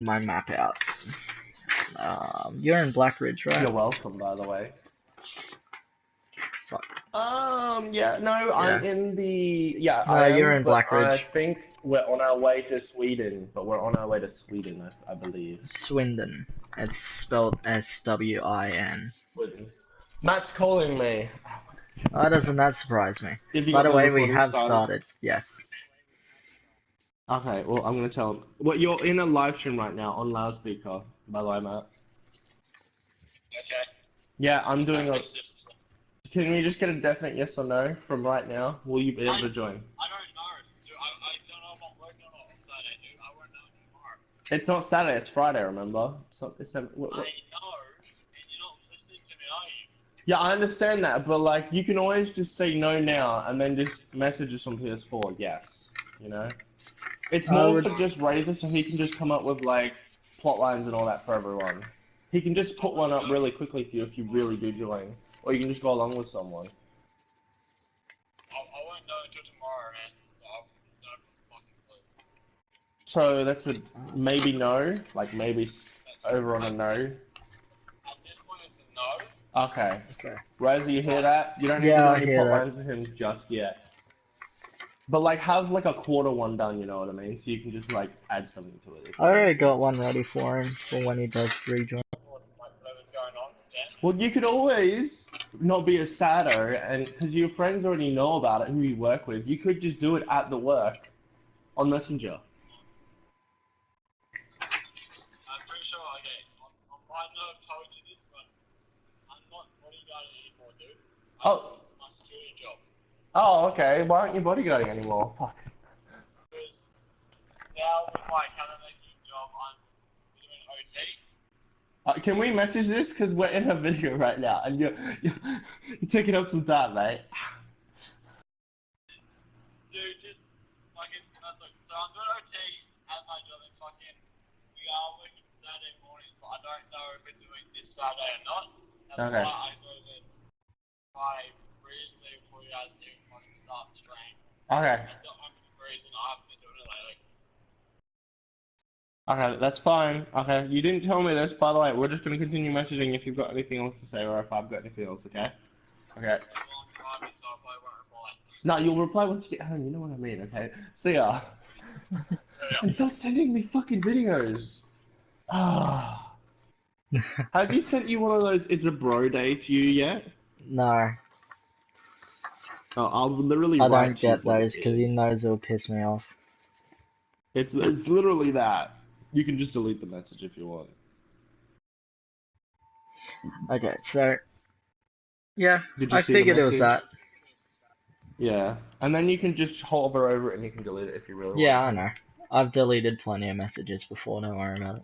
my map out. You're in Black Ridge, right? You're welcome, by the way. Fuck. Yeah, no, I'm in the, yeah, No, I you're am, in but Black I Ridge. think we're on our way to Sweden, I believe. Swindon. It's spelled S-W-I-N. Sweden. Matt's calling me. Why doesn't that surprise me? Have you By got the the way, we recording have started? started. Yes. Okay, well, I'm gonna tell him. Well, you're in a live stream right now on loudspeaker, by the way, Matt. Okay. Yeah, I'm doing a. Can we just get a definite yes or no from right now? Will you be able to join? I don't know. Dude, I don't know if I'm working or not on Saturday, dude. I won't know tomorrow. It's not Saturday, it's Friday, remember? It's I know, and you're not listening to me, are you? Yeah, I understand that, but like, you can always just say no now and then just message us on PS4, yes. You know? It's more for just Razor so he can just come up with like plot lines and all that for everyone. He can just put one up really quickly for you if you really do join. Or you can just go along with someone. I won't know until tomorrow, man. I've no fucking clue. So that's a maybe no, like maybe over on a no. At this point, it's a no. Okay. Okay. Razor, you hear that? You don't need to Yeah, do I any hear plot that. lines with him just yet. But like have like a quarter one done, you know what I mean? So you can just like add something to it. I already got one ready for him for when he does rejoin. Whatever's going on, yeah. Well, you could always not be a sadder, and because your friends already know about it, who you work with, you could just do it at the work on Messenger. I'm pretty sure, okay, I might not have told you this, but I'm not bodyguarding anymore, dude. Oh. It's my security job. Oh, okay. Why aren't you bodyguarding anymore? Fuck. Because now with my camera making job, I'm doing OT. Can we message this? Because we're in a video right now, and you're taking up some time, mate. Dude, just fucking look. So I'm doing OT at my job, and fucking we are working Saturday mornings, but I don't know if we're doing this Saturday or not. That's Okay. why I go to my reasonably before you guys do fucking start the stream. Okay. That's the only reason I've been doing it lately. Okay, that's fine. Okay, you didn't tell me this, by the way. We're just gonna continue messaging if you've got anything else to say, or if I've got anything else. Okay. Okay. Well, I'm driving, so I probably won't reply. No, you'll reply once you get home. You know what I mean, okay? See ya. And stop sending me fucking videos. Ah. Has he sent you one of those "It's a bro day" to you yet? No, Oh, I'll literally I write don't to you get what those it because he is. knows it'll piss me off. It's literally that. You can just delete the message if you want. Okay, so yeah, Did you I see the figured it was message? that. Yeah, and then you can just hover over it and you can delete it if you really Yeah, I want. know. I've deleted plenty of messages before. Don't worry about it.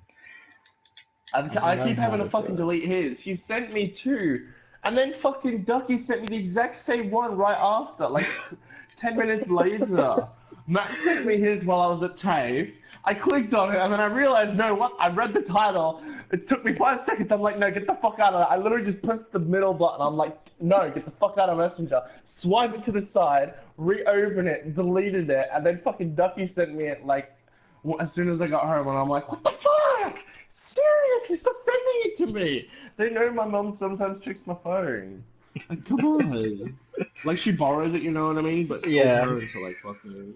I know keep how having to to do fucking it. delete his. He sent me two, and then fucking Ducky sent me the exact same one right after, like 10 minutes later. Matt sent me his while I was at TAFE. I clicked on it, and then I realized, no, what? I read the title. It took me 5 seconds. I'm like, no, get the fuck out of it. I literally just pressed the middle button. I'm like, no, get the fuck out of Messenger. Swipe it to the side, reopen it, deleted it, and then fucking Ducky sent me it like as soon as I got home, and I'm like, what the fuck? Seriously, stop sending it to me. They know my mum sometimes checks my phone. Like, come on. Like, she borrows it, you know what I mean? But all Yeah. parents are like, fucking.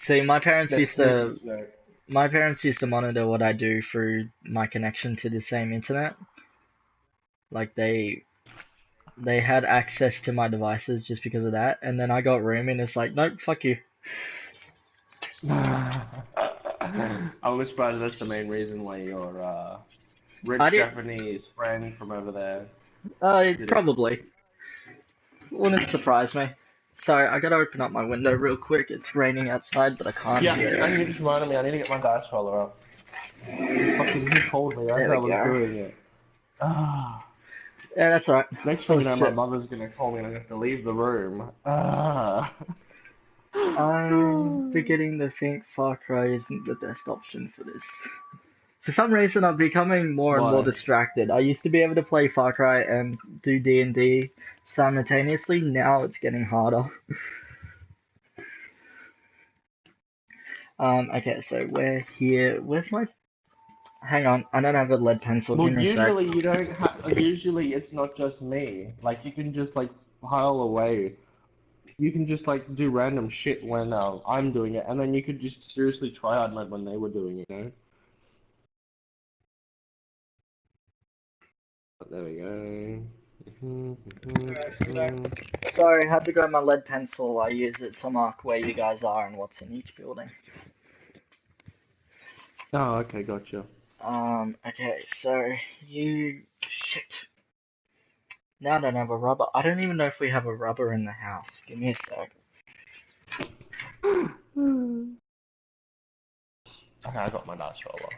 See, my parents They're used sneaky, to monitor what I do through my connection to the same internet. Like they had access to my devices just because of that, and then I got rooming. It's like, nope, fuck you. I'm surprised that's the main reason why your rich I did. Japanese friend from over there did it. Probably wouldn't surprise me. Sorry, I gotta open up my window real quick. It's raining outside, but I can't Yeah, hear and it. you just reminded me, I need to get my dice roller up. Fucking, he told me as There I we was go. doing it. Ah. Yeah, that's right. Next thing Oh you know, my shit. mother's gonna call me and I have to leave the room. Ah. I'm beginning to think Far Cry isn't the best option for this. For some reason, I'm becoming more and more Why? distracted. I used to be able to play Far Cry and do D&D simultaneously. Now it's getting harder. Okay, so we're here. Where's my... Hang on, I don't have a lead pencil. Well, Give me a sec. usually you don't have. Usually it's not just me. Like you can just like pile away. You can just like do random shit when I'm doing it, and then you could just seriously try hard mode when they were doing it. You know. But there we go. Sorry, had to grab my lead pencil. I use it to mark where you guys are and what's in each building. Oh, okay, gotcha. Okay, so you... Shit. Now I don't have a rubber. I don't even know if we have a rubber in the house. Give me a sec. Okay, I got my dice roller.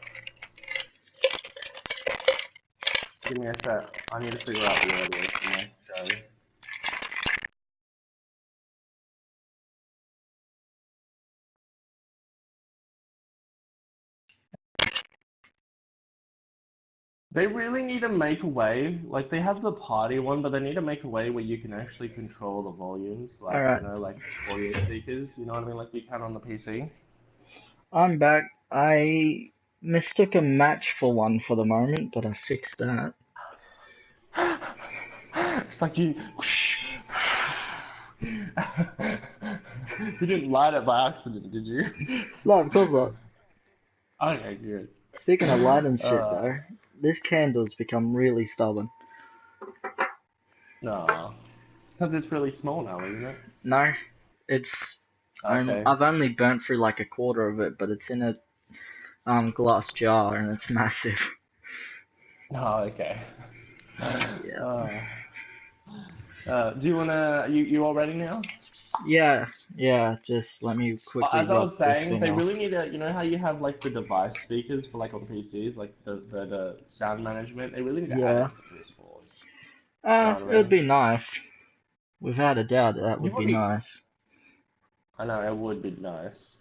Give me a sec. I need to figure out the audio for my show. They really need to make a way, like they have the party one, but they need to make a way where you can actually control the volumes, like, Alright, you know, like audio speakers, you know what I mean, like you can on the PC. I'm back. I mistook a match for one for the moment, but I fixed that. It's like you... You didn't light it by accident, did you? No, of course not. Okay, good. Speaking of light and shit Uh, though, this candle's become really stubborn. no. It's because it's really small now, isn't it? No, it's... Okay. I've only burnt through like a quarter of it, but it's in a glass jar and it's massive. Oh, okay. Yeah. Do you wanna... You all ready now? Yeah, just let me quickly As I rub was this saying, thing they off. really need to, you know how you have like the device speakers for like on PCs, like the sound management. They really need to add it Yeah. to PS4. You know what It I would mean? be nice. Without a doubt, that You would would be be. nice. I know it would be nice.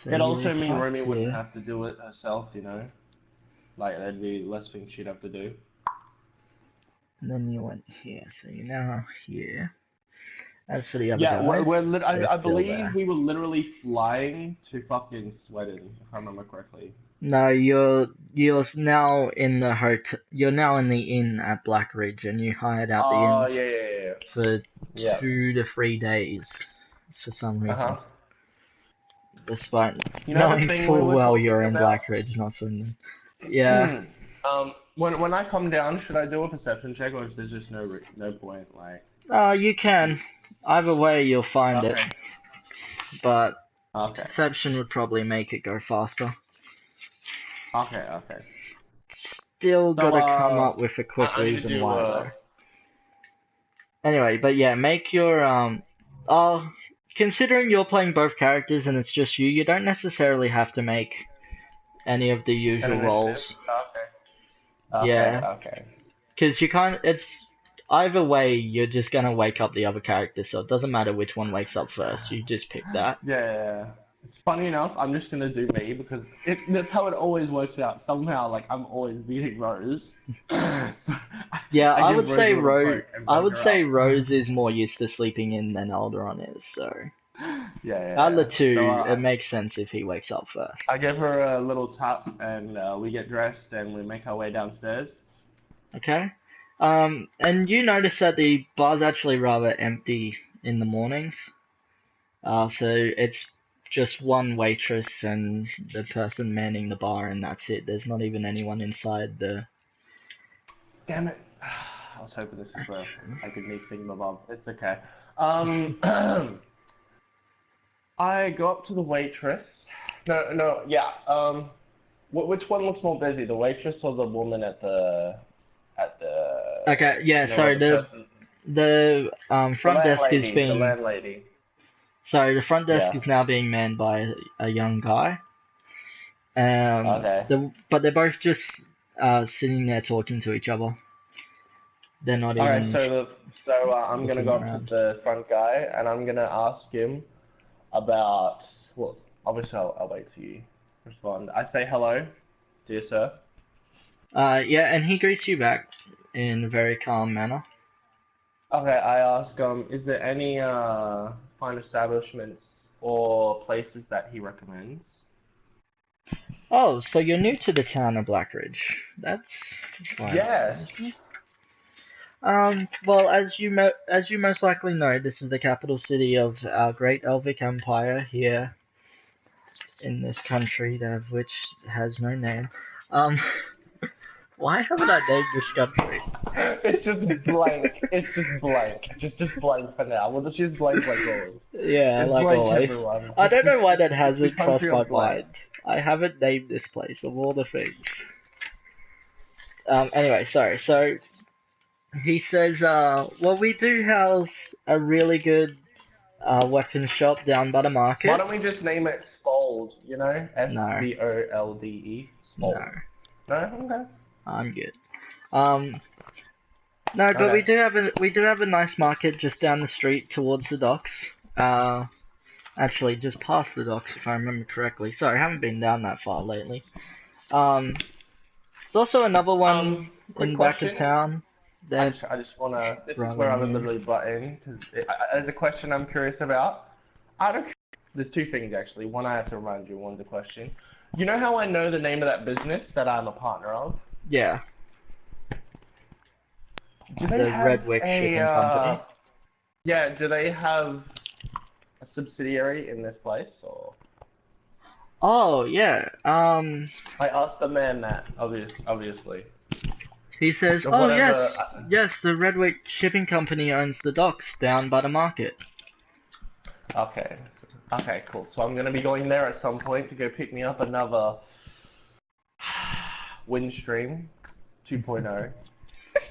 So It you also mean attack Romy wouldn't here, have to do it herself, you know. Like there'd be less things she'd have to do. and then you went here. So you're now here. As for the other Yeah, guys, they're I still believe there. we were literally flying to fucking Sweden, if I remember correctly. No, you're now in the hotel. You're now in the inn at Black Ridge, and you hired out the Oh inn yeah. for Yeah. 2 to 3 days for some Uh reason, huh. despite You know the knowing thing we full were well talking you're in about? Black Ridge, not Swindon. Yeah. When I come down, should I do a perception check, or is there just no point? Like, You can. Either way, you'll find it, okay, but okay, perception would probably make it go faster. okay. Still So, gotta come up with a quick I need to reason do why though. Anyway, but yeah, make your considering you're playing both characters and it's just you, you don't necessarily have to make any of the an usual initiative. roles. Okay, Yeah, okay. because you can't. It's either way, you're just gonna wake up the other character, so it doesn't matter which one wakes up first. You just pick that. Yeah. It's funny enough. I'm just gonna do me because that's how it always works out. Somehow, like I'm always beating Rose. So Yeah, I give Rose a little poke and I wake would her say up. Rose is more used to sleeping in than Alderon is. So out of the Yeah. So two, it makes sense if he wakes up first. I give her a little tap, and we get dressed, and we make our way downstairs. Okay. And you notice that the bar's actually rather empty in the mornings. So it's just one waitress and the person manning the bar, and that's it. There's not even anyone inside the... Damn it! I was hoping this is where I could meet Thingamabob. It's okay. I go up to the waitress. No, yeah. Which one looks more busy, the waitress or the woman at the Okay, yeah, you know where sorry, the person the front desk is the being... landlady. So the front desk Yeah. is now being manned by a young guy. Okay. But they're both just sitting there talking to each other. They're not All right. even I'm gonna looking go up to around. the front guy and I'm gonna ask him about. Well, obviously I'll wait for you respond. I say hello, dear sir. Yeah, and he greets you back in a very calm manner. Okay. I ask is there any fine establishments or places that he recommends? Oh, so you're new to the town of Blackridge. That's fine. Yes. Well, as you most likely know, this is the capital city of our great Elvic Empire here in this country, of which has no name. Um, why haven't I named this country? It's just blank. It's just blank. Just blank for now. We'll just use blank like always. Yeah, It's like blank, always. everyone. I don't know why It's that hasn't the crossed country my of blank. mind. I haven't named this place of all the things. Anyway, sorry. So he says, well, we do house a really good weapons shop down by the Why market. don't we just name it Spold? You know, No. Sbolde. Spold. No, No, okay. I'm good. No, but Okay. we do have a nice market just down the street towards the docks. Actually, just past the docks if I remember correctly. Sorry, I haven't been down that far lately. There's also another one Quick in back of question. town. I That just wanna. This is rather where I would new. literally butt in because there's a question I'm curious about. There's two things actually. One I have to remind you. One's a question. You know how I know the name of that business that I'm a partner of? Yeah, Do they the have Redwick a Shipping Company. yeah? Do they have a subsidiary in this place or? Oh yeah. I asked the man that obviously. He says, Or "Oh whatever. yes, the Redwick Shipping Company owns the docks down by the market." Okay. Okay, cool. So I'm gonna be going there at some point to go pick me up another Windstream 2.0.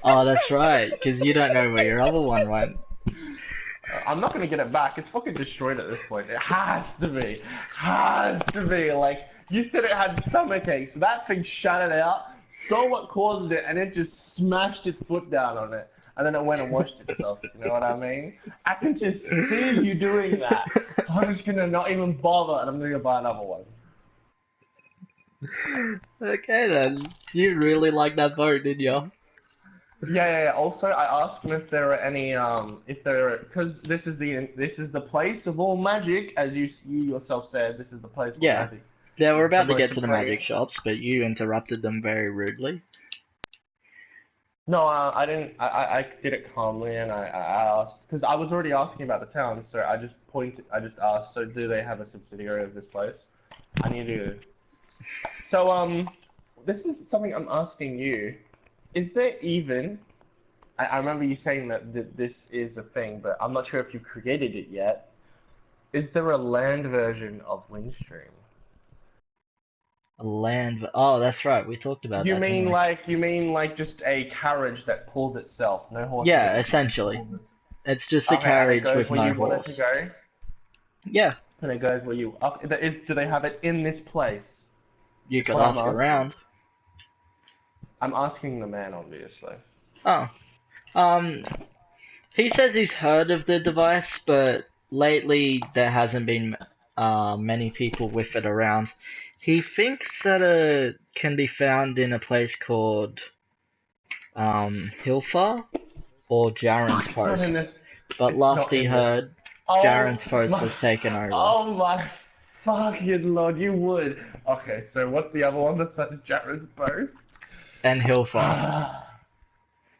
Oh, that's right, because you don't know where your other one went. I'm not gonna get it back. It's fucking destroyed at this point. It has to be. Has to be. Like, you said it had stomachache, so that thing shut it out, saw what caused it, and it just smashed its foot down on it. And then it went and washed itself. You know what I mean? I can just see you doing that. So I'm just gonna not even bother, and I'm gonna go buy another one. Okay then, you really like that boat, did you? Yeah. Also, I asked him if there are any, because this is the place of all magic, as you yourself said. This is the place of all Yeah, magic. they were It's the about to most get to the supreme. magic shops, but you interrupted them very rudely. No, I didn't. I did it calmly, and I asked because I was already asking about the town, so I just asked. So, do they have a subsidiary of this place? I need to. So, this is something I'm asking you. Is there even? I remember you saying that this is a thing, but I'm not sure if you created it yet. Is there a land version of Windstream? Oh, that's right, we talked about that, didn't we? You mean like just a carriage that pulls itself, no horse in Yeah, it, just essentially. pulls it. It's just a Okay, and it carriage goes with where no you want it to horse. go, Yeah, and it goes where you. Do they have it in this place? you That's could what I'm ask asking. around. I'm asking the man, obviously. Oh, um, he says he's heard of the device, but lately there hasn't been many people with it around. He thinks that it can be found in a place called Hilfa or Jaren's It's not in Post. this. But It's last not he in this. heard, Oh Jaren's Post my. was taken over. Oh my fucking lord! You would. Okay, so what's the other one besides Jared's boast? And Hilfa.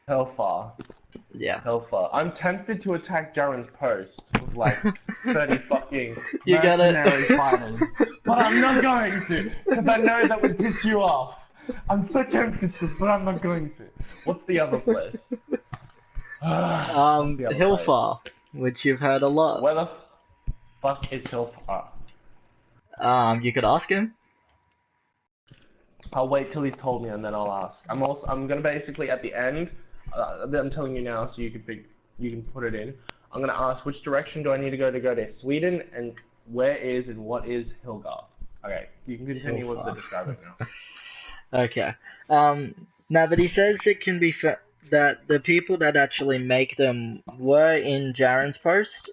Hellfire. Yeah. Hellfire. I'm tempted to attack Jaren's post with like 30 fucking You mercenary gotta... fighters, but I'm not going to, because I know that would piss you off. I'm so tempted to, but I'm not going to. What's the other place? What's the other Hilfa, place? which you've heard a lot. Where the fuck is Hellfire? You could ask him. I'll wait till he's told me and then I'll ask. I'm gonna basically at the end. I'm telling you now, so you can put it in. I'm gonna ask which direction do I need to go to Sweden, and where is and what is Hilgar? Okay, you can continue with the describing now. Okay. No, but he says it can be that the people that actually make them were in Jaren's Post,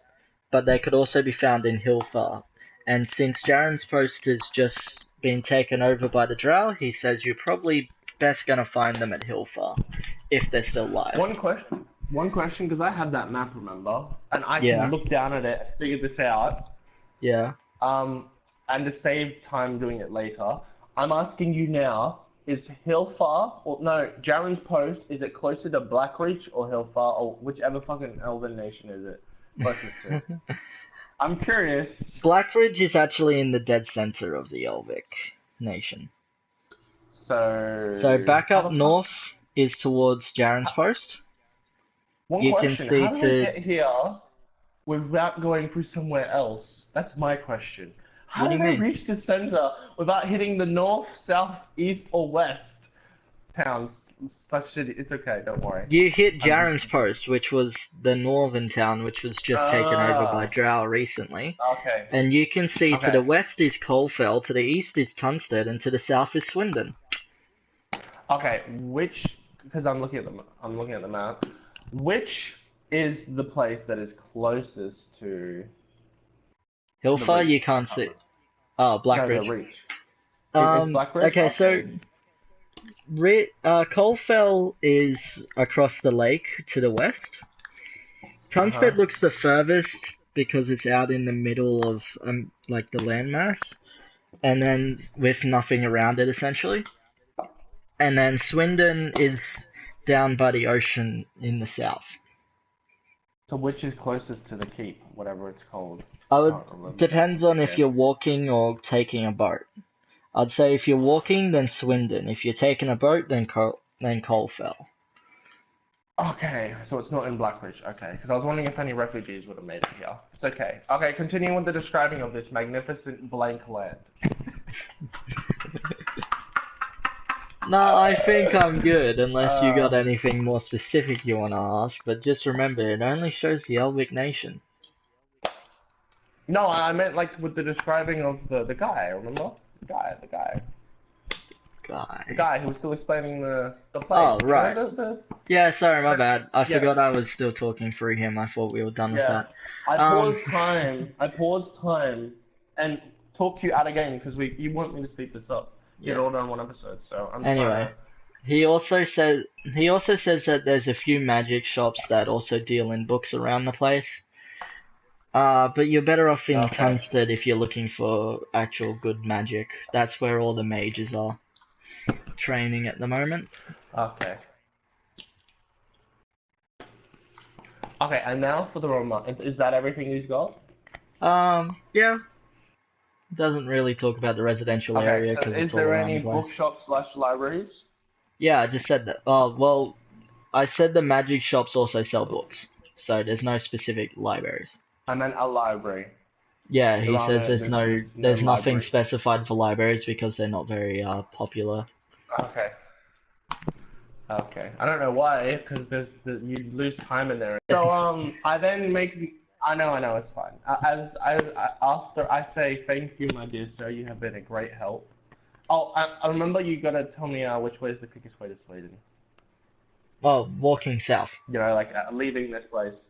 but they could also be found in Hilfa. And since Jaren's Post has just been taken over by the Drow, he says you're probably best gonna find them at Hilfa, if they're still alive. One question, because I had that map, remember, and I Yeah. can look down at it, figure this out. Yeah. And to save time doing it later, I'm asking you now: is Hillfar or no Jaren's Post? Is it closer to Blackreach or Hillfar or whichever fucking Elven nation is it closest to? I'm curious. Blackridge is actually in the dead center of the Elvic nation. So So back how up the fuck? north is towards Jaren's Post. One You can question: see how did I to. get here without going through somewhere else? That's my question. How What do did you I mean? reach the center without hitting the north, south, east, or west towns? Such shit. It's okay. Don't worry. You hit I'm just. Jaren's Post, which was the northern town, which was just taken over by Ah. Drow recently. Okay. And you can see to the Okay. west is Colfell, to the east is Tunstead, and to the south is Swindon. Okay. Which? Because I'm looking at the map. Which is the place that is closest to the Hillfar, you reach? I can't can't see. remember. Oh, No, the Blackridge. reach. Is Blackridge? Okay, so Okay. Colfell is across the lake to the west. Uh huh. Tunstead looks the furthest because it's out in the middle of like the landmass, and then with nothing around it essentially. And then Swindon is down by the ocean in the south. So which is closest to the keep, whatever it's called? I would Can't remember. depends on if Yeah. you're walking or taking a boat. I'd say if you're walking, then Swindon. If you're taking a boat, then Colfell. Okay, so it's not in Blackridge. Okay, because I was wondering if any refugees would have made it here. It's okay. Okay, continuing with the describing of this magnificent blank land. No, I think I'm good, unless you got Uh, anything more specific you want to ask, but just remember, it only shows the Elvic nation. no, I meant like with the describing of the guy. Remember the Guy. guy who was still explaining the place. Oh, You know right. the Yeah, sorry, my bad. I yeah forgot I was still talking through him. I thought we were done with yeah. that. I Um, paused time. I paused time and talked to you out again because you want me to speed this up. Get it yeah. all done in one episode. So I'm trying Anyway, to. he also says that there's a few magic shops that also deal in books around the place. But you're better off in Okay. Tunstead if you're looking for actual good magic. That's where all the mages are training at the moment. Okay. Okay, and now for the Roma. Is that everything he's got? Yeah, doesn't really talk about the residential Okay, area so because is it's all there around any the place. bookshop slash libraries? Yeah, I just said that. Oh, well, I said the magic shops also sell books, so there's no specific libraries. I meant a library. Yeah, he There are says no, there's no there's nothing library. specified for libraries because they're not very popular. Okay. Okay. I don't know why, because you lose time in there. So I then make. I know, it's fine. After I say thank you, my dear sir, you have been a great help. Oh, I remember you gotta tell me which way is the quickest way to Sweden. Well, walking south. You know, like leaving this place,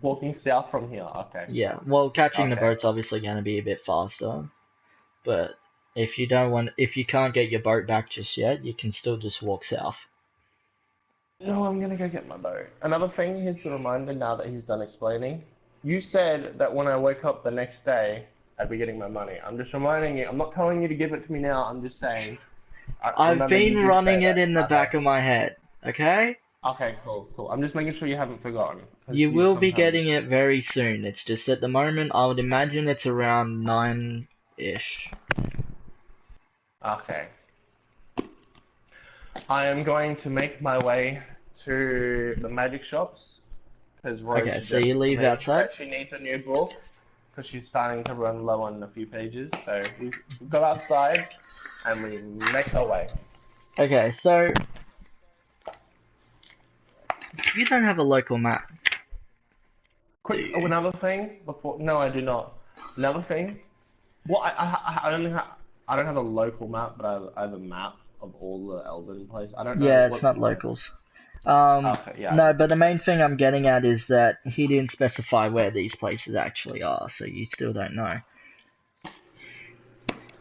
walking south from here. Okay. Yeah, well, catching the Okay. boat's obviously going to be a bit faster, but if you can't get your boat back just yet, you can still just walk south. No, I'm gonna go get my boat. Another thing, here's the reminder now that he's done explaining. You said that when I wake up the next day, I'd be getting my money. I'm just reminding you. I'm not telling you to give it to me now. I'm just saying. I've Remember, you been did say running it that. in the Okay. back of my head, okay? Okay, cool, cool. I'm just making sure you haven't forgotten. 'Cause You you will be sometimes. getting it very soon. It's just at the moment, I would imagine it's around 9-ish. Okay. I am going to make my way to the magic shops because Rose Okay, so suggests you to leave me outside? that she needs a new book because she's starting to run low on a few pages. So we go outside and we make our way. Okay, so you don't have a local map, do Quick, you? another thing before. No, I do not. Another thing. Well, I only have. I don't have a local map, but I have a map of all the Elven places. I don't know Yeah, it's what's. not locals. Okay, yeah. No, but the main thing I'm getting at is that he didn't specify where these places actually are, so you still don't know.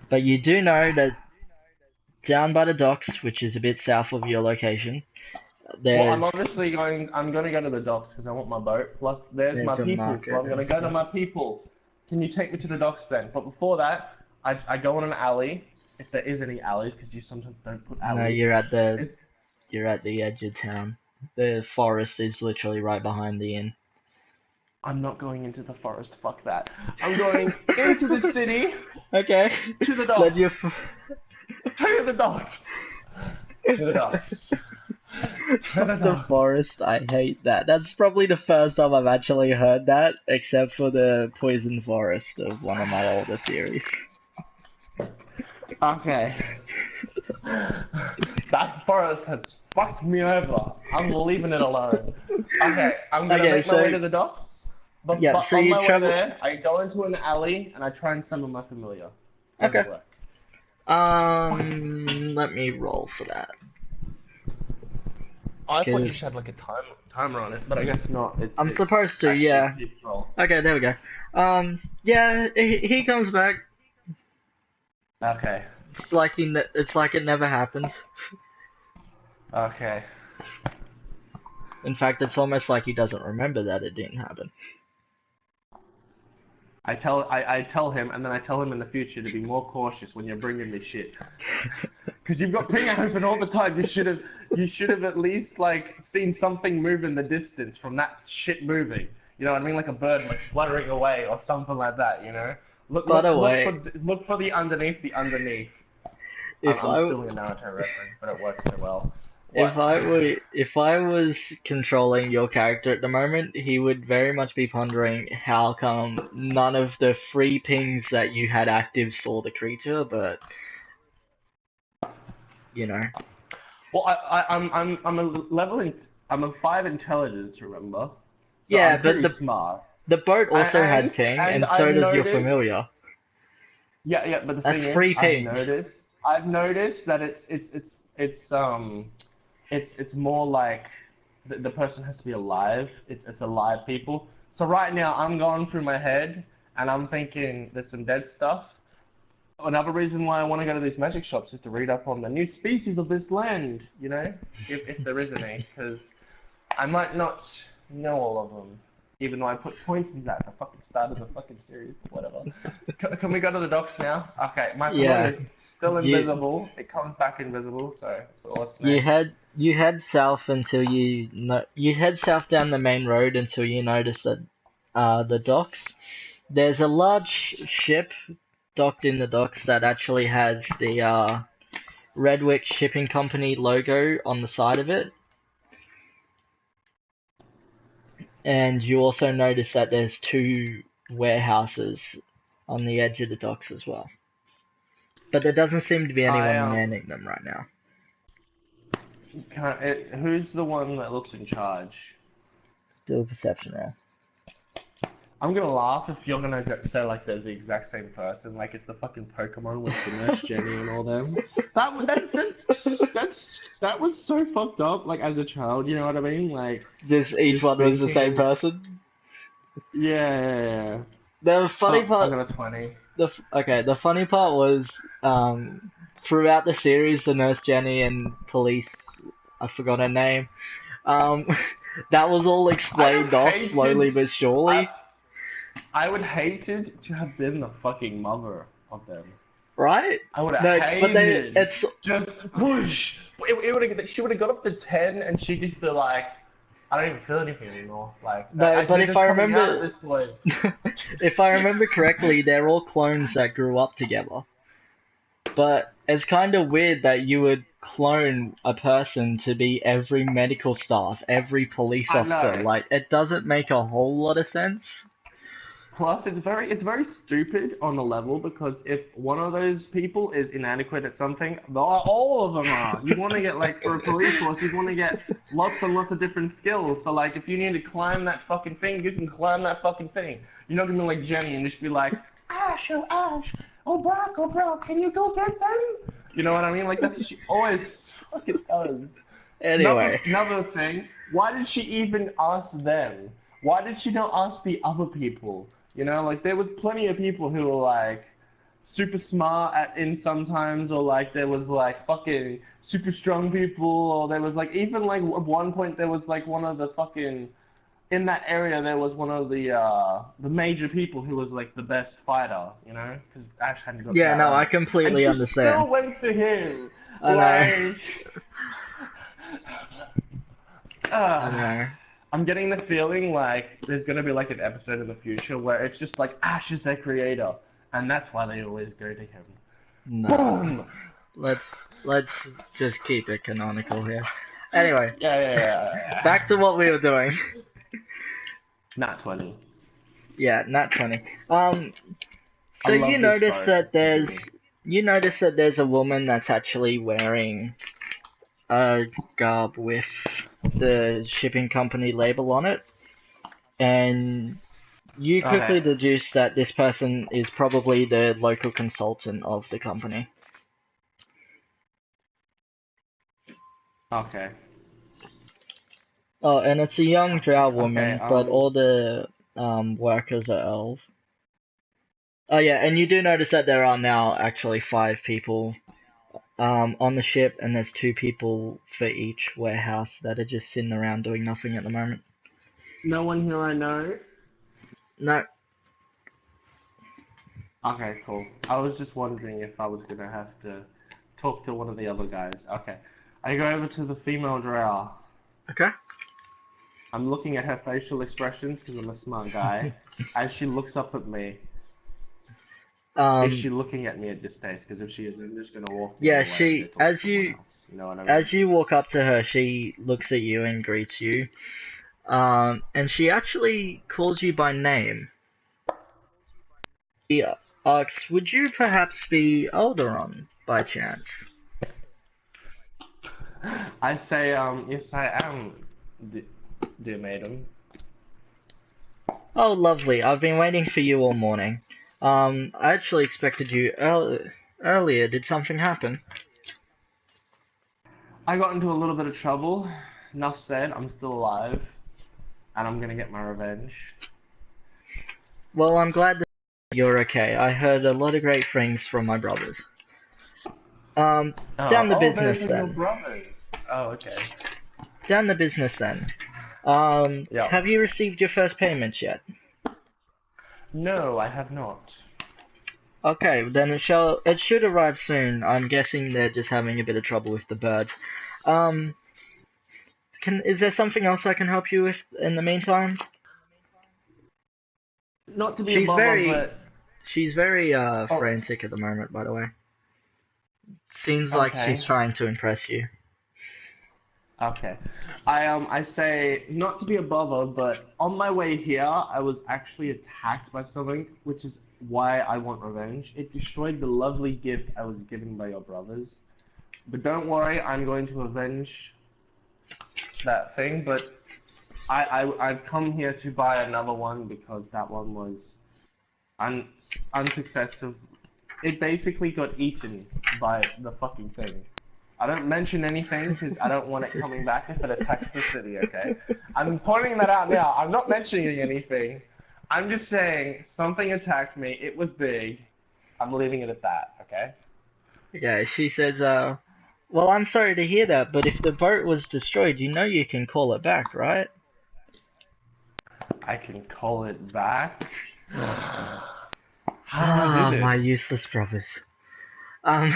But you do know that down by the docks, which is a bit south of your location, Well, I'm there's obviously going. I'm going to go to the docks because I want my boat. Plus, there's my a people, so market I'm going and to go to stuff. my people. can you take me to the docks then? But before that, I go on an alley, if there is any alleys, because you sometimes don't put No, alleys. you're at the Is- edge of town. The forest is literally right behind the inn. I'm not going into the forest, fuck that. I'm going into the city, Okay. to the Then you. docks. To the docks. To the docks. To the The docks. forest, I hate that. That's probably the first time I've actually heard that, except for the Poison Forest of one of my older series. Okay. That forest has fucked me over. I'm leaving it alone. Okay, I'm gonna Okay, make my so- way to the docks. But, Yeah, but so on you my way travel- there, I go into an alley and I try and summon my familiar. How does Okay. it work? Let me roll for that. I thought you 'Cause- had like a timer on it, but I guess not. I'm it's supposed to, actually yeah. keeps roll. Okay, there we go. Yeah, he comes back. Okay. It's like it's like it never happened. Okay. In fact, it's almost like he doesn't remember that it didn't happen. I tell him, and then I tell him in the future to be more cautious when you're bringing me shit. Because you've got ping open all the time. You should have at least like seen something move in the distance from that shit moving. You know what I mean? Like a bird like fluttering away or something like that. You know? By the way- look for the underneath. The underneath. If I'm I stealing a Naruto reference, but it works so well. if I was controlling your character at the moment, he would very much be pondering how come none of the free pings that you had active saw the creature, but you know. Well, I'm a 5 intelligence, remember? So Yeah, I'm but pretty smart. The boat also had And- ping, and and so I've does your noticed- familiar. Yeah, but the That's thing free is, pings. I've noticed that it's more like the person has to be alive. It's alive people. So right now I'm going through my head and I'm thinking there's some dead stuff. Another reason why I want to go to these magic shops is to read up on the new species of this land. You know, if there is any, because I might not know all of them. Even though I put points in that at the fucking start of the fucking series, whatever. Can we go to the docks now? Okay, my Yeah. familiar is still invisible. It comes back invisible, so what's next? You head south until you head south down the main road until you notice that the docks. There's a large ship docked in the docks that actually has the Redwick Shipping Company logo on the side of it. And you also notice that there's 2 warehouses on the edge of the docks as well. But there doesn't seem to be anyone manning them right now. Who's the one that looks in charge? Do a perception roll. I'm gonna laugh if you're gonna say like there's the exact same person, like it's the fucking Pokemon with the Nurse Jenny and all them. That was so fucked up. Like as a child, you know what I mean? Like Just each one was the same person? yeah. The funny I part... got a 20. The funny part was, throughout the series, the Nurse Jenny and police, I forgot her name, that was all explained off slowly but surely. I would hated to have been the fucking mother of them. Right? I would have No, but hated it's... just push. She would have got up to 10 and she'd just be like, I don't even feel anything anymore. Like, No, but if I remember, at this point. if I remember correctly, they're all clones that grew up together. But it's kind of weird that you would clone a person to be every medical staff, every police I know. officer. Like, it doesn't make a whole lot of sense. Plus, it's very stupid on a level because if one of those people is inadequate at something, all of them are. You want to get like for a police force, you want to get lots and lots of different skills. So like, if you need to climb that fucking thing, you can climb that fucking thing. You're not gonna be like Jenny and just be like, Ash, oh Brock, can you go get them? You know what I mean? Like that's what she always fucking does. Anyway. Another thing, why did she even ask them? Why did she not ask the other people? You know, like there was plenty of people who were like super smart in sometimes, or like there was like fucking super strong people, or there was like even like at one point there was like one of the fucking in that area there was one of the major people who was like the best fighter, you know, because Ash hadn't got Yeah, that no, I armor, and completely she understand. still went to him. I know. Like, I uh, know. I'm getting the feeling like there's gonna be like an episode in the future where it's just like Ash is their creator, and that's why they always go to him. Nah. Boom. Let's just keep it canonical here. Anyway, Yeah. back to what we were doing. Not 20. Yeah, not 20. I So love this story. Continue. you notice that there's a woman that's actually wearing a garb with the shipping company label on it, and you quickly Okay. deduce that this person is probably the local consultant of the company. Okay. Oh, and it's a young drow Okay. woman, but all the workers are elves. Oh yeah, and you do notice that there are now actually 5 people on the ship, and there's 2 people for each warehouse that are just sitting around doing nothing at the moment. No one here I know. No, Okay, cool. I was just wondering if I was gonna have to talk to one of the other guys. Okay. I go over to the female drow. okay. I'm looking at her facial expressions because I'm a smart guy. As she looks up at me, is Um, she looking at me at this stage? Because if she is, I'm just gonna walk the yeah, other way and go she talk to someone else. You know what I mean? as you walk up to her, she looks at you and greets you. And she actually calls you by name. She asks, "Would you perhaps be Alderon by chance?" I say, yes, I am, dear maiden. Oh, lovely. I've been waiting for you all morning. I actually expected you earlier. Did something happen? I got into a little bit of trouble. Enough said, I'm still alive, and I'm gonna get my revenge. Well, I'm glad that you're okay. I heard a lot of great things from my brothers. Down the Those business are your then. brothers. Oh, okay. Down the business then. Yep. Have you received your first payment yet? No, I have not. Okay, then it should arrive soon. I'm guessing they're just having a bit of trouble with the birds. Um, is there something else I can help you with in the meantime? Not to be a She's bother, very, but she's very oh, frantic at the moment, by the way. Seems like she's okay. trying to impress you. Okay. I say not to be a bother, but on my way here, I was actually attacked by something, which is why I want revenge. It destroyed the lovely gift I was given by your brothers. But don't worry, I'm going to avenge that thing. But I've come here to buy another one because that one was unsuccessful. It basically got eaten by the fucking thing. I don't mention anything because I don't want it coming back if it attacks the city, okay? I'm pointing that out now. I'm not mentioning anything. I'm just saying something attacked me. It was big. I'm leaving it at that, okay? Yeah, she says, well, I'm sorry to hear that, but if the boat was destroyed, you know you can call it back, right? I can call it back. How do I do Ah, my this? useless brothers. Um,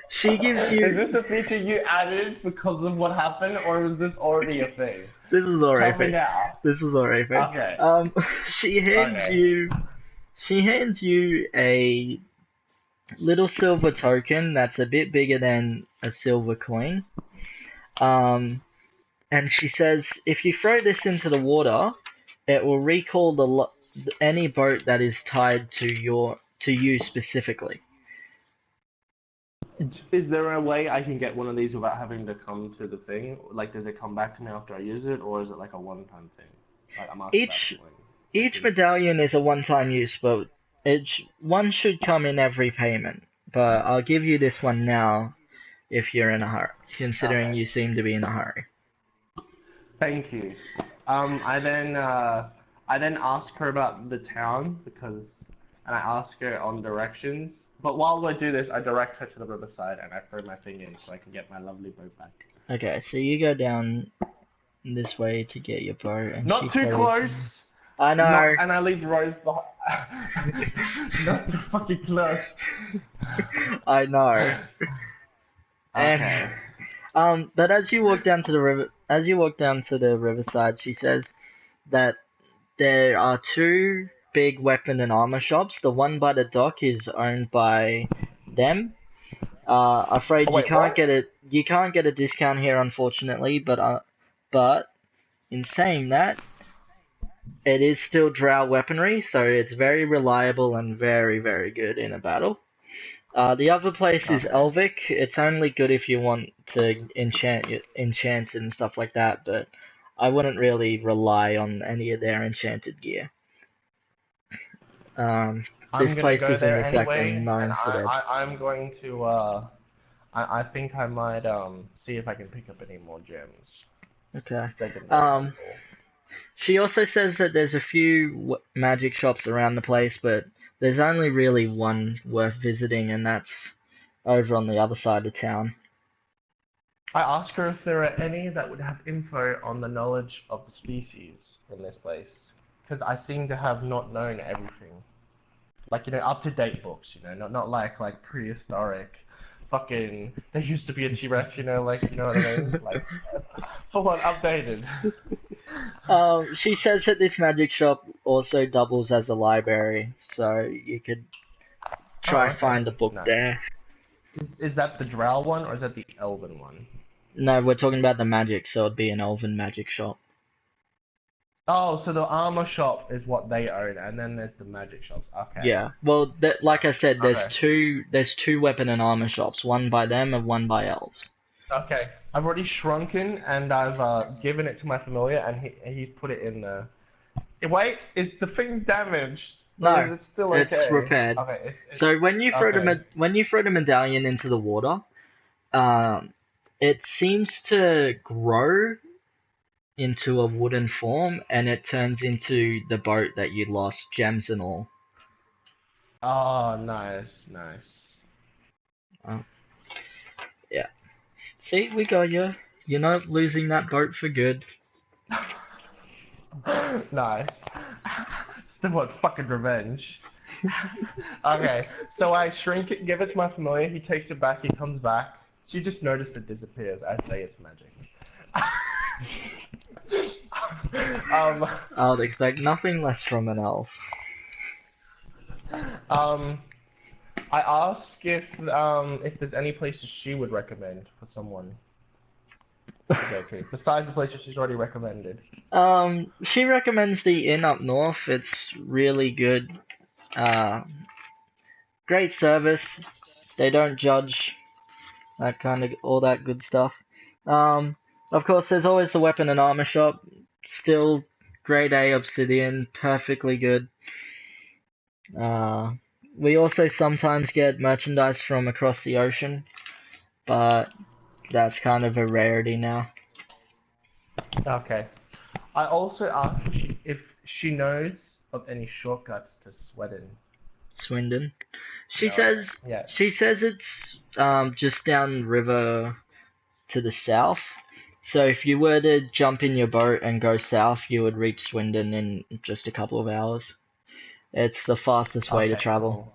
she gives Is you. this a feature you added because of what happened, or was this already a thing? This is alright, Tell me thing. now. This is alright, thing. Okay. She hands Okay. you. She hands you a little silver token that's a bit bigger than a silver coin. Um, and she says, if you throw this into the water, it will recall any boat that is tied to you specifically. Is there a way I can get one of these without having to come to the thing? Like, does it come back to me after I use it, or is it like a one-time thing? Like, I'm asking that Each point. each medallion is a one-time use, but one should come in every payment. But I'll give you this one now if you're in a hurry, considering Okay. you seem to be in a hurry. Thank you. I then ask her about the town and I ask her on directions. But while we do this, I direct her to the riverside and I throw my thing in so I can get my lovely boat back. Okay, so you go down this way to get your boat. And she Not too follows close. me. I know. And I leave Rose behind. Not too fucking close. I know. Okay. And but as you walk down to the riverside, she says that there are two big weapon and armor shops. The one by the dock is owned by them. Afraid Oh, wait, you can't get a discount here, unfortunately. But in saying that, it is still drow weaponry, so it's very reliable and very, very good in a battle. The other place is Okay. Elvic. It's only good if you want to enchant and stuff like that, but I wouldn't really rely on any of their enchanted gear. This I'm gonna place go isn't there exactly anyway, and known for their... I'm going to I think I might see if I can pick up any more gems. Okay. They've been very helpful. She also says that there's a few magic shops around the place, but there's only really one worth visiting, and that's over on the other side of town. I asked her if there are any that would have info on the knowledge of the species in this place, because I seem to have not known everything. Like, you know, up-to-date books, you know, not like prehistoric, fucking, there used to be a T-Rex, you know, like, you know what I mean? Like, full on updated. She says that this magic shop also doubles as a library, so you could try find a book there. Is that the Drow one, or is that the Elven one? No, we're talking about the magic, so it'd be an elven magic shop. Oh, so the armor shop is what they own, and then there's the magic shops. Okay. Yeah, well, like I said, there's Okay. two weapon and armor shops, one by them and one by elves. Okay. I've already shrunken, and I've given it to my familiar, and he's put it in the... Wait, is the thing damaged? No, or is it still okay? it's repaired. Okay. So when you throw the medallion into the water, it seems to grow into a wooden form, and it turns into the boat that you lost, gems and all. Oh, nice. Yeah. See, we got you. You're not losing that boat for good. Nice. Still want fucking revenge. Okay, so I shrink it, give it to my familiar, he takes it back, he comes back. She just noticed it disappears. I say it's magic. I would expect nothing less from an elf. I ask if there's any places she would recommend for someone to go to, besides the places she's already recommended. She recommends the inn up north. It's really good. Great service. They don't judge. All that good stuff. Of course, there's always the weapon and armor shop. Still grade A obsidian, perfectly good. We also sometimes get merchandise from across the ocean, but that's kind of a rarity now. Okay. I also asked if she knows of any shortcuts to Swindon. She No, says yeah. she says it's just down river to the south. So if you were to jump in your boat and go south, you would reach Swindon in just a couple of hours. It's the fastest way to travel.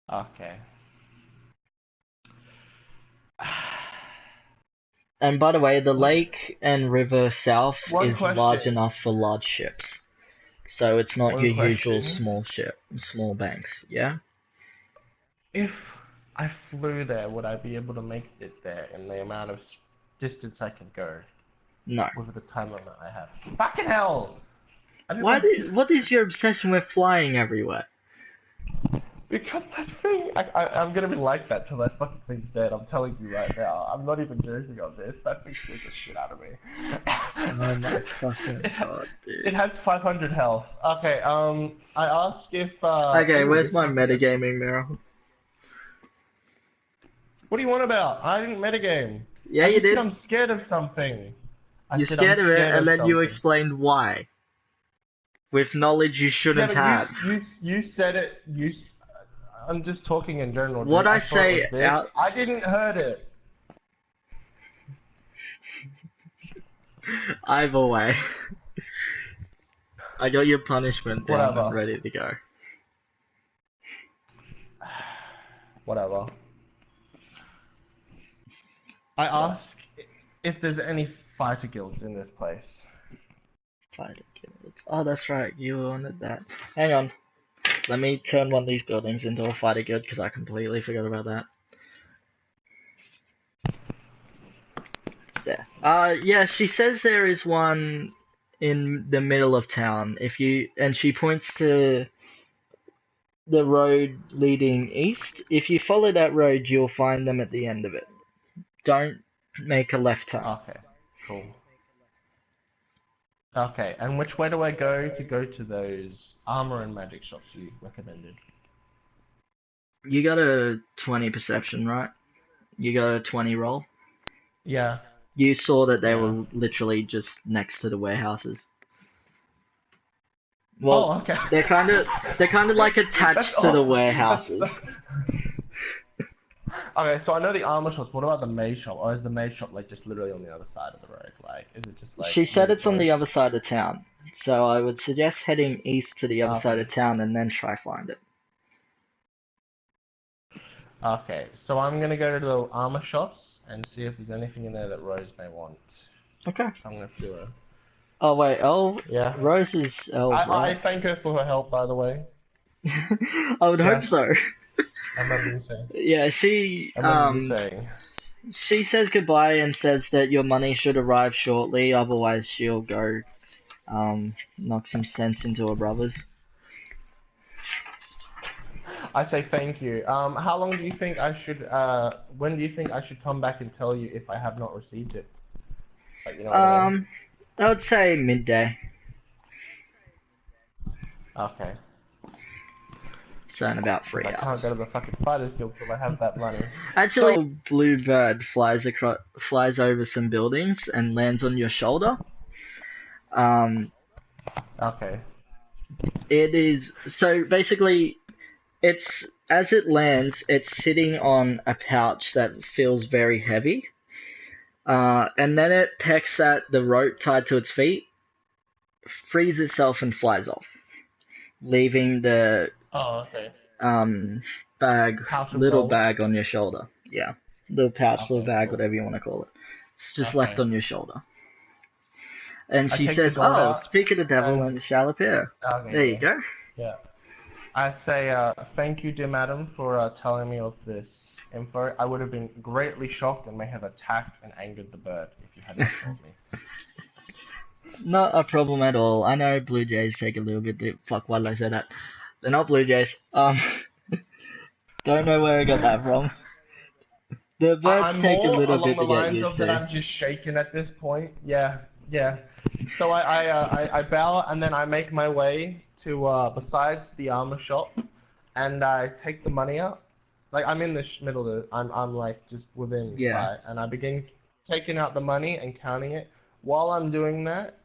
Cool. Okay. And by the way, the lake and river south One is question. large enough for large ships. So it's not One your usual question. small banks, yeah? If I flew there, would I be able to make it there in the amount of distance I can go? No. With the time limit I have. Fucking hell! What is your obsession with flying everywhere? Because that thing, I'm gonna be like that till that fucking thing's dead. I'm telling you right now. I'm not even joking on this. That thing scares the shit out of me. Oh my fucking god, dude. It has 500 health. Okay, I ask if, Okay, where's my metagaming mirror? What do you want about? I didn't metagame. Yeah, you did. I'm scared of something. You're scared of it, and then you explained why. With knowledge you shouldn't have. You said it. I'm just talking in general. What dude. I say out. I didn't hurt it. Either way. I got your punishment down and Whatever. ready to go. Whatever. I ask if there's any fighter guilds in this place. Fighter guilds. Oh, that's right. You wanted that. Hang on. Let me turn one of these buildings into a fighter guild because I completely forgot about that. There. Yeah, she says there is one in the middle of town. And she points to the road leading east. If you follow that road, you'll find them at the end of it. Don't make a left turn. Okay, cool. Okay, and which way do I go to those armor and magic shops you recommended? You got a 20 perception, right? You got a 20 roll. Yeah. You saw that they were literally just next to the warehouses. Well, oh, okay. they're kind of like attached to the warehouses. Okay, so I know the armor shops. What about the maid shop? Or is the maid shop like just literally on the other side of the road? Like, is it just like? She said it's on the other side of town, so I would suggest heading east to the other side of town and then try find it. Okay, so I'm gonna go to the armor shops and see if there's anything in there that Rose may want. Okay. I'm gonna do it. Oh wait, Yeah. Rose is elf, I right? thank her for her help, by the way. I would hope so. I remember you saying. Yeah, she I remember you saying. she says goodbye and says that your money should arrive shortly, otherwise she'll go knock some sense into her brothers. I say thank you. How long do you think I should? When do you think I should come back and tell you if I have not received it? Like, you know what I mean? I would say midday. Okay. So in about 3 I hours. can't go to the fucking Fighters Guild till I have that money. Actually, a blue bird flies over some buildings and lands on your shoulder. Okay. It is so basically, as it lands, it's sitting on a pouch that feels very heavy. And then it pecks at the rope tied to its feet, frees itself, and flies off, leaving the bag, little bag on your shoulder. Yeah, little pouch, little bag, whatever you want to call it. It's just left on your shoulder. And she says, "Oh, speak of the devil and it shall appear." There you go. Yeah. I say thank you, dear madam, for telling me of this info. I would have been greatly shocked and may have attacked and angered the bird if you hadn't told me. Not a problem at all. I know blue jays take a little bit to fuck. Why did I say that? They're not blue jays. Don't know where I got that from. The birds take a little bit to get used to. That I'm just shaken at this point. Yeah. So I bow and then I make my way to besides the armor shop, and I take the money out. Like I'm in the middle of it. I'm like just within sight, and I begin taking out the money and counting it. While I'm doing that,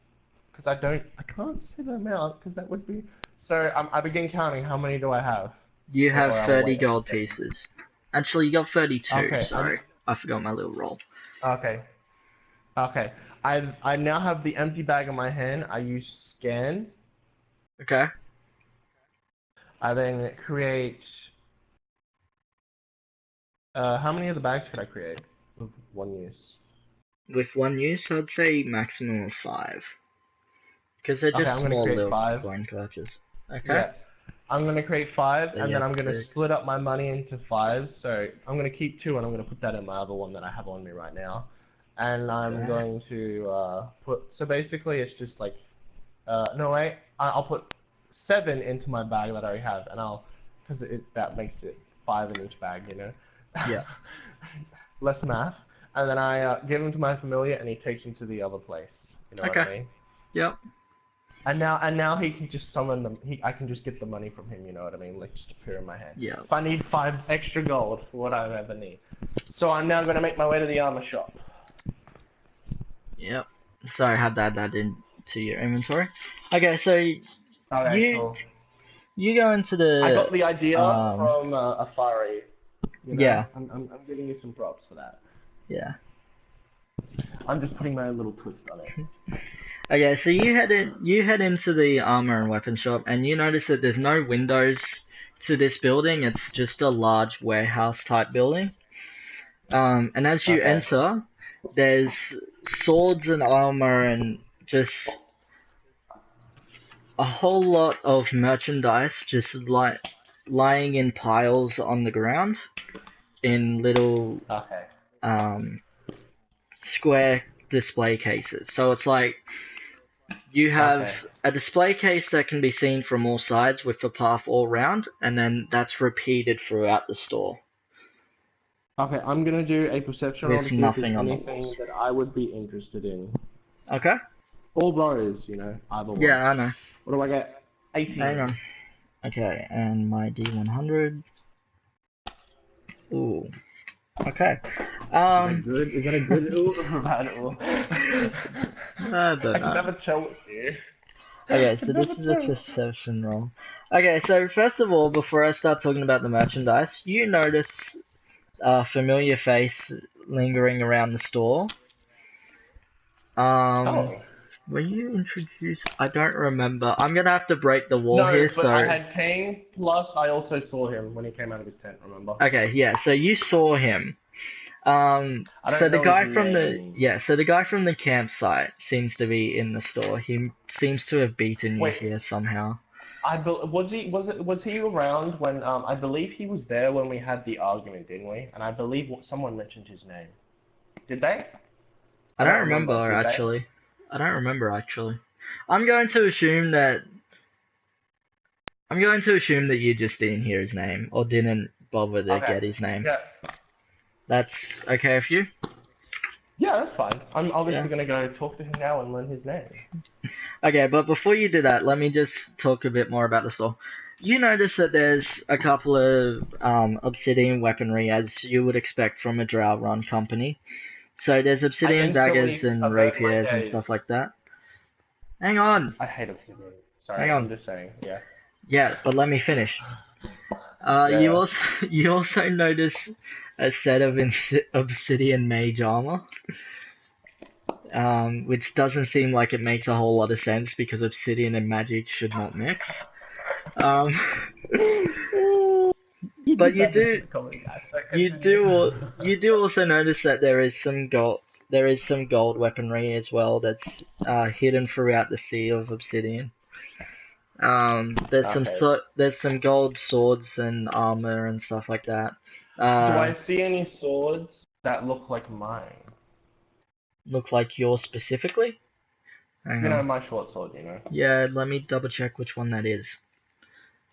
because I can't say the amount because that would be. So I begin counting. How many do I have? You have 30 gold pieces. Actually, you got 32. Okay, sorry, I forgot my little roll. Okay. I now have the empty bag in my hand. I use scan. Okay. I then create. How many of the bags could I create with one use? With one use, I'd say maximum of 5. Because they're just small little coin pouches. Okay. Yeah. I'm gonna create 5, and then I'm gonna split up my money into 5. So I'm gonna keep 2, and I'm gonna put that in my other one that I have on me right now. And I'm going to put. So basically, it's just like, I'll put 7 into my bag that I already have, and because that makes it 5 in each bag, you know. Yeah. Less math, and then I give him to my familiar, and he takes him to the other place. You know what I mean? Yep. And now he can just summon them. I can just get the money from him. You know what I mean? Like just appear in my hand. Yeah. If I need 5 extra gold for what I ever need, so I'm now going to make my way to the armor shop. Yep. Sorry, I had that into your inventory. Okay, so cool. You go into the. I got the idea from Afari. You know? Yeah. I'm giving you some props for that. Yeah. I'm just putting my own little twist on it. Okay, so you head into the armor and weapon shop, and you notice that there's no windows to this building. It's just a large warehouse type building. And as you Okay. enter, there's swords and armor and just a whole lot of merchandise just lying in piles on the ground in little Okay. square display cases. So it's like you have Okay. a display case that can be seen from all sides with the path all round, and then that's repeated throughout the store Okay, I'm gonna do a perception roll to with see if there's nothing on the anything walls. that I would be interested in. Okay? All those, you know, either one. Yeah, I know. What do I get? 18. Hang on. Okay, and my D100. Ooh. Okay. Is that good? Is that a good ooh or a bad ooh? I don't I can know. never tell with you. Okay, so this is a perception roll. Okay, so first of all, before I start talking about the merchandise, you notice a familiar face lingering around the store. Oh. Were you introduced? I don't remember. I'm gonna have to break the wall No, here, but so... I had Kane, plus I also saw him when he came out of his tent, remember? Okay, yeah, so you saw him. I don't So the know guy his from name. so the guy from the campsite seems to be in the store. He seems to have beaten you Wait, here somehow. was he around when I believe he was there when we had the argument, didn't we? And I believe someone mentioned his name. Did they? I I don't don't remember. remember Did they? actually. I don't remember actually. I'm going to assume that you just didn't hear his name or didn't bother to Okay. get his name. Yeah. That's okay with you? Yeah, that's fine. I'm obviously Yeah. gonna go talk to him now and learn his name. Okay, but before you do that, let me just talk a bit more about the store. You notice that there's a couple of obsidian weaponry, as you would expect from a drow run company. So there's I obsidian daggers instantly and avert my rapiers and stuff gaze. like that. Hang on, I hate obsidian. hang Sorry, I'm on. just saying. Yeah. Yeah, but let me finish. You Yeah. also notice a set of obsidian mage armor, which doesn't seem like it makes a whole lot of sense because obsidian and magic should not mix. Um, but you That just for do the comedy aspect. you do also notice that there is some gold weaponry as well that's hidden throughout the sea of obsidian. Okay. There's some gold swords and armor and stuff like that. Do I see any swords that look like mine? Look like yours specifically? Hang You know, on. my short sword, you know. Yeah, let me double check which one that is.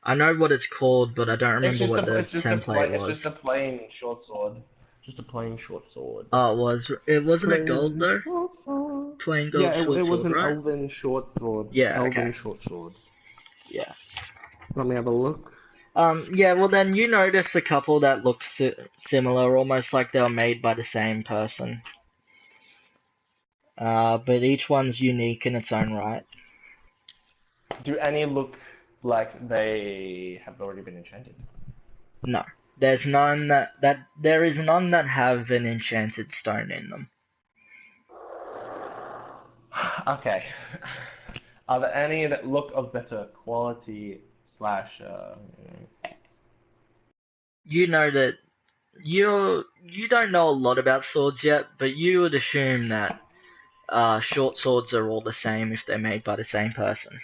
I know what it's called, but I don't remember what the template It's was. just a plain short sword. Just a plain short sword. Oh, it wasn't it gold Plain though? short sword. Plain gold Yeah, short it was sword, an right? elven short sword. Yeah, Elven okay. short sword. Yeah. Let me have a look. Yeah, well then you notice a couple that look similar, almost like they were made by the same person. But each one's unique in its own right. Do any look like they have already been enchanted? No. There's none there is none that have an enchanted stone in them. Okay. Are there any that look of better quality slash? You know that you don't know a lot about swords yet, but you would assume that short swords are all the same if they're made by the same person.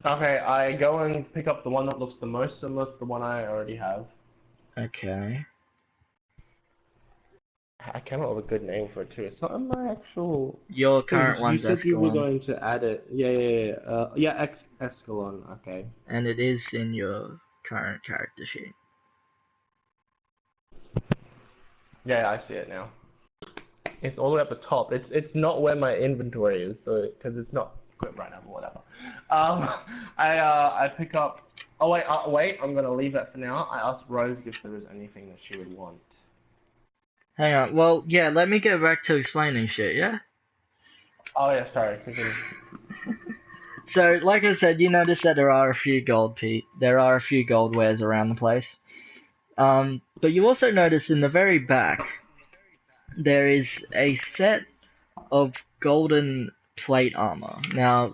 Okay, I go and pick up the one that looks the most similar to the one I already have. Okay. I came up with a good name for it too. It's not in my actual. Your Oh, current you one's said you were Escalon, going to add it. Yeah. Escalon. Okay. and it is in your current character sheet. Yeah, I see it now. It's all the way at the top. It's not where my inventory is, so because it's not equipped right now, but whatever. I pick up. Oh wait. I'm gonna leave that for now. I asked Rose if there was anything that she would want. Hang on. Well, yeah. Let me get back to explaining shit. Yeah. Oh yeah, sorry. Continue. So, like I said, you notice that there are a few gold wares around the place. But you also notice in the very back, there is a set of golden plate armor. Now,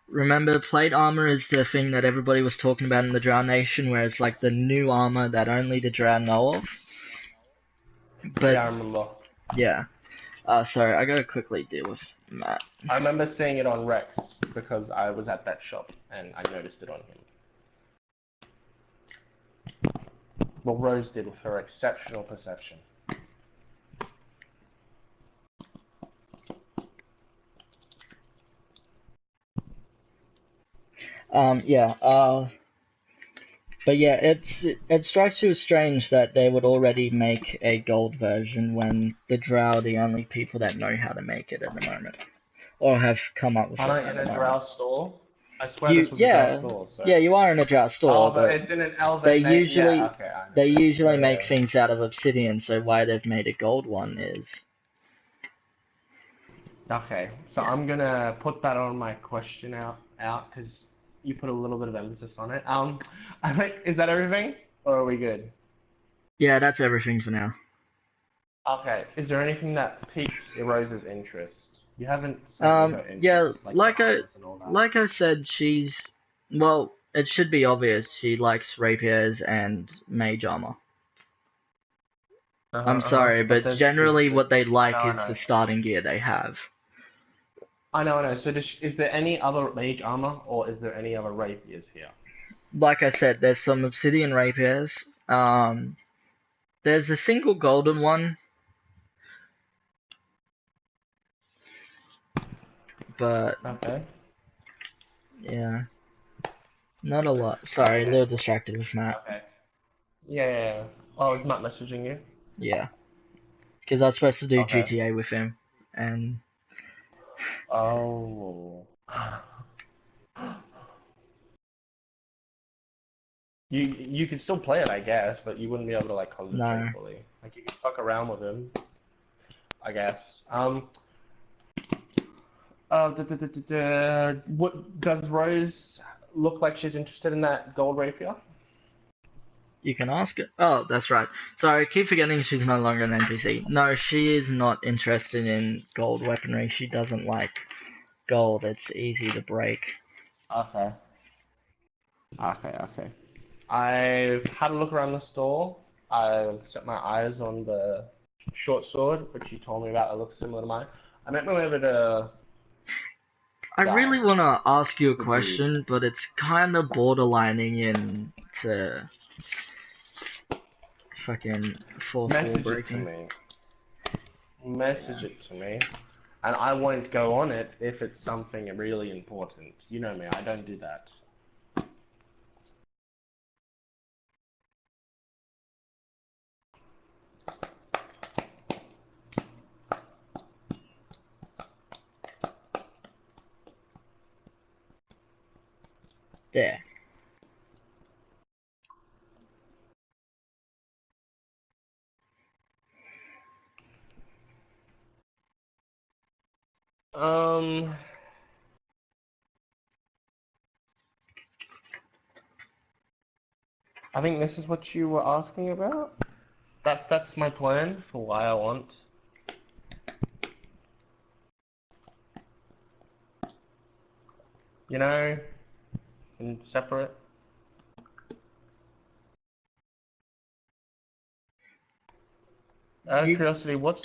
remember, plate armor is the thing that everybody was talking about in the Drow Nation, where it's like the new armor that only the Drow know of. But Yeah, I remember. yeah. Sorry, I gotta quickly deal with Matt. I remember seeing it on Rex because I was at that shop and I noticed it on him. Well, Rose did with her exceptional perception. Yeah. But yeah, it strikes you as strange that they would already make a gold version when the Drow are the only people that know how to make it at the moment, or have come up with it Am I at in the a moment. Drow store? I swear this was a Drow store, so. Yeah, you are in a Drow store, Oh, but but it's in an they Elven name. Yeah, usually okay, I they understand. usually make Yeah. things out of obsidian, so why they've made a gold one is Okay, so yeah. I'm gonna put that on my question out because you put a little bit of emphasis on it. I think is that everything, or are we good? Yeah, that's everything for now. Okay, is there anything that piques Rose's interest? You haven't sent me her Yeah, interests, like the armors and all that. like I said, well, it should be obvious. She likes rapiers and mage armor. I'm sorry, But but generally what they no, like I is the know. starting gear they have. I know, I know. So is there any other mage armor, or is there any other rapiers here? Like I said, there's some obsidian rapiers. There's a single golden one, but Okay. yeah, not a lot. Sorry, a Okay. little distracted with Matt. Okay. Yeah. Oh, is Matt messaging you? Yeah, because I was supposed to do Okay. GTA with him, and Oh. You could still play it, I guess, but you wouldn't be able to like concentrate no. fully. Like you could fuck around with him, I guess. What does Rose look like? She's interested in that gold rapier? You can ask it. Oh, that's right. Sorry, I keep forgetting she's no longer an NPC. No, she is not interested in gold weaponry. She doesn't like gold. It's easy to break. Okay. Okay. I've had a look around the store. I've set my eyes on the short sword, which you told me about. It looks similar to mine. I met my way over to I Guy, really want to ask you a the dude. question, but it's kind of borderlining into fucking fourth wall Message it to breaking. me. Message Yeah. it to me. And I won't go on it if it's something really important. You know me, I don't do that. There. Um, I think this is what you were asking about. That's my plan for why I want. You know, and separate. Out of You curiosity, do. what's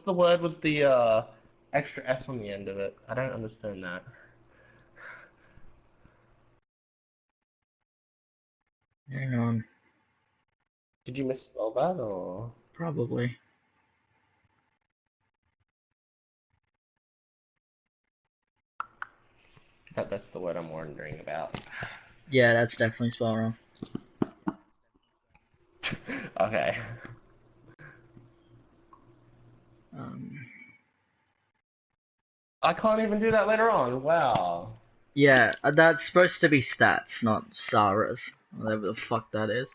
the word with the extra S on the end of it? I don't understand that. Hang on. Did you misspell that or? Probably. That's the word I'm wondering about. Yeah, that's definitely spelled wrong. Okay. Um, I can't even do that later on. Wow. yeah, that's supposed to be stats, not Saras. Whatever the fuck that is.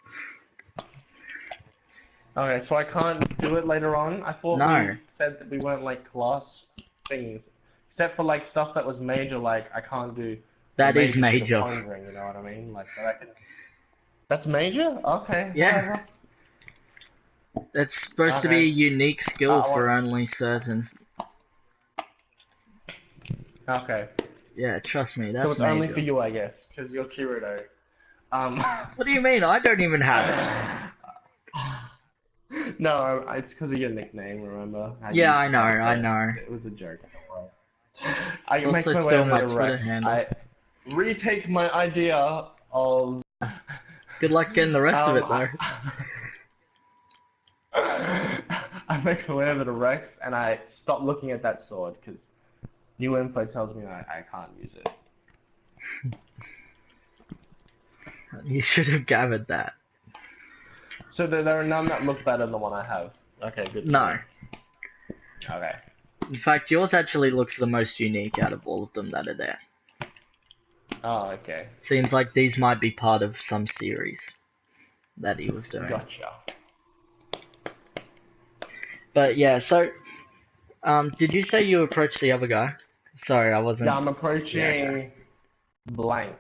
Okay, so I can't do it later on. I thought No, we said that we weren't like class things, except for like stuff that was major. Like I can't do the that is major shit of major. conjuring. You know what I mean? Like, but I can. That's major. Okay, Yeah. whatever. It's supposed to be a Okay. unique skill I for want- only certain. Okay. Yeah, trust me, So that's it's only major. for you, I guess, because you're Kirito. Um. What do you mean? I don't even have it. No, it's because of your nickname. Remember? How you Yeah, used I to know, have I it. know. It was a joke. Don't worry. I It's can make also my way still over my to Twitter Rex. handle. I retake my idea of. Good luck getting the rest of it, though. I make my way over to Rex and I stop looking at that sword because new info tells me I can't use it. You should have gathered that. So there are none that look better than the one I have. Okay, good. No. Okay. In fact, yours actually looks the most unique out of all of them that are there. Oh, okay. Seems like these might be part of some series that he was doing. Gotcha. But yeah, so, did you say you approached the other guy? Sorry, I wasn't. Yeah, I'm approaching Yeah, blank.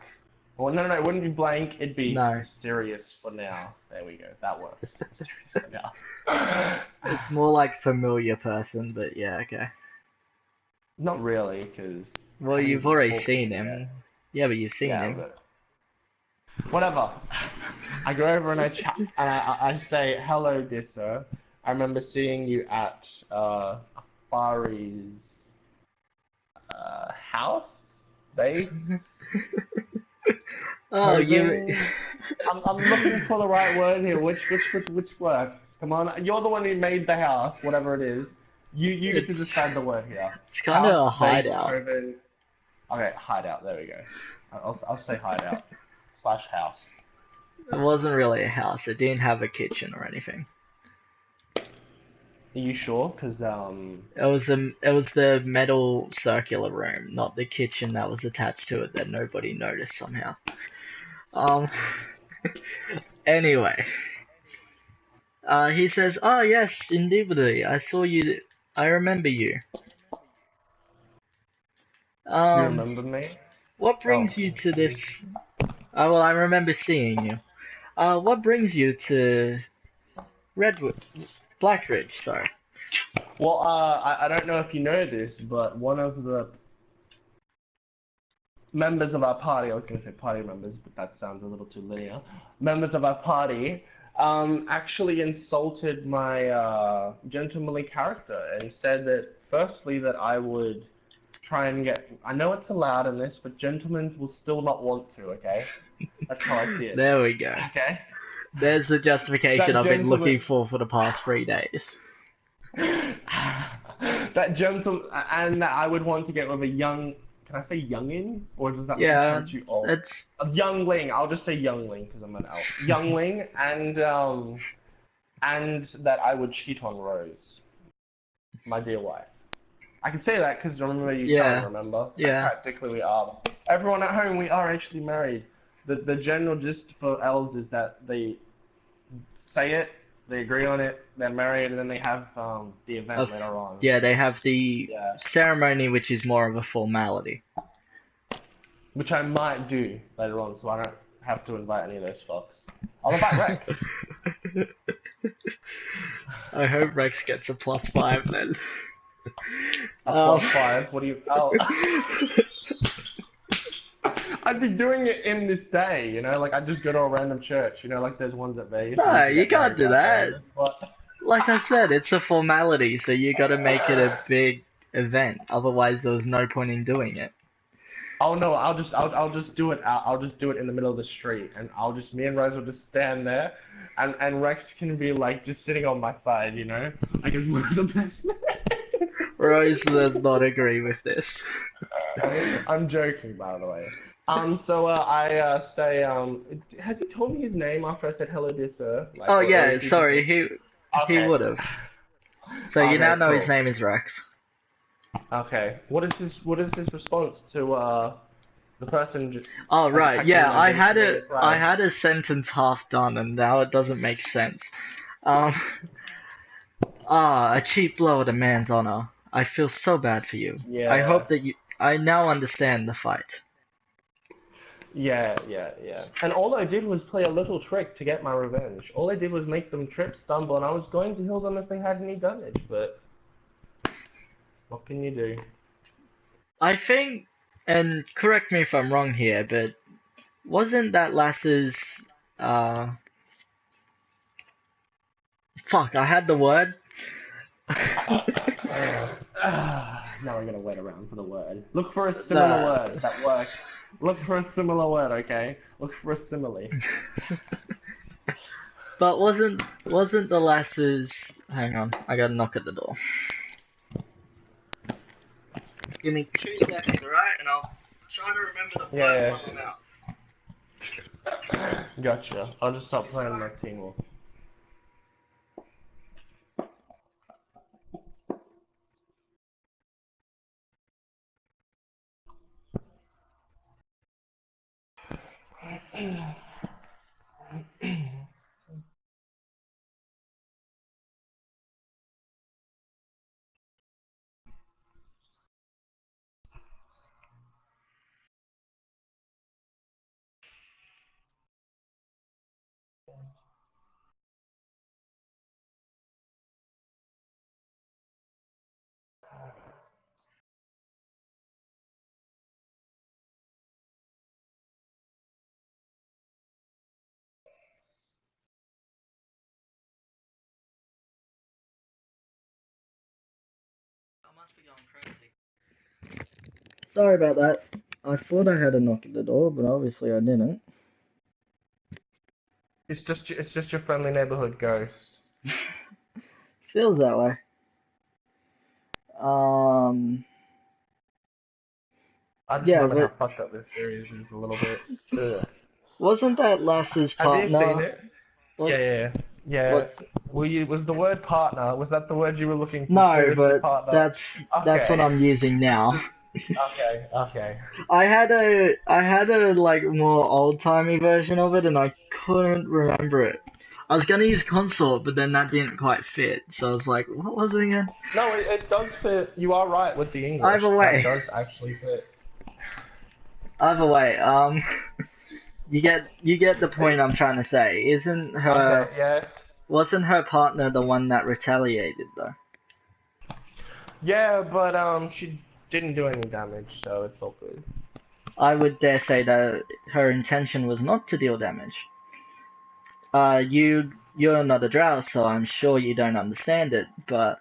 Well, no, it wouldn't be blank. It'd be No. mysterious for now. There we go. That works. Mysterious for now. It's more like familiar person, but yeah, okay. Not really, because. Well, you've already seen him. Yeah, but you've seen Yeah, him. but whatever. I go over and I chat and I say, "Hello, dear sir. I remember seeing you at Fari's house base." Oh, Hoping- I'm looking for the right word here. Which works? Come on, you're the one who made the house, whatever it is. You get to It's- decide the word here. It's kind of a House, base, hideout. Coven. Okay, hideout. There we go. I'll say hideout / house. It wasn't really a house. It didn't have a kitchen or anything. Are you sure? Because It was the metal circular room, not the kitchen that was attached to it that nobody noticed somehow. Anyway, he says, "Oh yes, indubitably, I saw you. I remember you. you remember me? What brings Oh. you to this? Well, I remember seeing you. What brings you to Redwood, Blackridge? Sorry. Well, I don't know if you know this, but one of the members of our party, I was going to say party members, but that sounds a little too linear. Members of our party actually insulted my gentlemanly character and said that, firstly, that I would try and get. I know it's allowed in this, but gentlemen will still not want to, okay? That's how I see it. There we go. Okay? There's the justification That I've been looking gentleman- for the past 3 days. That gentle, and that I would want to get with a young. Can I say youngin, or does that Yeah, sound too old? that's A youngling. I'll just say youngling because I'm an elf. Youngling, and that I would cheat on Rose, my dear wife. I can say that because remember you Yeah. can't remember. So Yeah. practically we are. Everyone at home, we are actually married. The general gist for elves is that they say it, they agree on it, they're married, and then they have the event later on. yeah, they have the Yeah. ceremony, which is more of a formality. Which I might do later on, so I don't have to invite any of those fucks. I'll invite Rex. I hope Rex gets a +5 then. A +5. What do you? Oh. I'd be doing it in this day, you know, like I'd just go to a random church, you know, like there's ones at Vegas. No, you can't do that. But Like I said, it's a formality, so you gotta make it a big event. Otherwise, there was no point in doing it. oh no, I'll just do it. I'll just do it in the middle of the street, and me and Rose will just stand there, and Rex can be like just sitting on my side, you know, like it's one of the best. Rose does not agree with this. I'm joking, by the way. So I say, has he told me his name after I said hello, dear sir? Like, Oh or yeah, is he sorry, just- he Okay. would have. So you Okay, now know his cool. name is Rex. Okay. What is his response to the person? Oh right, just yeah, had to imagine I had a sentence half done and now it doesn't make sense. A cheap blow at a man's honor. I feel so bad for you. Yeah. I hope that I now understand the fight. Yeah, yeah, yeah. And all I did was play a little trick to get my revenge. All I did was make them trip, stumble, and I was going to heal them if they had any damage, but what can you do? I think, and correct me if I'm wrong here, but wasn't that Lass's, uh, fuck, I had the word. Now we're gonna wait around for the word. Look for a similar The, word that works. Look for a similar word, okay? Look for a simile. but wasn't the Lass's, hang on, I gotta knock at the door. Give me 2 seconds, alright? And I'll try to remember the word Yeah, while I'm out. yeah. Gotcha. I'll just stop playing my Teen Wolf. I must be going crazy. Sorry about that. I thought I had a knock at the door, but obviously I didn't. It's just your friendly neighborhood ghost. Feels that way. Um, I just yeah, remember how but fucked up this series is a little bit. Ugh. wasn't that Lass's Have you seen partner? it? What, Yeah, yeah, yeah. what's Was the word partner? Was that the word you were looking for? no, Seriously, but partner. that's what Okay. I'm using now. Okay. Okay. I had a like more old timey version of it, and I couldn't remember it. I was gonna use consort, but then that didn't quite fit. So I was like, what was it again? No, it does fit. You are right with the English. Either That way, does actually fit. either way, you get the point I'm trying to say. Okay. Yeah. Wasn't her partner the one that retaliated though? Yeah, but she didn't do any damage, so it's all good. I would dare say that her intention was not to deal damage. You're not a drow, so I'm sure you don't understand it, but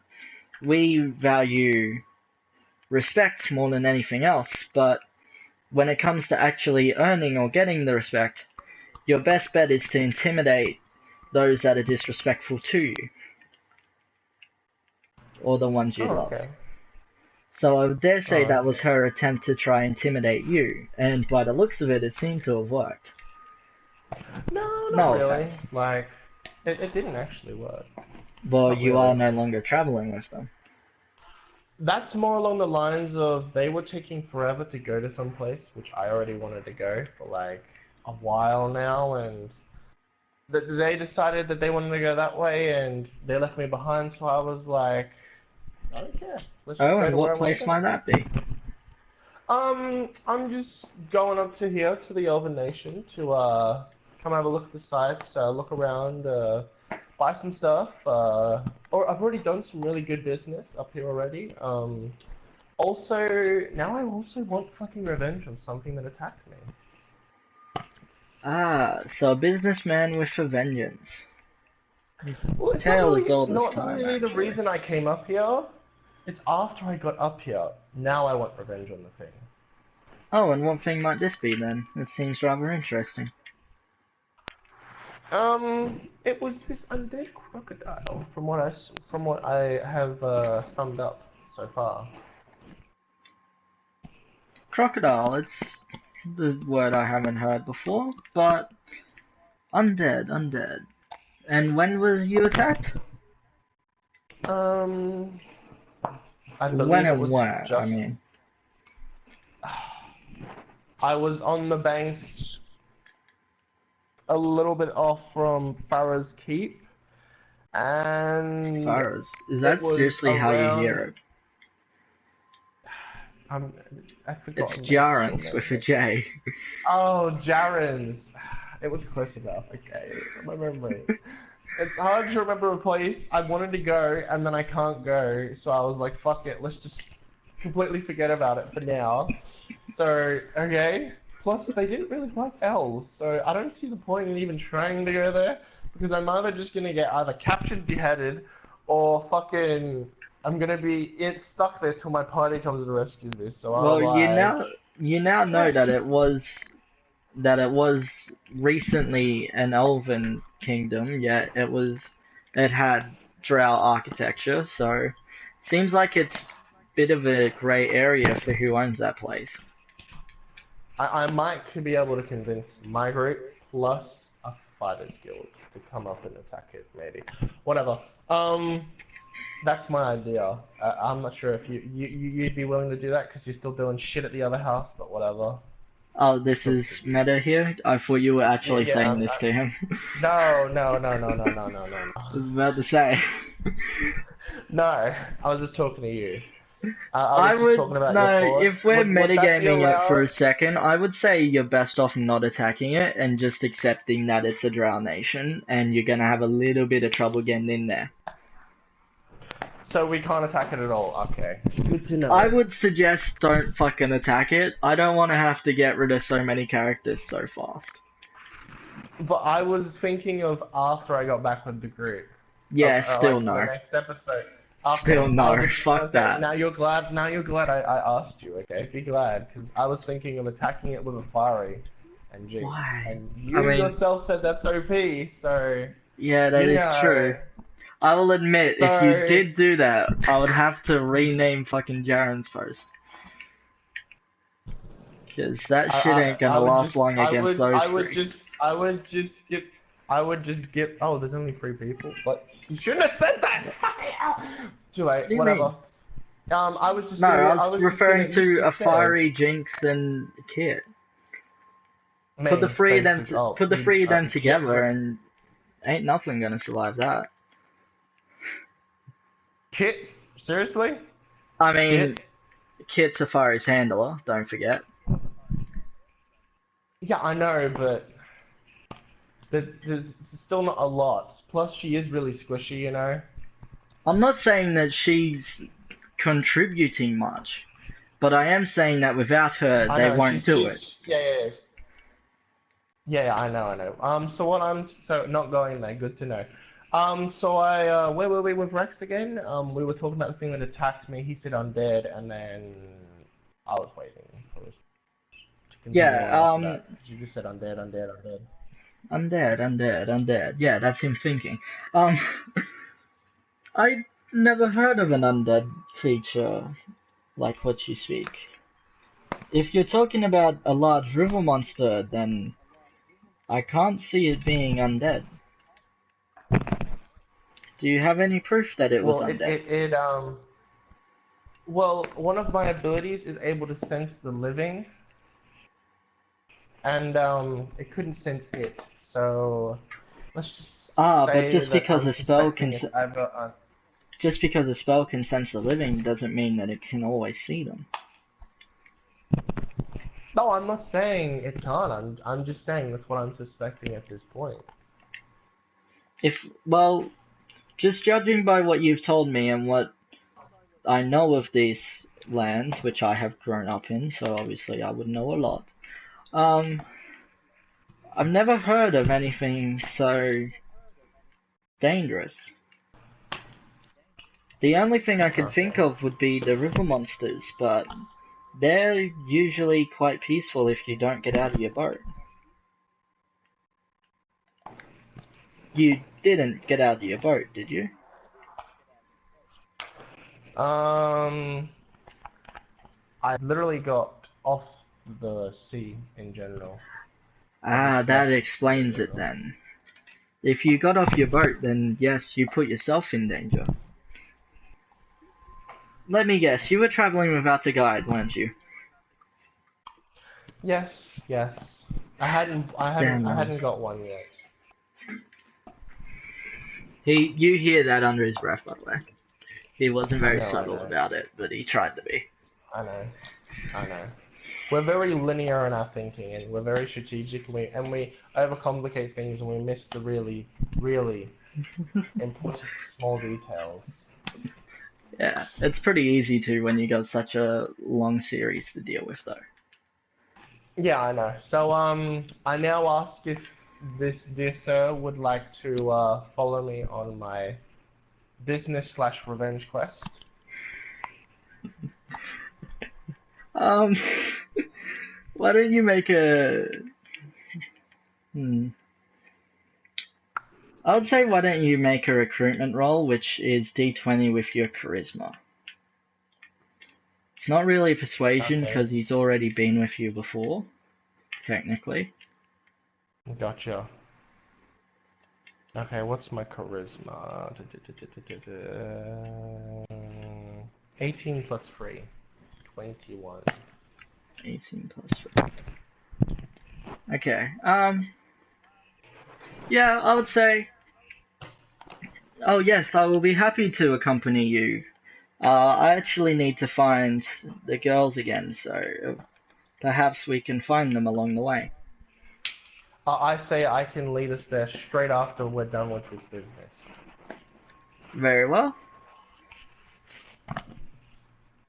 we value respect more than anything else, but when it comes to actually earning or getting the respect, your best bet is to intimidate those that are disrespectful to you, or the ones you Oh, love. okay. So I would dare Oh, say that was okay. her attempt to try and intimidate you, and by the looks of it, it seemed to have worked. No, not No really. offense. Like, it didn't actually work. Well, Not you are really. no longer traveling with them. That's more along the lines of they were taking forever to go to some place, which I already wanted to go for like a while now, and they decided that they wanted to go that way, and they left me behind. So I was like, I don't care. Let's just Oh, go and to where what I want to place go. might that be? I'm just going up to here to the Elven Nation to come have a look at the sites, look around, buy some stuff. Or I've already done some really good business up here already. Also, now I also want fucking revenge on something that attacked me. Ah, so a businessman with a vengeance. Well, it's not Tale as really old as not time, really the actually. reason I came up here. It's after I got up here. Now I want revenge on the thing. Oh, and what thing might this be then? It seems rather interesting. It was this undead crocodile, from what I have summed up so far. Crocodile, it's the word I haven't heard before, but undead. And when was you attacked? Um, I When believe it and was where, I just. mean. I was on the banks, a little bit off from Farah's Keep, and Faras. Is it that was seriously how you hear around. it? I forgot. It's Jarens with a J. Oh, Jarens. It was close enough. Okay, my memory. It's hard to remember a place I wanted to go and then I can't go, so I was like, fuck it, let's just completely forget about it for now. So, okay. Plus, they didn't really like elves, so I don't see the point in even trying to go there, because I'm either just gonna get either captured, beheaded, or fucking I'm gonna be stuck there till my party comes and rescues me. So I'm Well, like, you now know that it was recently an elven kingdom, yet it had drow architecture, so seems like it's a bit of a grey area for who owns that place. I might could be able to convince my group plus a fighters guild to come up and attack it, maybe. Whatever. That's my idea. I'm not sure if you'd be willing to do that because you're still doing shit at the other house, but whatever. Oh, this is meta here? I thought you were actually saying this to him. No. I was about to say. No, I was just talking to you. I was just would, talking about no, your thoughts. if we're Would that be metagaming it for a allowed? second, I would say you're best off not attacking it and just accepting that it's a drow nation and you're gonna have a little bit of trouble getting in there. So we can't attack it at all. Okay. Good to know. I would suggest don't fucking attack it. I don't want to have to get rid of so many characters so fast. But I was thinking of after I got back with the group. Yeah, still like no. The next episode. Still no. Fuck okay, that. Now you're glad I asked you, okay? Be glad, because I was thinking of attacking it with a fiery and jinx. Why? And you I mean, yourself said that's OP, so... Yeah, that is true. I will admit, if you did do that, I would have to rename fucking Jarens first. Because that shit ain't gonna last long against those three. I would just get... Oh, there's only 3 people? But you shouldn't have said that! Too late, whatever. I was just... No, I was referring to a fiery jinx and Kit. Put the 3 of them together and ain't nothing gonna survive that. Kit? Seriously? I mean, Kit's Safari's handler, don't forget. Yeah, I know, but there's still not a lot. Plus, she is really squishy, you know? I'm not saying that she's contributing much, but I am saying that without her, they won't do it. Yeah, I know. So not going there, good to know. So where were we with Rex again? We were talking about the thing that attacked me. He said undead, and then I was waiting for us to continue. Yeah, you just said undead. Undead. Yeah, that's him thinking. I never heard of an undead creature like what you speak. If you're talking about a large river monster, then I can't see it being undead. Do you have any proof that it was undead? Well, one of my abilities is able to sense the living, and it couldn't sense it. So let's just say but just that because I'm a spell can suspecting it's either just because a spell can sense the living doesn't mean that it can always see them. No, I'm not saying it can't. I'm just saying that's what I'm suspecting at this point. Just judging by what you've told me and what I know of these lands, which I have grown up in, so obviously I would know a lot. I've never heard of anything so dangerous. The only thing I could think of would be the river monsters, but they're usually quite peaceful if you don't get out of your boat. You didn't get out of your boat, did you? I literally got off the sea in general. That explains it then. If you got off your boat, then yes, you put yourself in danger. Let me guess, you were traveling without a guide, weren't you? Yes. I hadn't got one yet. You hear that under his breath, by the way. He wasn't very subtle about it, but he tried to be. I know. I know. We're very linear in our thinking, and we're very strategic, and we overcomplicate things, and we miss the really, really important small details. Yeah, it's pretty easy to when you got such a long series to deal with, though. Yeah, I know. So, I now ask if this dear sir would like to follow me on my business/revenge quest. Um, why don't you make a... I would say why don't you make a recruitment roll, which is D20 with your charisma. It's not really persuasion because he's already been with you before, technically. Gotcha. Okay, what's my charisma? 18 plus 3. 21. 18 plus 3. Okay, yeah, I would say... Oh yes, I will be happy to accompany you. I actually need to find the girls again, so perhaps we can find them along the way. I say I can lead us there straight after we're done with this business. Very well.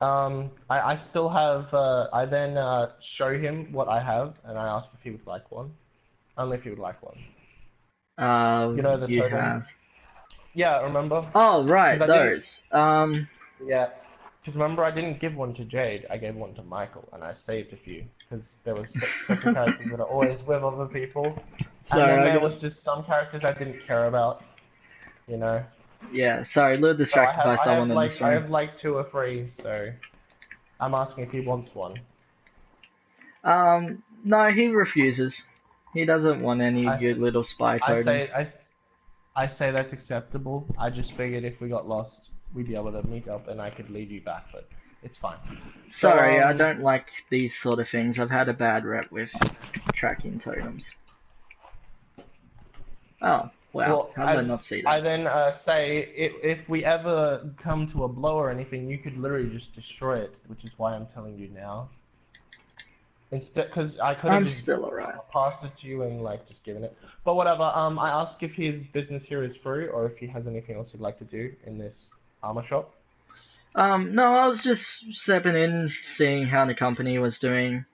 I still have, I then show him what I have, and I ask if he would like one. Only if he would like one. You know the totem? Have... Yeah, remember? Oh, right, those. Yeah. Because remember, I didn't give one to Jade, I gave one to Michael, and I saved a few. Because there was certain characters that are always with other people. And then there was just some characters I didn't care about, you know? Yeah, sorry, a little distracted by someone in this room. I have like 2 or 3, so I'm asking if he wants one. No, he refuses. He doesn't want any good little spy totems. I say that's acceptable. I just figured if we got lost, we'd be able to meet up and I could lead you back, but it's fine. Sorry, I don't like these sort of things. I've had a bad rep with tracking totems. Oh, wow. How did I not see that? I then say, if we ever come to a blow or anything, you could literally just destroy it, which is why I'm telling you now. Instead, because I could have just still alright. Passed it to you and like just given it. But whatever. I ask if his business here is free or if he has anything else he'd like to do in this armor shop. No, I was just stepping in, seeing how the company was doing.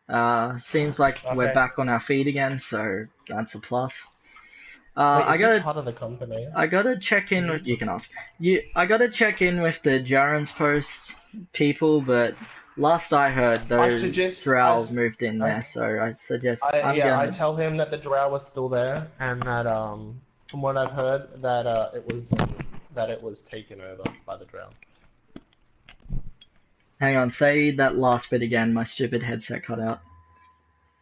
Seems like we're back on our feet again, so that's a plus. Wait, is he part of the company? I gotta check in with... You can ask. I gotta check in with the Jaren's Post people, but last I heard, those drow moved in there, so I suggest... I tell him that the drow was still there, and that, from what I've heard, that, it was taken over by the drow. Hang on, say that last bit again, my stupid headset cut out.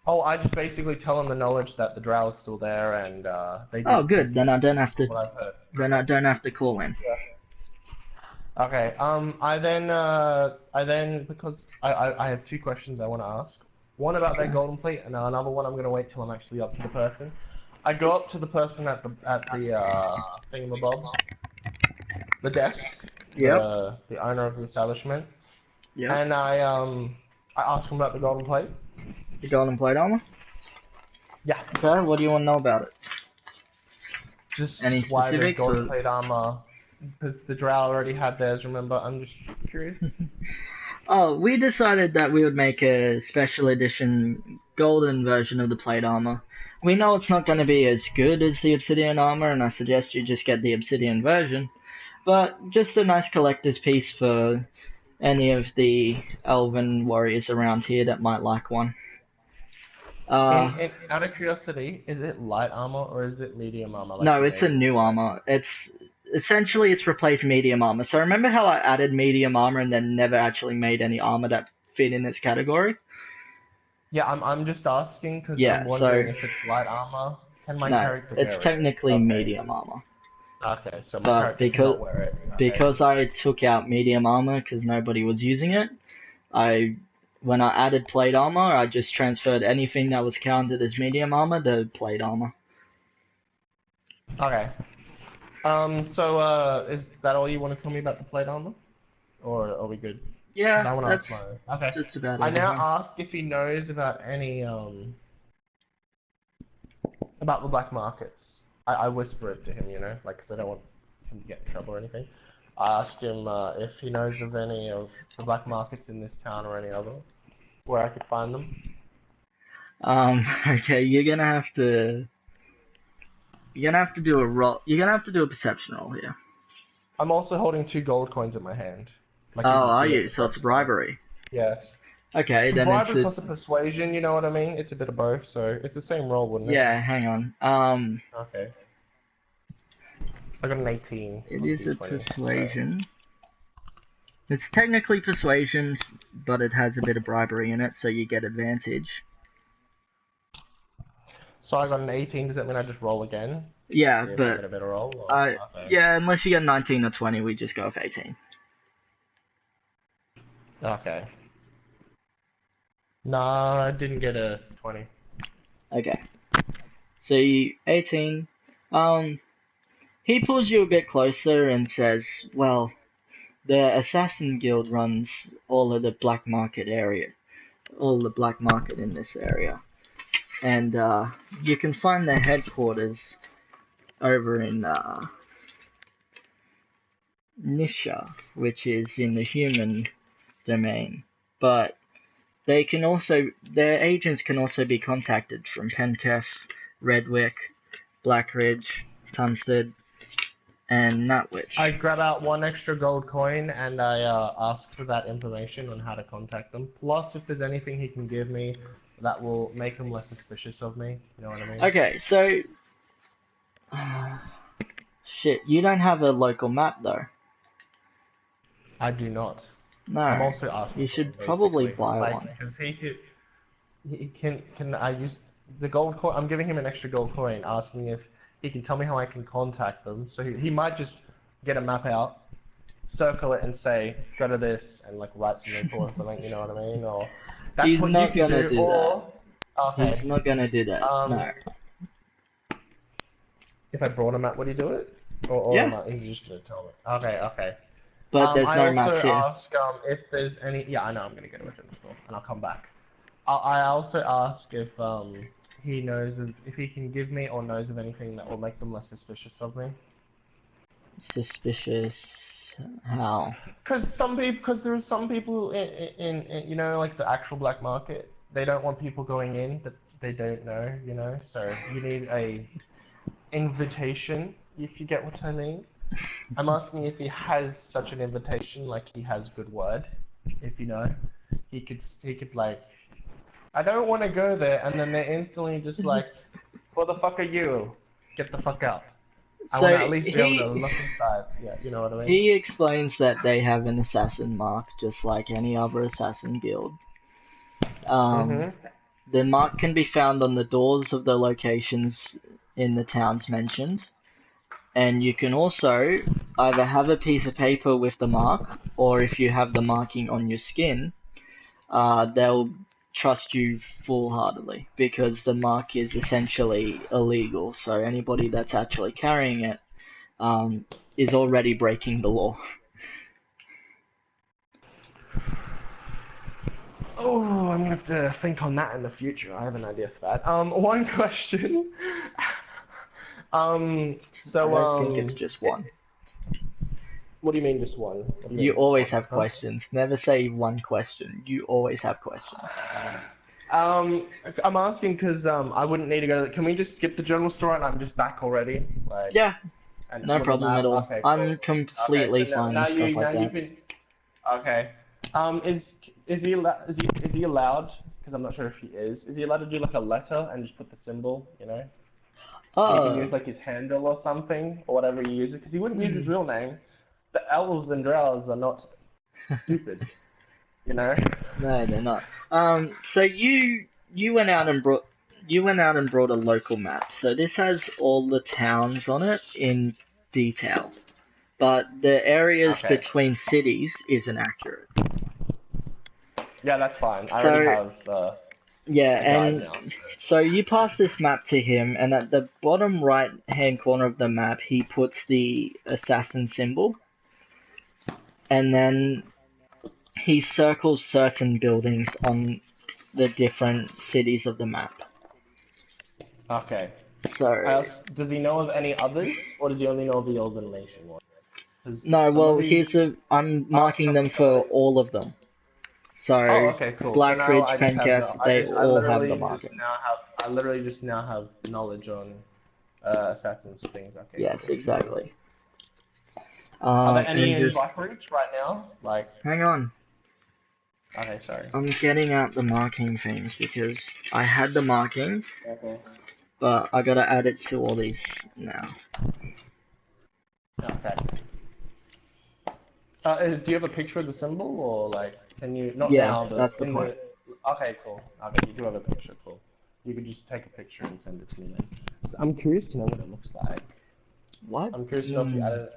Oh, I just basically tell them the knowledge that the drow is still there, and they. Oh, good. Then I don't have to. Then I don't have to call in. Yeah. Okay. I then because I have 2 questions I want to ask. One about that golden plate, and another one I'm gonna wait till I'm actually up to the person. I go up to the person at the thingamabob, the desk. Yep. The owner of the establishment. Yeah. And I ask him about the golden plate. The golden plate armor? Yeah. Okay, what do you want to know about it? Just any why the specifics? golden plate armor, because the drow already had theirs, remember? I'm just curious. Oh, we decided that we would make a special edition golden version of the plate armor. We know it's not going to be as good as the obsidian armor, and I suggest you just get the obsidian version, but just a nice collector's piece for any of the elven warriors around here that might like one. And out of curiosity, is it light armor or is it medium armor? Like no, it's a new armor. It's replaced medium armor. So remember how I added medium armor and then never actually made any armor that fit in its category? Yeah, I'm just asking because I'm wondering if it's light armor. Can my character wear it? It's technically medium armor. Okay, so my character cannot wear it. Okay. Because I took out medium armor because nobody was using it, when I added plate armor, I just transferred anything that was counted as medium armor to plate armor. Okay. So, is that all you want to tell me about the plate armor? Or are we good? 'Cause I Yeah, want to that's ask my. Okay. just about I now everything. ask if he knows about any about the black markets. I whisper it to him, you know, like 'cause I don't want him to get in trouble or anything. I ask him if he knows of any of the black markets in this town or any other where I could find them. Okay, you're gonna have to do a roll. You're gonna have to do a perception roll here. I'm also holding 2 gold coins in my hand. Like you Oh, can are see it you? in the So it's front screen. bribery. Yes. Okay, It's a then it's bribery a plus a persuasion, you know what I mean? It's a bit of both, so it's the same roll, wouldn't it? yeah. Hang on. Okay. I got an 18 It on is a D20, so... persuasion. It's technically persuasion, but it has a bit of bribery in it, so you get advantage. So I got an 18, does that mean I just roll again? Yeah, See if I but get a better roll? Or... Okay. yeah, unless you get 19 or 20, we just go with 18. Okay. Nah, I didn't get a 20. Okay. So 18. He pulls you a bit closer and says, "Well, the Assassin Guild runs all of the black market area, all the black market in this area, and you can find their headquarters over in Nisha, which is in the human domain. But their agents can also be contacted from Penketh, Redwick, Blackridge, Tunstead, and Nutwich." I grab out 1 extra gold coin and I ask for that information on how to contact them. Plus, if there's anything he can give me that will make him less suspicious of me. You know what I mean? Okay, so shit, you don't have a local map though. I do not. No, I'm also asking you for him, should probably basically. buy Like, one. because he can I use the gold coin? I'm giving him an extra gold coin, asking if he can tell me how I can contact them. So he might just get a map out, circle it, and say, go to this, and like write some info or something. You know what I mean? Or that's He's what you not can gonna do. do that. Or He's okay, not gonna do that. No. if I brought him out, would he do it? Or Yeah, am I, he's just gonna tell me? Okay, okay. but there's I no also maps here. ask if there's any. Yeah, I know. I'm gonna go to a general store, and I'll come back. I also ask if he knows if he can give me or knows of anything that will make them less suspicious of me. Suspicious. How? Because there are some people in you know like the actual black market. They don't want people going in that they don't know. You know, so you need a invitation if you get what I mean. I'm asking if he has such an invitation, like he has good word. If you know, he could like. I don't want to go there, and then they're instantly just like, "What the fuck are you? Get the fuck out." I want So to at least be able to look inside. Yeah, you know what I mean. he explains that they have an assassin mark, just like any other assassin guild. Mhm. The mark can be found on the doors of the locations in the towns mentioned, and you can also either have a piece of paper with the mark, or if you have the marking on your skin, they'll trust you full-heartedly because the mark is essentially illegal. So anybody that's actually carrying it is already breaking the law. Oh, I'm gonna have to think on that in the future. I have an idea for that. One question. So, I don't think it's just one. what do you mean just one? What do you You mean just always one? have questions. Never say one question. You always have questions. I'm asking because I wouldn't need to go. Can we just skip the general store and I'm just back already? Like, Yeah, and no with the problem map. at all. Okay, cool. I'm Okay, so completely fine now with stuff like you've that. been. Okay. Is he is he allowed? Because I'm not sure if he is. Is he allowed to do like a letter and just put the symbol? You know, he can use Oh, like his handle or something or whatever he uses. Because he wouldn't use his real name. The elves and drows are not stupid. You know. no, they're not. So you went out and brought a local map. So this has all the towns on it in detail, but the areas Okay. between cities isn't accurate. Yeah, that's fine. I already So have yeah, a guide and now. so you pass this map to him, and at the bottom right hand corner of the map, he puts the assassin symbol, and then he circles certain buildings on the different cities of the map. Okay. So Does he know of any others, or does he only know of the Elven Nation one? 'Cause no, some of well these. I'm marking them Some of for these. all of them. Oh, So okay, cool. So now Blackridge, I just have Pencast, no. they all have the markings. I literally just now have knowledge on assassins and things. Okay, Yes, cool. exactly. Are there any And in just Blackridge right now? Like, hang on. okay, sorry. I'm getting out the marking things because I had the marking, Okay. but I gotta add it to all these now. Okay. Do you have a picture of the symbol, or like, can you not Yeah, now, but that's the in point. the? Okay, cool. Okay, you do have a picture. Cool. You could just take a picture and send it to me then. So I'm curious to know what it looks like. What? I'm curious to know if you added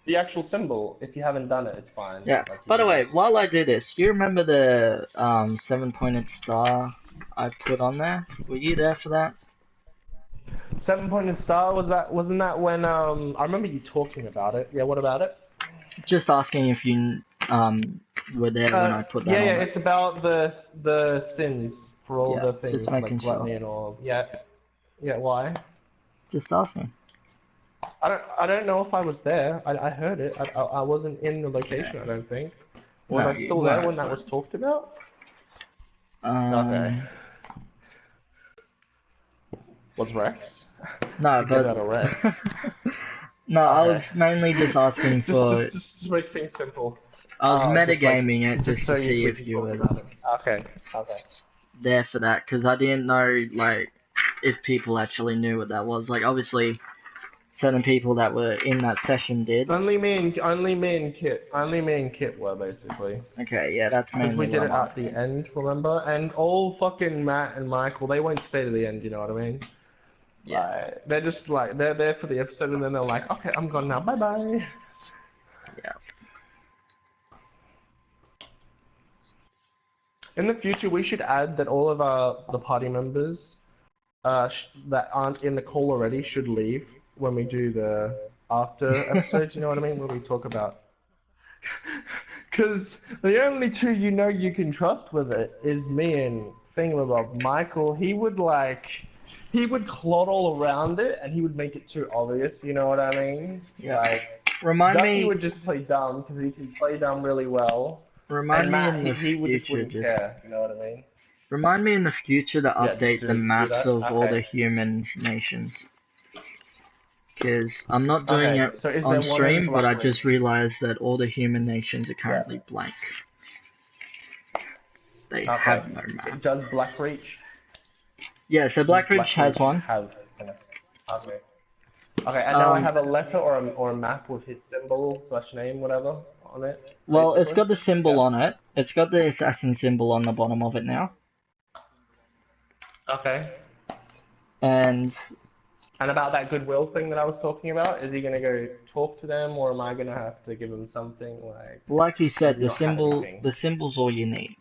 the actual symbol. If you haven't done it, it's fine. Yeah. Like you By the can way, just. while I do this, you remember the 7-pointed star I put on there? Were you there for that? 7-pointed star, wasn't that when I remember you talking about it. Yeah, what about it? Just asking if you were there when I put that Yeah, on it. it's about the sins for all Yeah, the just things like making sure. gluttony and all. Yeah. Yeah, why? Just asking. I don't know if I was there. I heard it. I wasn't in the location, Okay. I don't think. Was No, I you still there when weren't. that was talked about? Okay. Um, Was Rex? no, To get but out of Rex. no, I Okay. was mainly just asking just, for. just, just, just make things simple. I was Just like, metagaming it just just so to see we if can you talk were about it. Okay. Okay. there for that, because I didn't know like if people actually knew what that was. Like obviously, certain people that were in that session did. Only me and Kit were basically. Okay, yeah, that's Because we mainly what did I'm it at the asking. end, remember? And all fucking Matt and Michael, they won't stay to the end, you know what I mean? Yeah. Like, they're just like, they're there for the episode and then they're like, okay, I'm gone now, bye bye. Yeah. In the future, we should add that all of the party members that aren't in the call already should leave when we do the after episodes, you know what I mean? Where we talk about. Because the only two you know you can trust with it is me and Thingamabob. Michael, he would clot all around it and he would make it too obvious, you know what I mean? Yeah. Like, Remind Ducky me. would just play dumb because he can play dumb really well. Remind And me Matt, in the he would just future. wouldn't Just care, you know what I mean? remind me in the future to Yeah, just update the do maps that. of all the Okay. human nations. Because I'm not doing Okay, it so is on there one in stream, but I Blackridge? just realized that all the human nations are Yeah. currently blank. They Okay. have no maps. Does Blackreach? Yeah, so Blackridge has one. Have okay. Okay, and now I Um, have a letter or a map with his symbol / name, whatever, on it. well, it's Basically. got the symbol Yeah. on it. It's got the assassin symbol on the bottom of it now. Okay. And And about that goodwill thing that I was talking about, is he gonna go talk to them, or am I gonna have to give him something like you Or does said, he not have anything? the symbol's all you need.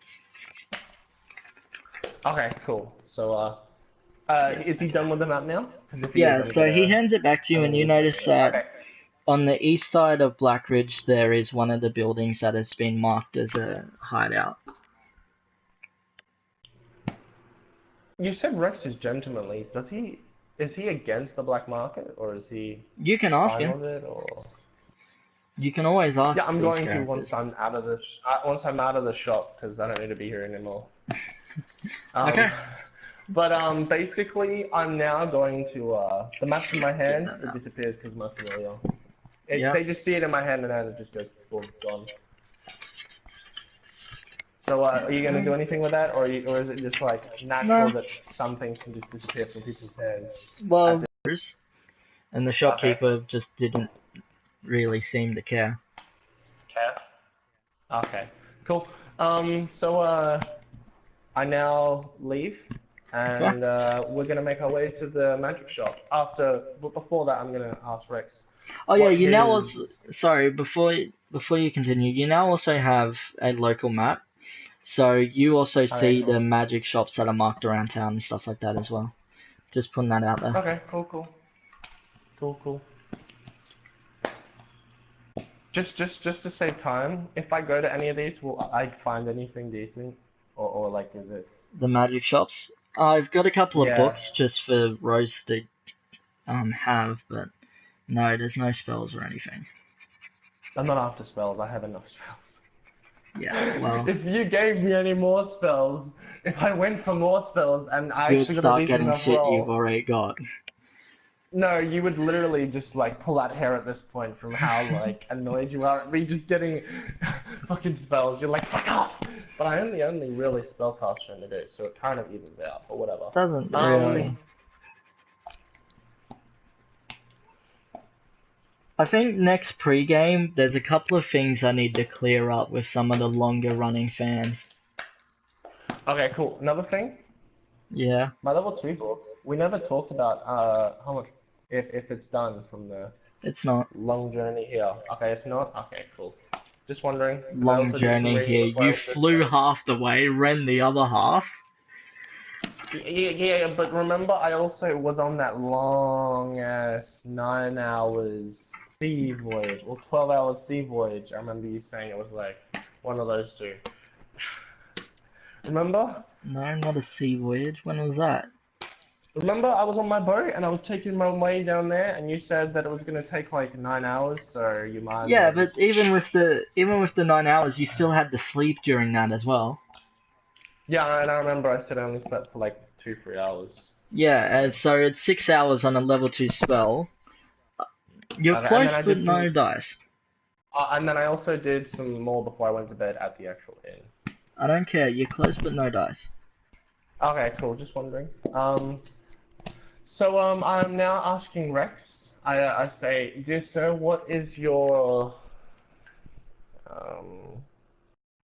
Okay, cool. So, is he done with the map now? 'Cause if he is, Yeah, so he hands it back to you, I'm and gonna you use it notice for that Okay. on the east side of Blackridge there is one of the buildings that has been marked as a hideout. You said Rex is gentlemanly. Is he against the black market, or is he You can ask fine him. with it, or? You can always ask Yeah, I'm these going to characters. once I'm out of the shop because I don't need to be here anymore. Okay. But basically, I'm now going to the map's in my Get hand. that It out. disappears because I'm familiar. Yep. They just see it in my hand and then it just goes boom, gone. So are you gonna do anything with that, or is it just like natural No. that some things can just disappear from people's hands? Well, and the Okay. shopkeeper just didn't really seem to care. Okay. Cool. So I now leave, and we're gonna make our way to the magic shop. But before that, I'm gonna ask Rex. Oh yeah, what you now his- also sorry before you continue, you now also have a local map, so you also see cool. the magic shops that are marked around town and stuff like that as well. Just putting that out there. Okay. Cool. Just to save time, if I go to any of these, will I find anything decent? Or like, is it? The magic shops. I've got a couple of Yeah. books just for Rose to have, but no, there's no spells or anything. I'm not after spells. I have enough Yeah, spells. well, If you gave me any more spells, if I went for more spells and I you would actually got a start decent getting enough shit you've roll, already got. no, you would literally just like pull out hair at this point from how like annoyed you are at me just getting fucking spells. You're like, fuck off! But I am the only really spellcaster in the dude, so it kind of evens out, but whatever. Doesn't really. I think next pre-game, there's a couple of things I need to clear up with some of the longer running fans. Okay, cool. Another thing, Yeah. my level 2 book, we never talked about how much, if it's done from the It's not. long journey here. Okay, it's not? Okay, cool. Just wondering, because I Long also did some journey reading here. before I You went to flew stream. half the way, ran the other half. Yeah, but remember, I also was on that long ass 9 hours sea voyage, or 12 hours sea voyage. I remember you saying it was like one of those two. Remember? No, not a sea voyage. When was that? Remember, I was on my boat and I was taking my way down there, and you said that it was gonna take like 9 hours, so you might as Yeah, well but just. even with the 9 hours, you still had to sleep during that as well. Yeah, and I remember I said I only slept for like 2-3 hours. Yeah, so it's 6 hours on a level 2 spell. You're Okay, and then close, I but did no some. dice. And then I also did some more before I went to bed at the actual inn. I don't care. You're close, but no dice. Okay, cool. Just wondering. So I'm now asking Rex. I say, dear sir, what is your um?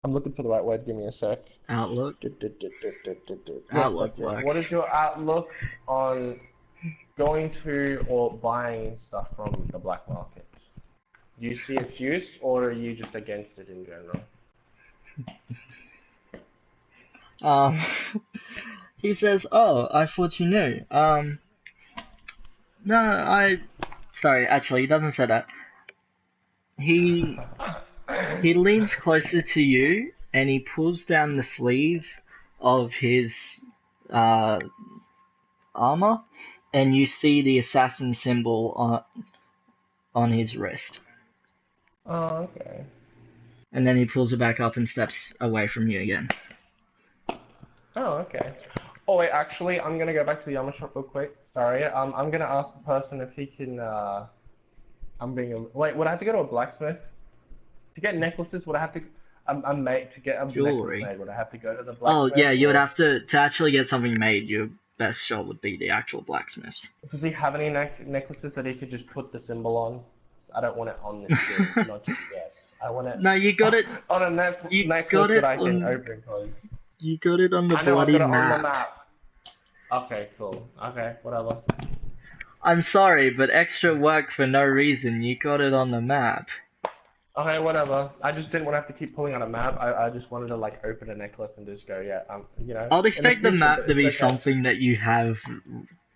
I'm looking for the right word. Give me a sec. Outlook. Yes, Outlook that's it. What works. is your outlook on going to or buying stuff from the black market? Do you see its use, or are you just against it in general? Um, he says, "Oh, I thought you knew." No, Sorry, actually, he doesn't say that. He leans closer to you and he pulls down the sleeve of his uh, armor, and you see the assassin symbol on his wrist. Oh, okay. And then he pulls it back up and steps away from you again. Oh, okay. Oh wait, actually, I'm gonna go back to the armor shop real quick. Sorry. I'm gonna ask the person if he can. Wait. Would I have to go to a blacksmith to get necklaces? Would I have to? I'm made to get a necklace Jewelry. made. Would I have to go to the Oh blacksmith, yeah, you would or have to actually get something made. Your best shot would be the actual blacksmiths. does he have any necklaces that he could just put the symbol on? I don't want it on this skin, not just yet. I want it No, you got it. on a You necklace got that it I can on. open and close. You got it on the I know I've bloody got it on the map. map. Okay, cool. Okay, whatever. I'm sorry, but extra work for no reason. You got it on the map. Okay, whatever. I just didn't want to have to keep pulling out a map. I just wanted to like open a necklace and just go, yeah, I'd in the expect the future, map but to it's be okay. something that you have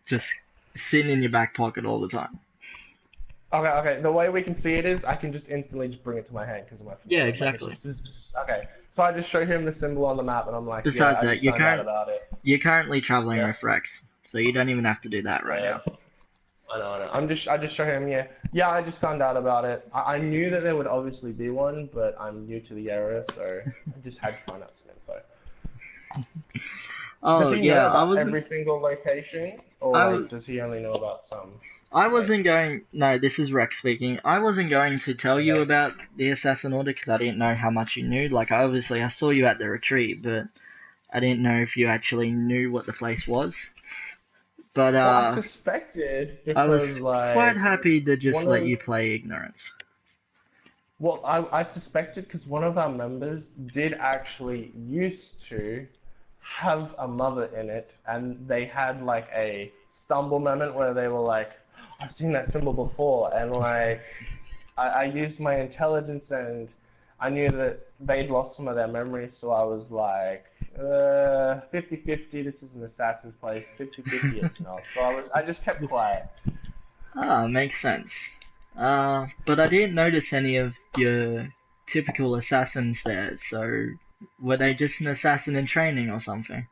just sitting in your back pocket all the time. Okay. The way we can see it is I can just instantly just bring it to my hand because of my phone. Yeah, Like, exactly. okay. So I just show him the symbol on the map and I'm like, yeah, Besides I that, just found out about it. you're currently traveling Yeah. with Rex, so you don't even have to do that right Yeah. now. I know. I just show him, yeah. Yeah, I just found out about it. I knew that there would obviously be one, but I'm new to the area, so I just had to find out some info. Does Oh he know yeah, about every single location, or like does he only know about some? I Like, wasn't going. No, this is Rex speaking. I wasn't going to tell you okay. about the Assassin Order because I didn't know how much you knew. Like, I saw you at the retreat, but I didn't know if you actually knew what the place was. But Well, I suspected I was because quite like happy to just one let of you play ignorance. well, I suspected because one of our members did actually used to have a mother in it, and they had like a stumble moment where they were like, I've seen that symbol before, and like I used my intelligence and I knew that they'd lost some of their memories, so I was like, 50-50, this is an assassin's place, 50-50, it's not. So I just kept quiet. Ah, makes sense. But I didn't notice any of your typical assassins there, so were they just an assassin in training or something?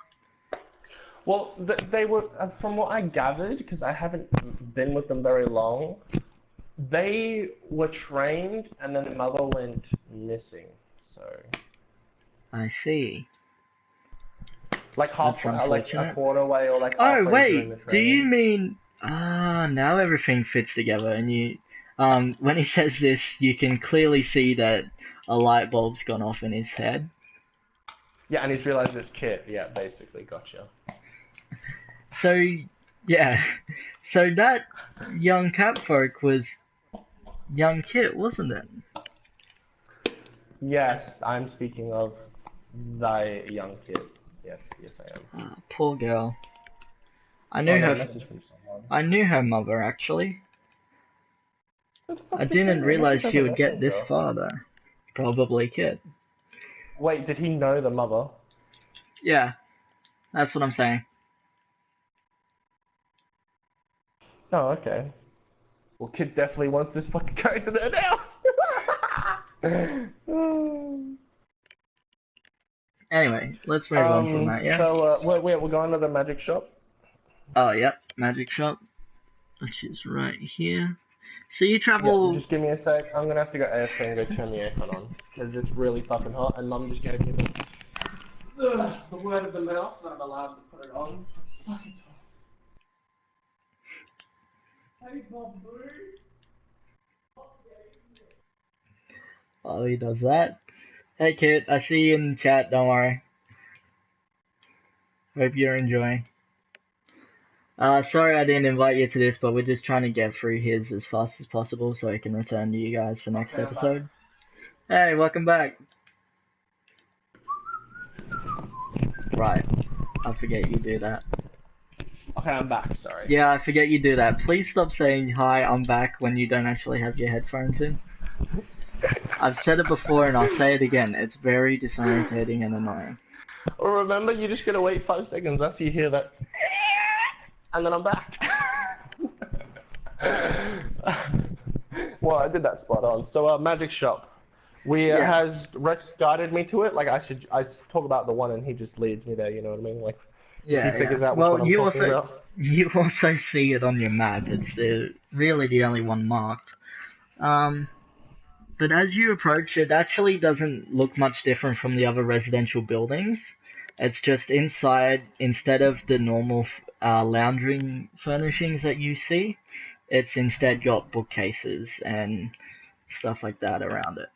Well, they were, from what I gathered, because I haven't been with them very long, they were trained and then the mother went missing. So, I see. like That's like a unfortunate. quarter way or like Oh, halfway during the wait, do you training. mean... Ah, now everything fits together, and you... when he says this, you can clearly see that a light bulb's gone off in his head. Yeah, and he's realized this kid. Yeah, basically, gotcha. So, yeah. So that young catfolk was young Kit, wasn't it? Yes, I'm speaking of thy young kid. Yes, yes, I am. Ah, poor girl. I Oh, knew I got a her. message from someone. I knew her mother actually. What the fuck I did you send didn't me a realize message she over would get this Messenger? far though. Probably Kit. Wait, did he know the mother? Yeah, that's what I'm saying. Oh, okay. Well, kid definitely wants this fucking character there now. Anyway, let's move on from that, yeah? So, we're going to the magic shop. Oh, yep, magic shop, which is right here. So you Yeah, travel... just give me a sec. I'm gonna have to go AFK and go turn the aircon on because it's really fucking hot, and Mum just gave me the word of the mouth that I'm allowed to put it on. Fucking hot. Hey, Bob Boo. Oh, he does that. Hey Kit, I see you in chat, don't worry. Hope you're enjoying. Sorry I didn't invite you to this, but we're just trying to get through his as fast as possible so I can return to you guys for next Okay, I'm back. episode. Hey, welcome back. Right, I forget you do that. Okay, I'm back. Sorry. Yeah, I forget you do that. Please stop saying hi, I'm back when you don't actually have your headphones in. I've said it before and I'll say it again. It's very disorientating and annoying. Well, remember, you just gotta wait 5 seconds after you hear that, and then I'm back. Well, I did that spot on. So, magic shop. Yeah. Has Rex guided me to it? Like, I talk about the one and he just leads me there, you know what I mean? Like, he figures out which one I'm talking about. You also see it on your map. It's really the only one marked. But as you approach, it actually doesn't look much different from the other residential buildings. It's just inside, instead of the normal lounging furnishings that you see, it's instead got bookcases and stuff like that around it.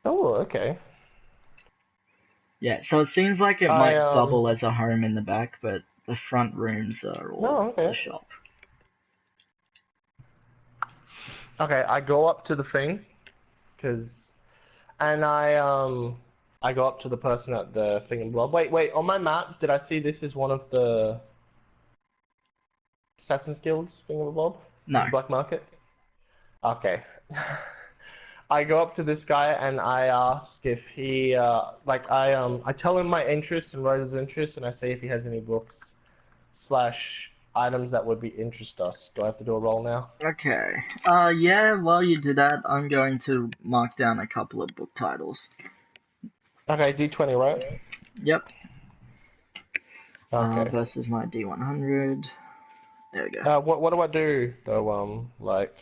Oh, okay. Yeah, so it seems like it I might double as a home in the back, but the front rooms are all okay. the shop. Okay, I go up to the thing, and I go up to the person at the thing and blah. Wait, on my map, did I see this is one of the Assassin's Guilds thingamabob? No. Black Market? Okay. I go up to this guy and I ask if he, I tell him my interests and Rose's interests, and I say if he has any books / items that would interest us. Do I have to do a roll now? Okay. Yeah, while you do that, I'm going to mark down a couple of book titles. Okay, D20, right? Yep. Okay. Versus my D100. There we go. What do I do though? Like.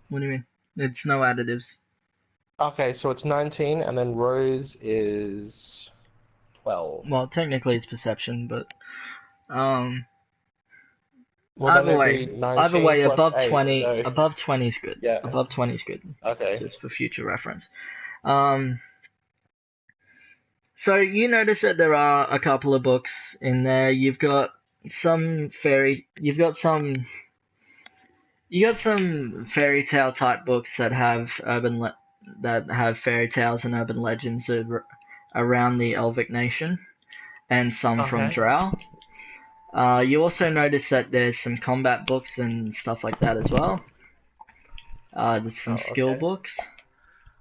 What do you mean? It's no additives. Okay, so it's 19, and then Rose is 12. Well, technically it's perception, but Well, either way, 19 plus above 8, 20, so... above 20 is good. Yeah. Above 20 is good. Okay. Just for future reference. So you notice that there are a couple of books in there. You've got some fairy tale type books that have fairy tales and urban legends around the Elvic nation, and some from Drow. You also notice that there's some combat books and stuff like that as well. There's some skill books.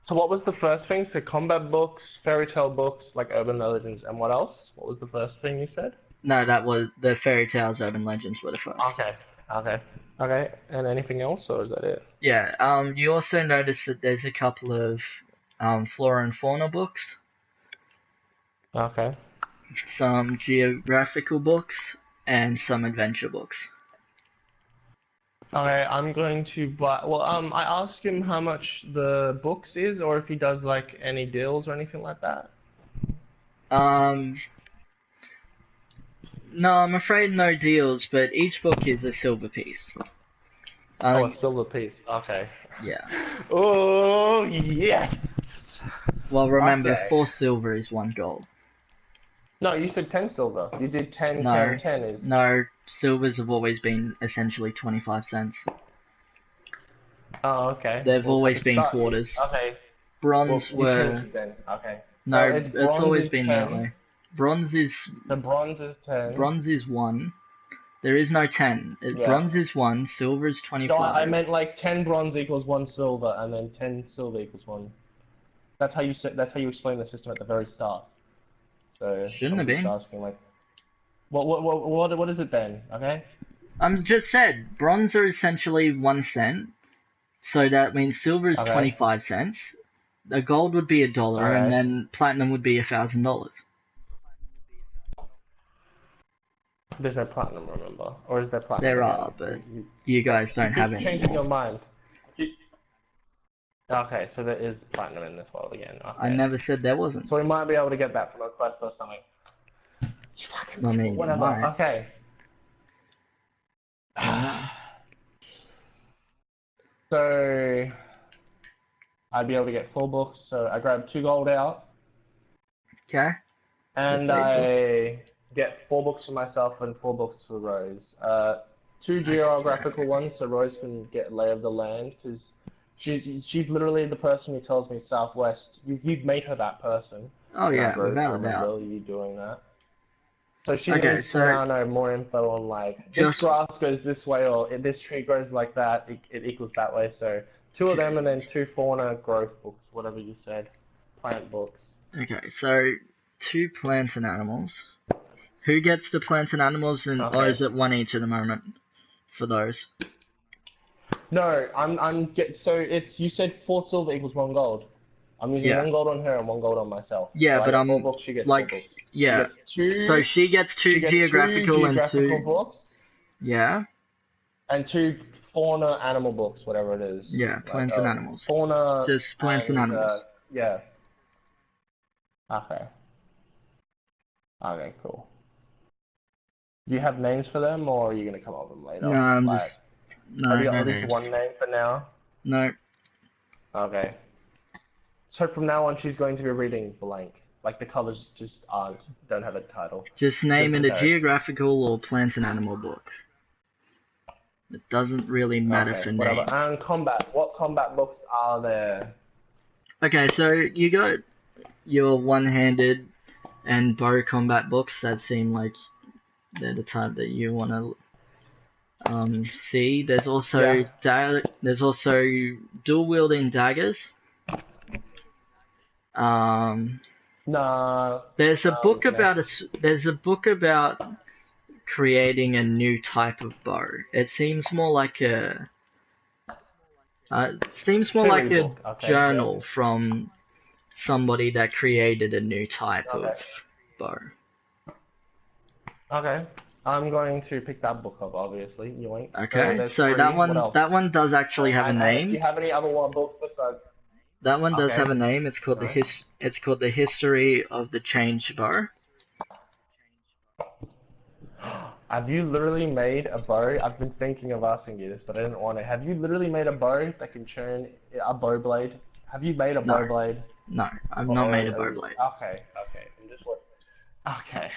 So what was the first thing? So combat books, fairy tale books, like urban legends, and what else? What was the first thing you said? No, that was the fairy tales, urban legends were the first. Okay. Okay. Okay. And anything else, or is that it? Yeah. You also notice that there's a couple of flora and fauna books, Okay. some geographical books, and some adventure books. Okay, I'm going to buy. Well, I asked him how much the books is, or if he does like any deals or anything like that. Um, no, I'm afraid no deals, but each book is a silver piece. Oh, a silver piece. Okay. Yeah. Oh, yes. Well, remember, Okay. 4 silver is 1 gold. No, you said 10 silver. You did 10, No, 10, 10 is. no, silvers have always been essentially 25 cents. Oh, okay. They've Well, at always the been start, quarters. okay. Well, Bronze you changed were... it then. Okay. So No, it's it's bronze always is been that 10. way. Bronze is... The bronze is 10. Bronze is 1. There is no 10. Yeah. Bronze is 1, silver is No, 25. I meant like 10 bronze equals 1 silver, and then 10 silver equals 1. That's how you said. That's how you explain the system at the very start. So Shouldn't I'm have just been. asking, like, what is it then? Okay. Just said, bronze are essentially 1 cent, so that means silver is Okay. 25 cents, the gold would be $1, and Okay. then platinum would be $1,000. There's no platinum, remember? Or is there platinum There again? are, but you guys don't have keep any changing your anymore. mind. Okay, so there is platinum in this world again. Okay. I never said there wasn't. So we might be able to get that from a quest or something. I mean, Whatever. might. Okay. Yeah. So I'd be able to get 4 books. So I grab 2 gold out, Okay. and That's 8 books. I get 4 books for myself and 4 books for Rose. 2 geographical ones, so Rose can get lay of the land, because she's literally the person who tells me southwest. You've made her that person. Oh And I yeah, wrote to without a doubt. remember you doing that. So she Okay, needs to so now know more info on, like, this just grass goes this way, or this tree grows like that, it equals that way. So 2 of them, and then 2 fauna growth books, whatever you said, plant books. okay, so 2 plants and animals. Who gets the plants and animals, or Okay. is it 1 each at the moment for those? No, so it's, you said 4 silver equals 1 gold. I'm using Yeah. 1 gold on her and 1 gold on myself. Yeah, so but I get 4 books, she gets 4 like, books. yeah. She gets 2. So she gets 2 She gets geographical 2 and geographical 2. books. Yeah. And 2 fauna animal books, whatever it is. Yeah, Like, plants and animals. Fauna. Just plants and animals. Yeah. Okay. Okay, cool. Do you have names for them, or are you gonna come up with them later? No, I'm Like, just no, have you got no at least names. 1 name for now? No. Okay. So from now on, she's going to be reading blank. Like, the covers just don't have a title. Just name Good it to a know. geographical or plant and animal book. It doesn't really matter Okay, for whatever. names. And combat. What combat books are there? Okay, so you got your one-handed and bow combat books that seem like they're the type that you want to see. There's also there's also dual-wielding daggers. No. There's a book next. about creating a new type of bow. It seems more like a Theory book. Okay, journal from somebody that created a new type Okay. of bow. Okay. I'm going to pick that book up, obviously. Yoink. Okay, so three. that What else? one does actually have a And do you name. have any other books besides? That one does Okay. have a name. It's called Nice. It's called the History of the Change Bow. Have you literally made a bow? I've been thinking of asking you this, but I didn't want to. Have you literally made a bow that can turn a bow blade? Have you made a bow blade? No, I've not made a bow blade. Okay. I'm just what. Okay.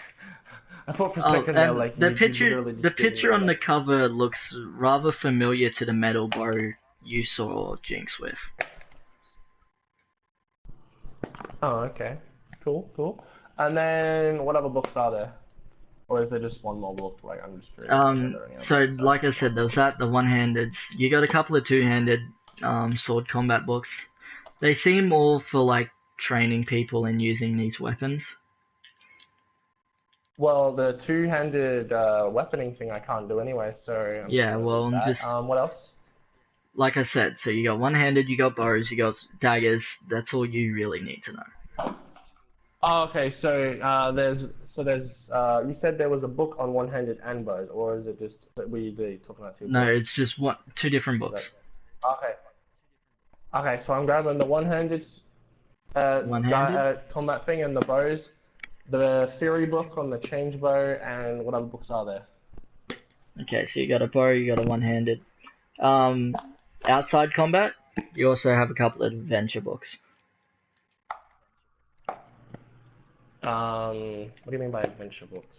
I thought for a Oh, second there, and like the you picture literally just the didn't picture on know the cover looks rather familiar to the metal bow you saw Jinx with. Oh, okay. Cool. And then what other books are there? Or is there just one more book? Like, I'm just curious. So like I said, there was the one-handed. You got a couple of two-handed sword combat books. They seem more for like training people and using these weapons. Well, the two-handed weaponing thing I can't do anyway, so I'm Yeah, gonna well, leave that. just What else? like I said, so you got one-handed, you got bows, you got daggers. That's all you really need to know. Oh, okay, so there's you said there was a book on one-handed and bows, or is it just that we talking about two No, books? it's just two different books. Okay. Okay, so I'm grabbing the one-handed One-handed. combat thing and the bows, the theory book on the change bow, and what other books are there? Okay, so you got a bow, you got a one-handed. Outside combat, you also have a couple of adventure books. What do you mean by adventure books?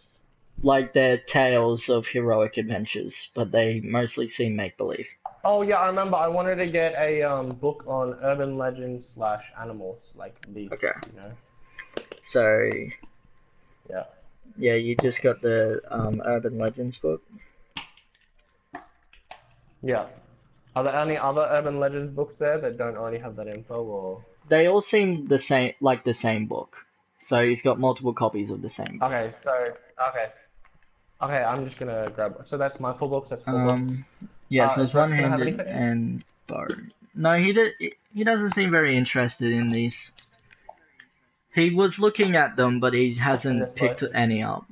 Like they're tales of heroic adventures, but they mostly seem make-believe. Oh yeah, I remember. I wanted to get a book on urban legends slash animals like these. Okay. You know. So Yeah. yeah, you just got the urban legends book. Yeah. Are there any other urban legends books there that don't already have that info, or? They all seem the same, like the same book. So he's got multiple copies of the same book. Okay, so okay, I'm just gonna grab. So that's my full books. That's four books. Yeah, so Is it's Rex gonna have one-handed anything? and bow. No, he doesn't seem very interested in these. He was looking at them, but he In hasn't this picked book? any up.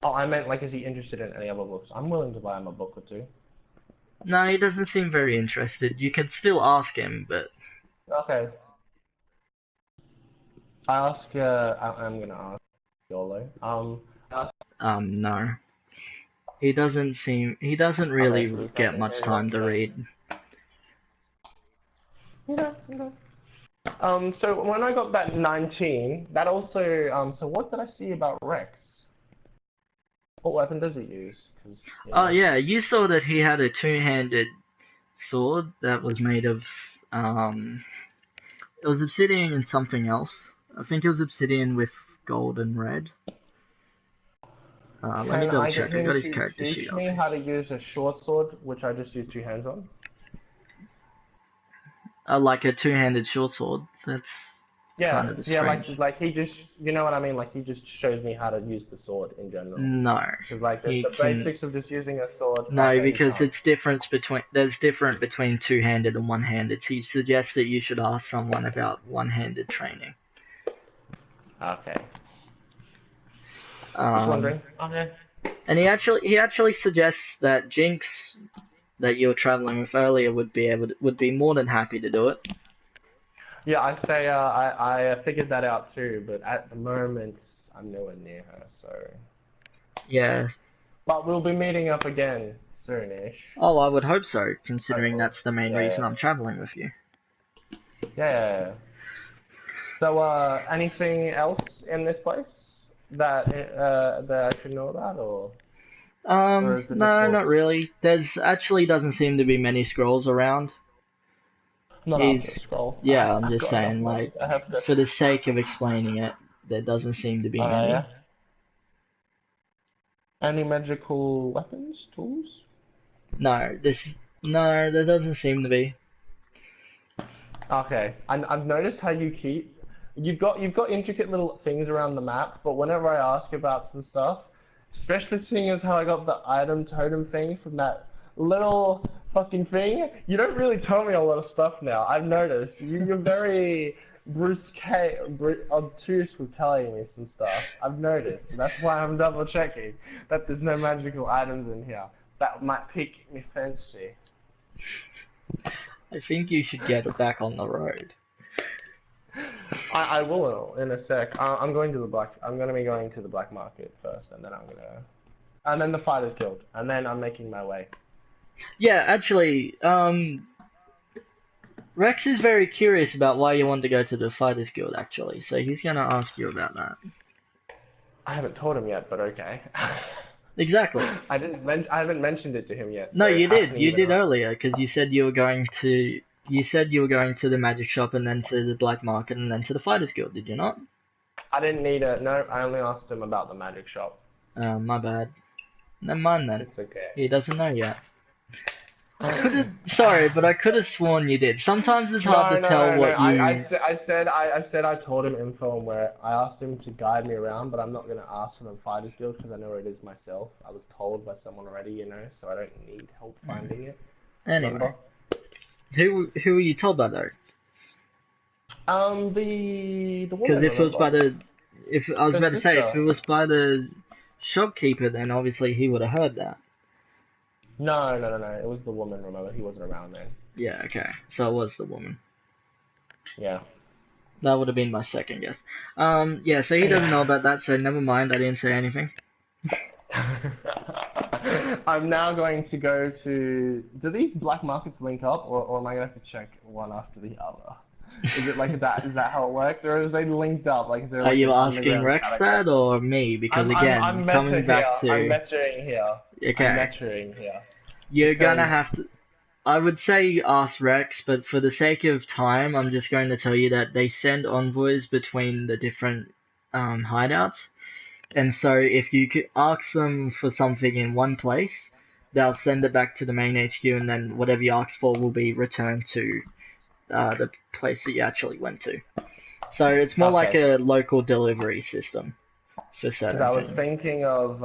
Oh, I meant like, is he interested in any other books? I'm willing to buy him a book or two. No, he doesn't seem very interested. You can still ask him, but Okay. I'm gonna ask YOLO. no. He doesn't Okay, really so he's not get much time to interested. read. Okay. So when I got that 19, that also, so what did I see about Rex? What weapon does he use? 'Cause, Oh yeah, you saw that he had a two-handed sword that was made of it was obsidian and something else. I think it was obsidian with gold and red. Let me Can double I get check. I him got his to character sheet teach up me here. how to use a short sword, which I just use two hands on? Like a two-handed short sword. That's kind of Yeah, strange. like he just, you know what I mean? Like he just shows me how to use the sword in general. No, Because like there's he the can. basics of just using a sword. No, Okay, you because can't. it's different between two-handed and one-handed. He suggests that you should ask someone about one-handed training. Okay. Just Um, wondering. Okay. and he actually suggests that Jinx, that you were traveling with earlier, would be more than happy to do it. Yeah, I'd say I figured that out too, but at the moment I'm nowhere near her, so. Yeah. But we'll be meeting up again soonish. Oh, I would hope so, considering Hopefully. that's the main Yeah, reason I'm traveling with you. yeah. So, anything else in this place that I should know about, or is it just No, not books? really. There's actually doesn't seem to be many scrolls around. Not after He's, scroll. yeah, I'm I've just got enough saying, money. like, I have to. for the sake of explaining it, there doesn't seem to be Yeah. many. Any magical weapons, tools? No, there doesn't seem to be. Okay, I've noticed how you've got intricate little things around the map, but whenever I ask about some stuff, especially seeing as how I got the item totem thing from that little fucking thing, you don't really tell me a lot of stuff now. I've noticed you're very obtuse with telling me some stuff. I've noticed. That's why I'm double checking that there's no magical items in here. That might pique me fancy. I think you should get back on the road. I will in a sec. I'm going to the black. I'm going to be going to the black market first, and then and then the Fighters Guild, and then I'm making my way. Yeah, actually, Rex is very curious about why you want to go to the Fighters Guild, actually, so he's gonna ask you about that. I haven't told him yet, but okay. Exactly. I haven't mentioned it to him yet. No, So you how did. can he You even did earlier, because you said you were going to. You said you were going to the magic shop and then to the black market and then to the Fighters Guild. Did you not? I didn't need a no. I only asked him about the magic shop. My bad. Never mind then. It's okay. He doesn't know yet. Sorry, but I could have sworn you did. Sometimes it's hard No, to no, tell no, no. what you. I said I told him info and where I asked him to guide me around, but I'm not gonna ask from the Fighters Guild because I know where it is myself. I was told by someone already, so I don't need help finding it. Anyway, Remember? who were you told by though? The Because woman, if it was by remember? if I was Her about to say if sister. it was by the shopkeeper, then obviously he would have heard that. No, no, no, no. It was the woman. Remember, he wasn't around then. Yeah, okay. So it was the woman. Yeah. That would have been my second guess. Yeah, so he doesn't know about that, so never mind, I didn't say anything. I'm now going to go to. Do these black markets link up, or am I gonna have to check one after the other? Is it like that? Is that how it works, or is they linked up? Like, is there Are like you an asking underground Rex character? that or me? Because again, I'm meta coming here. back I'm to metaing here. I'm okay, metaing here you're gonna because have to. I would say ask Rex, but for the sake of time, I'm just going to tell you that they send envoys between the different hideouts. And so if you could ask them for something in one place, they'll send it back to the main HQ, and then whatever you asked for will be returned to the place that you actually went to. So it's more like okay. a local delivery system for Because certain I was things. thinking of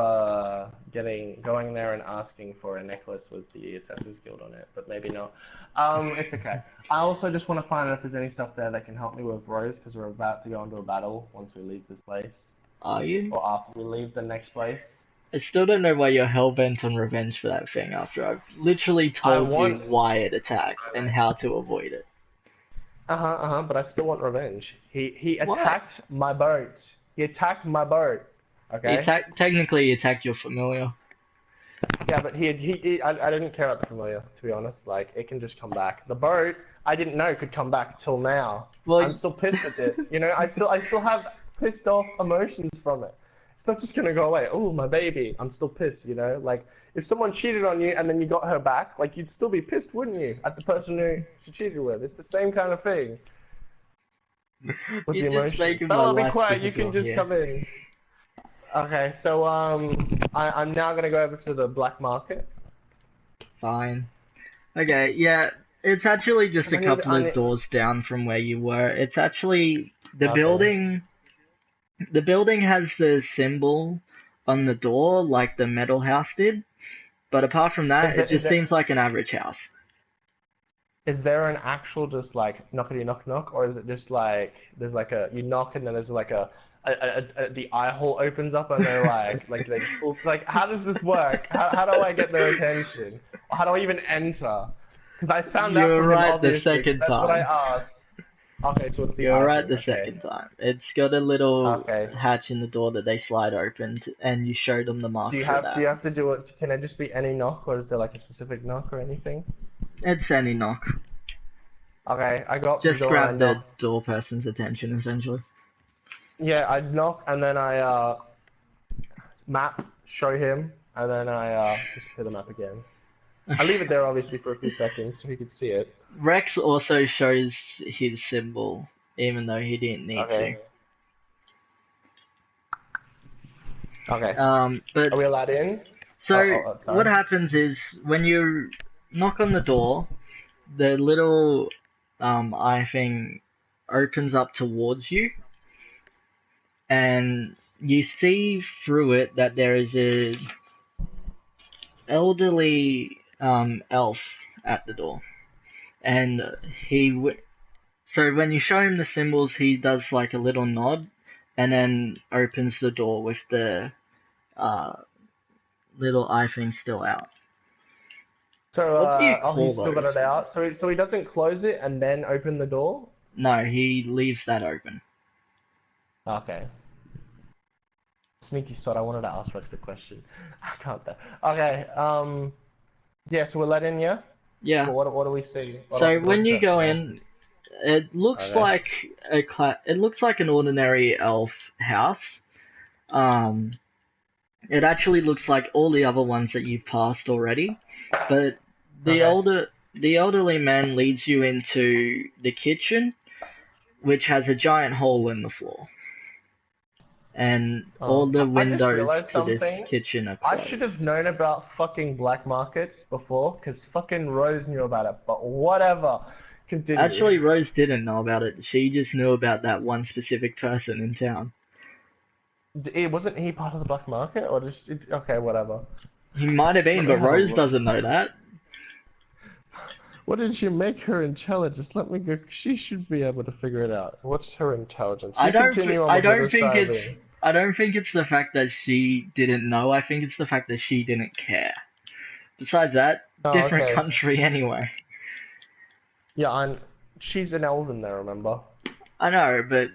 going there and asking for a necklace with the Assassin's Guild on it, but maybe not. It's okay. I also just want to find out if there's any stuff there that can help me with Rose, because we're about to go into a battle once we leave this place, Are you? or after we leave the next place. I still don't know why you're hell-bent on revenge for that thing after I've literally I told you want. why it attacked and how to avoid it. But I still want revenge. He Why? attacked my boat. He attacked my boat. Okay. Technically, he attacked your familiar. Yeah, but I didn't care about the familiar, to be honest. Like, it can just come back. The boat, I didn't know could come back till now. I'm Well, still pissed at it. I still have pissed off emotions from it. It's not just gonna go away. Oh, my baby. I'm still pissed. Like, if someone cheated on you and then you got her back, like, you'd still be pissed, wouldn't you? At the person who she cheated with. It's the same kind of thing with the you're just emotion. making my Bella, be life quiet. You can difficult just here. come in. Okay, so I'm now gonna go over to the black market. Fine. Okay, yeah, it's actually just a couple I of need. doors down from where you were. It's actually the Okay. building. The building has the symbol on the door like the metal house did, but apart from Is that, there it is just there seems like an average house. is there an actual just like knockety knock knock, or is it just like there's like a you knock and then there's like the eye hole opens up and they're like they just pull like how does this work? How do I get their attention? Or how do I even enter? Because I found out You're from him right the obviously, because second that's what I time. asked. Okay, so it's the You're eye right thing. the Okay. second time. It's got a little Okay. hatch in the door that they slide open, and you show them the mark for Do that. you have to do it? Can it just be any knock, or is there like a specific knock or anything? It's any knock. Okay, I go up to the Just door and I grab the knock. door person's attention, essentially. Yeah, I knock and then I map, show him, and then I disappear the map again. I leave it there obviously for a few seconds so he could see it. Rex also shows his symbol, even though he didn't need to. Okay. Okay. But Are we allowed in? so what Sorry. happens is when you knock on the door, the little eye thing opens up towards you, and you see through it that there is a elderly elf at the door, and so when you show him the symbols, he does like a little nod, and then opens the door with the uh, little eye thing still out. So, What do you he's call still got those? it out. So he doesn't close it and then open the door? No, he leaves that open. Okay. Sneaky sod, I wanted to ask Rex the question. I can't though. Okay, yeah, so we're let in, yeah? Yeah. What do we see? So What when does you that go tell us? in, it looks Okay. like it looks like an ordinary elf house. Um, it actually looks like all the other ones that you've passed already, but the Okay. older the elderly man leads you into the kitchen, which has a giant hole in the floor. and all the I just windows realized to this something. kitchen are I should have closed. known about fucking black markets before, because fucking Rose knew about it, but whatever. Continue. Actually, Rose didn't know about it. She just knew about that one specific person in town. Wasn't he part of the black market, or just... Okay, whatever. He might have been, Let me but have a Rose look. doesn't know that. What did you make her intelligence? Let me go. She should be able to figure it out. What's her intelligence? You continue on I with the don't think it's describing. I don't think it's the fact that she didn't know. I think it's the fact that she didn't care. Besides that, Oh, different okay. country anyway. Yeah, she's an elven there, remember? I know, but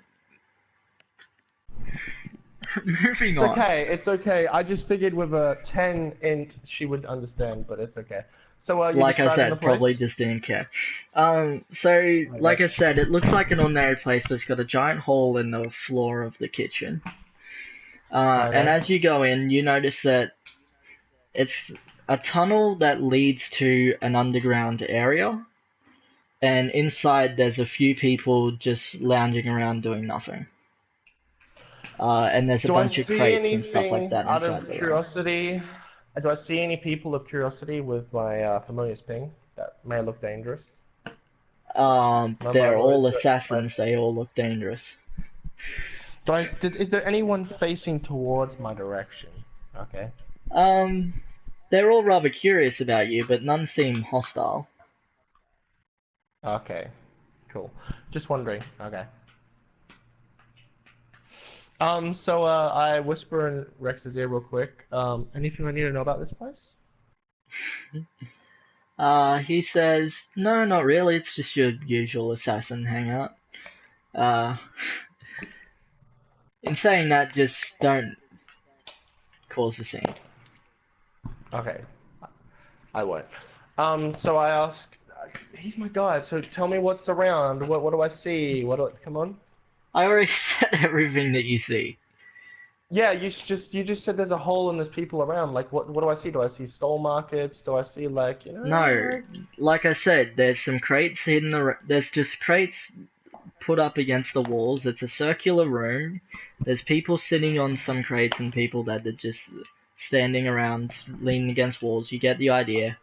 moving It's on. okay, it's okay. I just figured with a 10 int she would understand, but it's okay. So, you Like I describing the said, probably place? just didn't care. So like Okay. I said, it looks like an ordinary place, but it's got a giant hole in the floor of the kitchen. And Okay. as you go in, you notice that it's a tunnel that leads to an underground area, and inside there's a few people just lounging around doing nothing. And there's a Do I bunch of see crates and stuff like anything that out inside of the room. curiosity? Do I see any people of curiosity with my familiar's ping that may look dangerous? Remember, They're I've always all got my... assassins. They all look dangerous. Is there anyone facing towards my direction? Okay. Um, they're all rather curious about you, but none seem hostile. Okay. Cool. Just wondering. Okay. I whisper in Rex's ear real quick. Anything I need to know about this place? He says, no, not really. It's just your usual assassin hangout. Uh, in saying that, just don't cause a scene. Okay. I won't. So I ask, he's my guide, so tell me what's around. What do I see? Come on. I already said everything that you see. Yeah, you just said there's a hole and there's people around. Like what do I see? Do I see stall markets? Do I see like, No, like I said, there's some crates hidden. There's just crates put up against the walls. It's a circular room. There's people sitting on some crates and people that are just standing around, leaning against walls. You get the idea.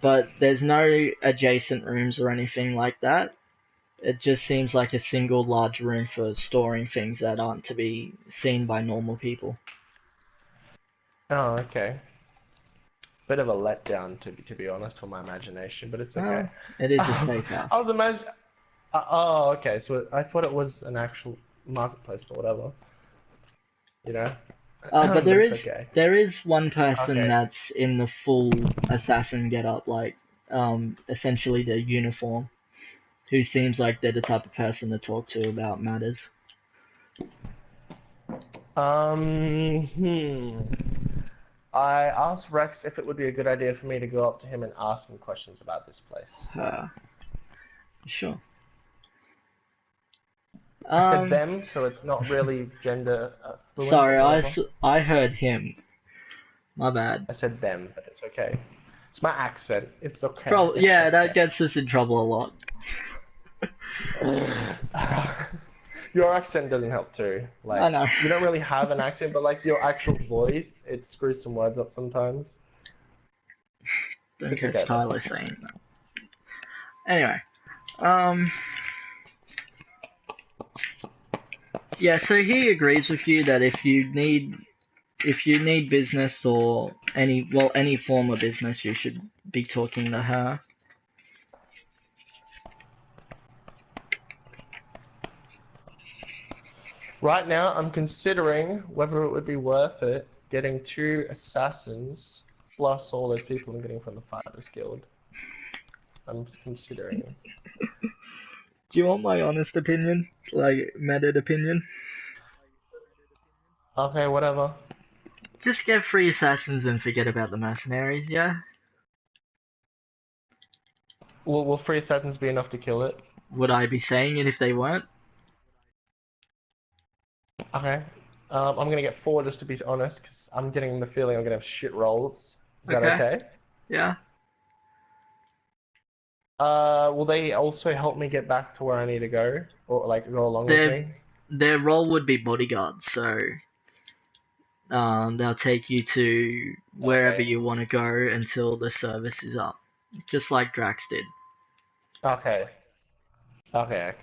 But there's no adjacent rooms or anything like that. It just seems like a single large room for storing things that aren't to be seen by normal people. Oh, okay. Bit of a letdown to be honest for my imagination, but it's okay. Well, it is a safe I house. was imagine. Oh, okay. So I thought it was an actual marketplace, but whatever. You know. But But it's okay. there is one person Okay. that's in the full assassin getup, like essentially their uniform, who seems like they're the type of person to talk to about matters. Hmm. I asked Rex if it would be a good idea for me to go up to him and ask him questions about this place. Sure. I said Um, them, so it's not really gender fluent, sorry, but whatever. I heard him. My bad. I said them, but it's okay. It's my accent. It's okay. It's Yeah, that okay. gets us in trouble a lot. Your accent doesn't help too. Like, I know. you don't really have an accent, but like your actual voice, it screws some words up sometimes. Don't It's go okay though. Tyler saying that. Anyway, um, yeah. So he agrees with you that if you need business or any form of business, you should be talking to her. Right now, I'm considering whether it would be worth it getting 2 assassins plus all those people I'm getting from the Fighters Guild. I'm considering. Do you want my honest opinion, like method opinion? Okay, whatever. Just get 3 assassins and forget about the mercenaries. Yeah. Will 3 assassins be enough to kill it? Would I be saying it if they weren't? Okay. I'm gonna get 4 just to be honest, because I'm getting the feeling I'm gonna have shit rolls. Is that Okay. okay? Yeah. Will they also help me get back to where I need to go? Or like go along with They're me? their role would be bodyguards, so they'll take you to wherever you want to go until the service is up, just like Drax did. Okay. Okay.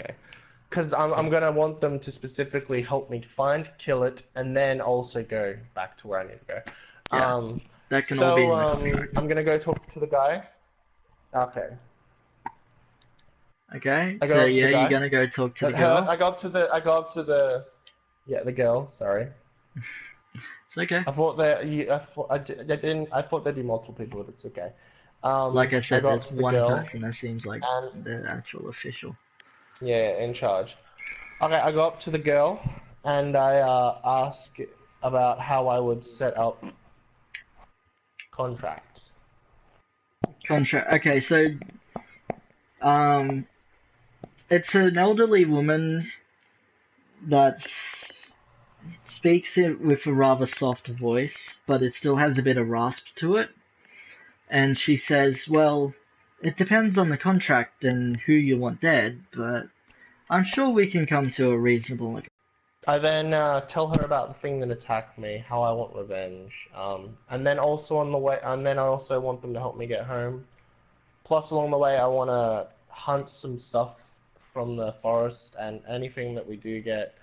Because I'm gonna want them to specifically help me find, kill it, and then also go back to where I need to go. Yeah, that can all be in the contract. I'm gonna go talk to the guy. Okay. Okay, I go so up to the yeah, you're guy. gonna go talk to the Her, girl. I go up to the yeah, the girl. Sorry. It's okay. I thought that I didn't. I thought there'd be multiple people, but it's okay. Like I I said, go up there's to the one girl, person that seems like and the actual official. yeah, in charge. Okay, I go up to the girl, and I ask about how I would set up contracts. Contract. Okay, so um, it's an elderly woman that speaks it with a rather soft voice, but it still has a bit of rasp to it. And she says, well, it depends on the contract and who you want dead, but I'm sure we can come to a reasonable agreement. I then tell her about the thing that attacked me, how I want revenge, and then also on the way, and then I also want them to help me get home. Plus, along the way, I want to hunt some stuff from the forest, and anything that we do get,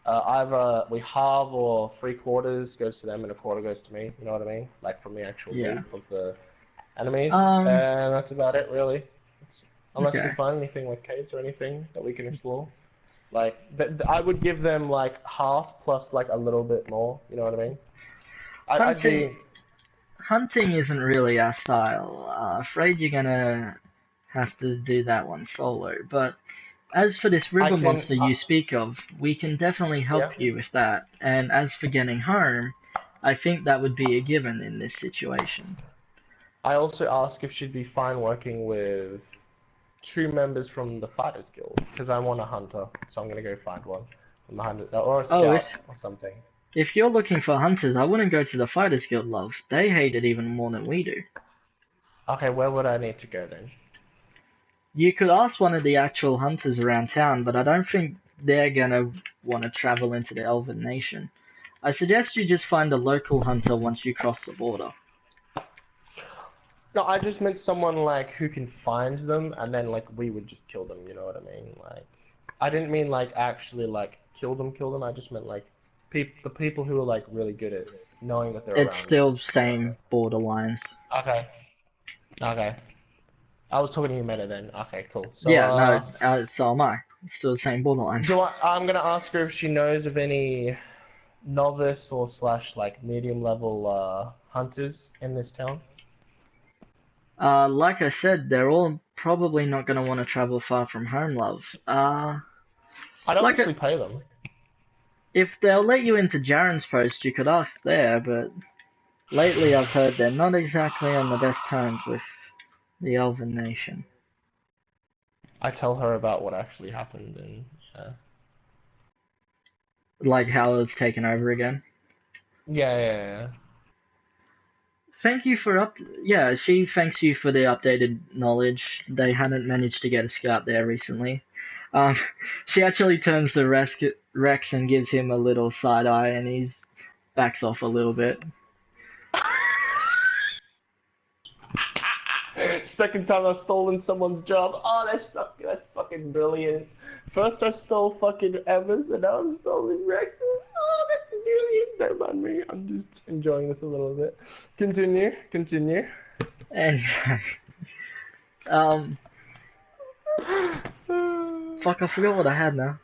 either we halve or 3/4 goes to them and a quarter goes to me. You know what I mean? Like from the actual Yeah. loot of the enemies, Um, and that's about it, really. Unless we okay. find anything like caves or anything that we can explore. Like, I would give them like half plus like a little bit more. You know what I mean? I'd Hunting, be. hunting isn't really our style. Afraid you're gonna have to do that one solo, but as for this I river can. monster you speak of, we can definitely Yeah. help you with that. And as for getting home, I think that would be a given in this situation. I also ask if she'd be fine working with 2 members from the Fighters Guild because I want a hunter, so I'm gonna go find one from the hunter or a Oh, scout or something. if you're looking for hunters, I wouldn't go to the Fighters Guild, love. They hate it even more than we do. Okay, where would I need to go then? You could ask one of the actual hunters around town, but I don't think they're gonna want to travel into the Elven Nation. I suggest you just find a local hunter once you cross the border. No, I just meant someone like who can find them, and then like we would just kill them. You know what I mean? Like, I didn't mean like actually like kill them, kill them. I just meant like the people who are like really good at knowing that they're It's around still us. same borderlines. Okay. Okay. I was talking to you meta then. Okay, cool. So Yeah, no, so am I. It's still the same borderlines. I'm gonna ask her if she knows of any novice or slash like medium level hunters in this town. Like I said, they're all probably not gonna want to travel far from home, love. I don't Like, actually pay them. if they'll let you into Jaren's post, you could ask there, but lately I've heard they're not exactly on the best terms with the Elven Nation. I tell her about what actually happened and Like how it was taken over again. yeah. Thank you for Yeah, she thanks you for the updated knowledge. They hadn't managed to get a scout there recently. Um, she actually turns to Rex and gives him a little side eye, and he's backs off a little bit. Second time I've stolen someone's job. Oh, that's fucking brilliant. First I stole fucking Emma's, and now I'm stealing Rex's. Oh, that's brilliant. Don't mind me. I'm just enjoying this a little bit. Continue. And um, fuck, I forgot what I had now.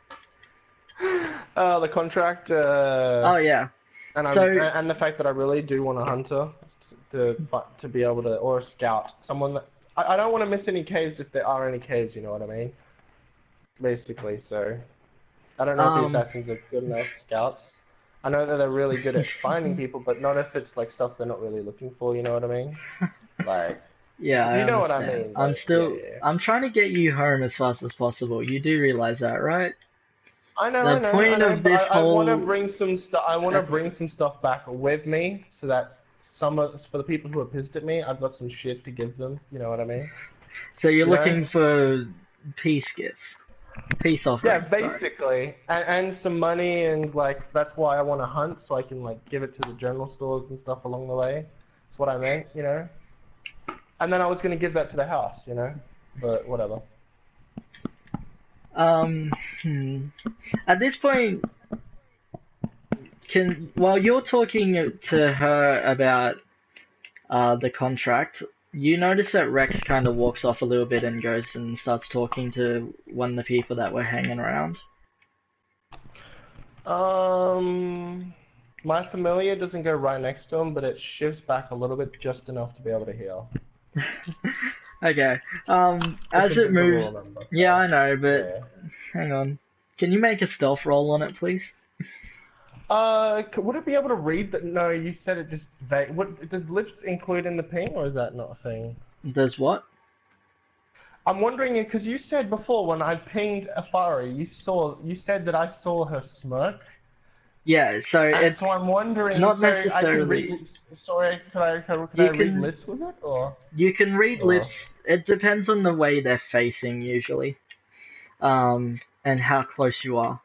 The contract. Oh yeah. And and the fact that I really do want a hunter to be able to, or a scout, someone that I don't want to miss any caves if there are any caves. You know what I mean? Basically, so I don't know if the assassins are good enough scouts. I know that they're really good at finding people, but not if it's like stuff they're not really looking for. You know what I mean? Like, Yeah, you know what I understand. mean? I'm Like, still, yeah. I'm trying to get you home as fast as possible. You do realize that, right? I know, The point of but this I want to whole bring some stuff. I want to bring episode. some stuff back with me, so that for the people who are pissed at me, I've got some shit to give them. You know what I mean? So you're You know? looking for peace gifts. Peace Yeah, offering. Sorry. basically, and some money, and like that's why I want to hunt, so I can like give it to the general stores and stuff along the way. That's what I meant, you know. And then I was gonna give that to the house, you know, but whatever. Um, hmm. At this point, while you're talking to her about the contract, you notice that Rex kind of walks off a little bit and goes and starts talking to one of the people that were hanging around. My familiar doesn't go right next to him, but it shifts back a little bit, just enough to be able to hear. Okay. It's As it moves, invisible, remember? yeah, So, I know, but yeah. hang on. Can you make a stealth roll on it, please? Would it be able to read that? No, you said it just vague. What does lips include in the ping, or is that not a thing? Does what? I'm wondering because you said before when I pinged Afari, you said that I saw her smirk, Yeah, so and it's so I'm wondering. not So I can necessarily. read. Sorry, could I You read can lips with it, or? you can read Or... lips. It depends on the way they're facing usually, and how close you are.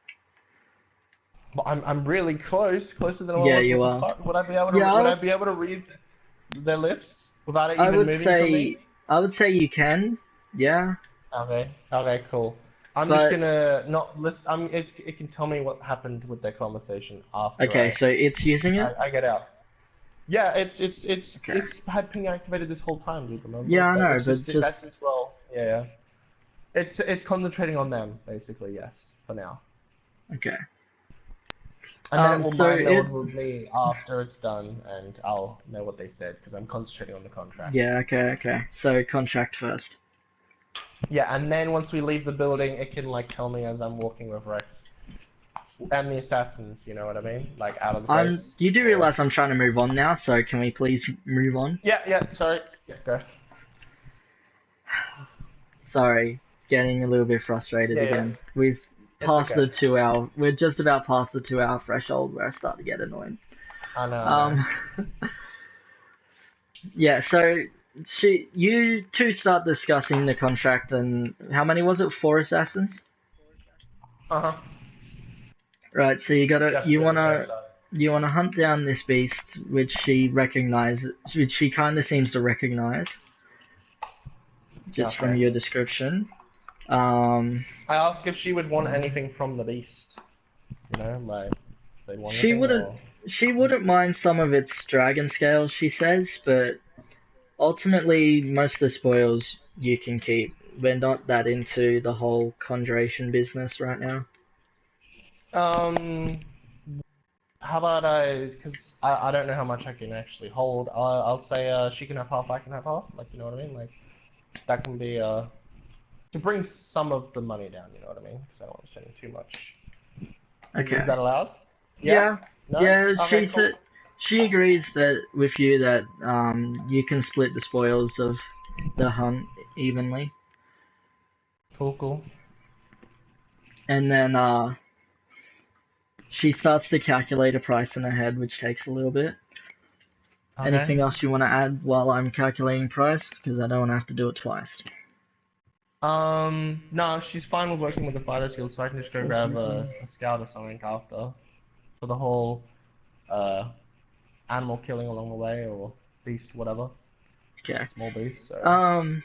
But I'm really close, closer than I Yeah, was. you What the are. fuck? Would I be able to? Yeah, Would I be able to read their lips without it I even would moving from me? say I would say you can. Yeah, Okay. Okay. Cool. I'm just but gonna not listen. It can tell me what happened with their conversation after okay. So it's using it. I get out. Yeah, Okay. it's had ping activated this whole time, dude. Remember? Yeah, I But know, it's but just that's just as well. Yeah. Yeah. It's concentrating on them basically. Yes, for now. okay. And then it will So mind it. meld with me after it's done, and I'll know what they said because I'm concentrating on the contract. Yeah. Okay. Okay. So contract first. Yeah, and then once we leave the building, it can like tell me as I'm walking with Rex and the assassins. You know what I mean? Like out of the place. You do Or... realize I'm trying to move on now, so can we please move on? Yeah, yeah. Sorry. Yeah, go. Sorry, getting a little bit frustrated Yeah, yeah. again. We've It's passed okay. the 2 hour. We're just about past the 2 hour threshold where I start to get annoyed. I know. Um, yeah. So you two start discussing the contract, and how many was it? 4 assassins. Uh huh. Right. So Just to be on the safe side. you wanna hunt down this beast, which she kind of seems to recognize, just from Okay. your description. Um, I asked if she would want anything from the beast. You know, like they want she anything wouldn't or. she wouldn't mind some of its dragon scales, she says, but ultimately most of the spoils you can keep. We're not that into the whole conjuration business right now. Um. How about because I don't know how much I can actually hold. I'll say she can have half, I can have half. Like you know what I mean? Like that can be to bring some of the money down. You know what I mean? Because I don't want to spend too much. Is Okay. that allowed? Yeah. No. Yeah, Okay. Cool. she agrees that with you that you can split the spoils of the hunt evenly. Cool. Cool. And then she starts to calculate a price in her head, which takes a little bit. Okay. Anything else you want to add while I'm calculating price? Because I don't want to have to do it twice. No, she's fine with working with the fighter skill, so I can just go grab a scout or something after for the whole uh animal killing along the way or beast, whatever, Okay. small beast. So.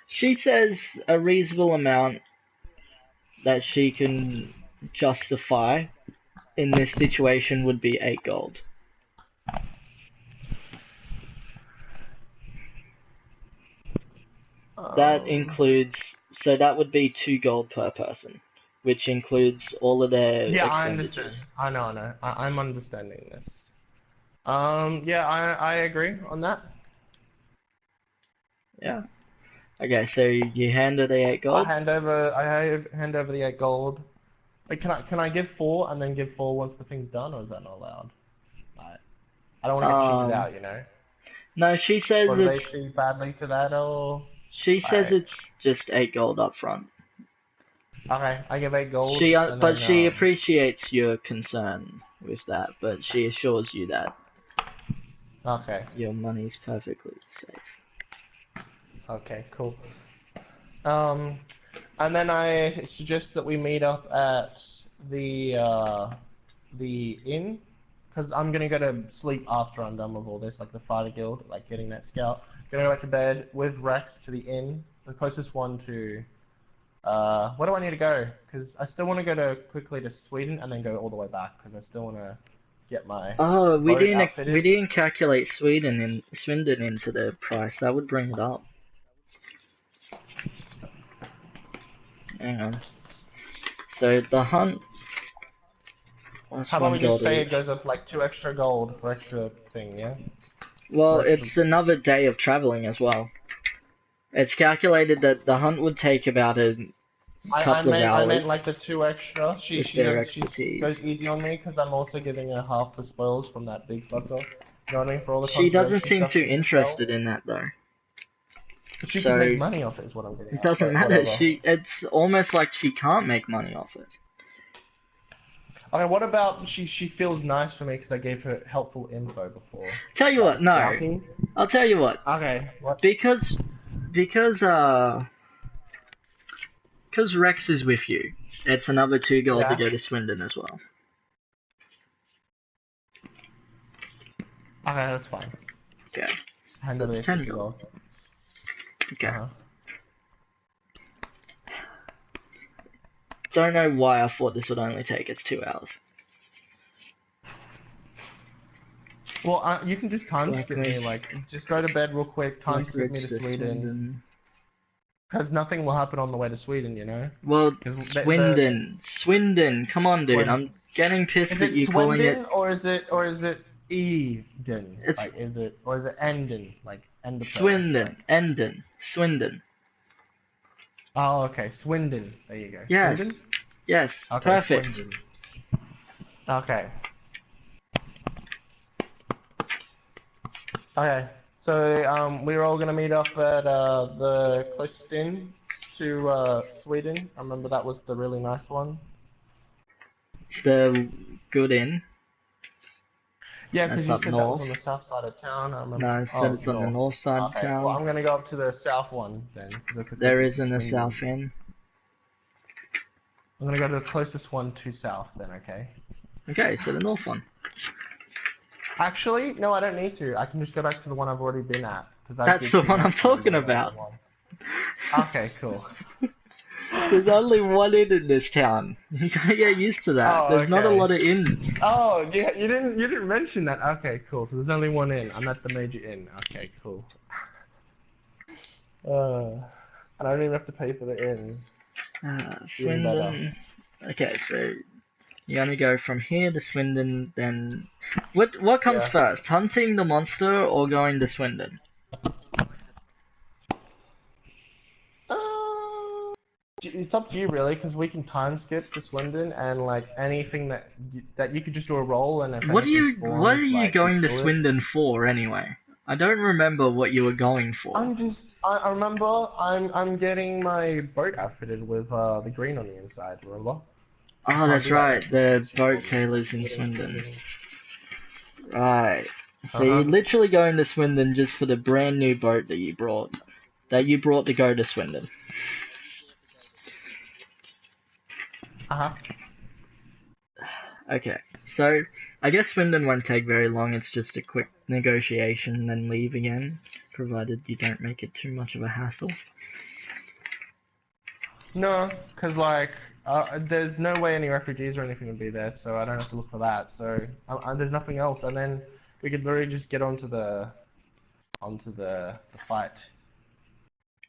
She says a reasonable amount that she can justify in this situation would be 8 gold. That includes, so that would be 2 gold per person, which includes all of their Yeah, I understand. expenditures. I know, I know. I'm understanding this. Yeah, I agree on that. Yeah. Okay, so you hand her the 8 gold? I hand over the 8 gold. Wait, can I give 4 and then give 4 once the thing's done, or is that not allowed? Like, I don't want to get cheated out, you know? No, she says Or do they see badly to that, or? Like, it's just 8 gold up front. okay, I give 8 gold, and But then, she appreciates your concern with that, but she assures you that okay. your money's perfectly safe. Okay, cool. And then I suggest that we meet up at the inn, because I'm gonna go to sleep after I'm done with all this, like the fighter guild, like getting that scout. Gonna go back to bed with Rex to the inn, the closest one to. Where do I need to go? Because I still want to go quickly to Sweden and then go all the way back, because I still want to get my Oh, boat outfitted. we didn't calculate Swindon into the price. That would bring it up. Hang on. So the hunt. What's How about one we just gold say each? it goes up like 2 extra gold for extra thing, yeah? Well, For extra... it's another day of traveling as well. It's calculated that the hunt would take about a couple of I meant hours like the 2 extra. with She their does expertise. goes easy on me because I'm also giving her half the spoils from that big fucker. You know what I mean? For all the She doesn't conservation seem stuff too she can sell. interested in that though. But she can So make money off it, is what I'm getting it at. doesn't But matter. whatever. It's almost like she can't make money off it. Okay, what about she feels nice for me because I gave her helpful info before. Tell you About what, the no. scouting. I'll tell you what. Okay, what? Because Rex is with you, it's another 2 gold to Yeah. go to Swindon as well. Okay, that's fine. Okay. Handle it's it 10 as gold. well. Okay. Uh-huh. Don't know why I thought this would only take us 2 hours. Well, you can just time skip me, Blackridge. like, just go to bed real quick, time skip me Blackridge to to Sweden. Swindon. Because nothing will happen on the way to Sweden, you know? Well, 'Cause Swindon, come on, dude. I'm getting pissed Is at it you calling it. Swindon or is it Eden? It's Like, is it Enden? Like, Ender pearl? Swindon, Like, Endon, Swindon. oh, okay, Swindon. There you go. Yes, Swindon? yes, Okay, perfect. Swindon. Okay. Okay, so we're all gonna meet up at the closest inn to Sweden. I remember that was the really nice one. The good inn. Yeah, because That's you up said that was north. on the south side of town. I remember. No, I said Oh, it's on the north. north side of Okay, well town. I'm gonna go up to the south one then, because that's the There closest to isn't a Swindon. south inn. I'm gonna go to the closest one to south then, okay? Okay, so the north one. Actually, no, I don't need to. I can just go back to the one I've already been at. That's the one I'm talking about. Okay, cool. There's only one inn in this town. You gotta get used to that. Oh, There's not a okay. lot of inns. Oh, yeah, you didn't mention that. Okay, cool. So there's only one inn. I'm at the major inn. Okay, cool. And I don't even have to pay for the inn. Even better. Swindon. Okay, so you only go from here to Swindon, then what comes Yeah. first? Hunting the monster or going to Swindon? It's up to you really, because we can time skip to Swindon and like anything that you could just do a roll and if What are anything spawns, what are you like, going to kill it. Swindon for anyway? I don't remember what you were going for. I remember I'm getting my boat outfitted with the green on the inside, remember? Oh, that's right, the boat tailors tailors in Swindon. Right. So you're Uh-huh. literally going to Swindon just for the brand new boat that you brought. That you brought to go to Swindon. Uh-huh. Okay, so I guess Swindon won't take very long. It's just a quick negotiation and then leave again, provided you don't make it too much of a hassle. No, because like there's no way any refugees or anything would be there, so I don't have to look for that. So there's nothing else, and then we could literally just get onto the fight.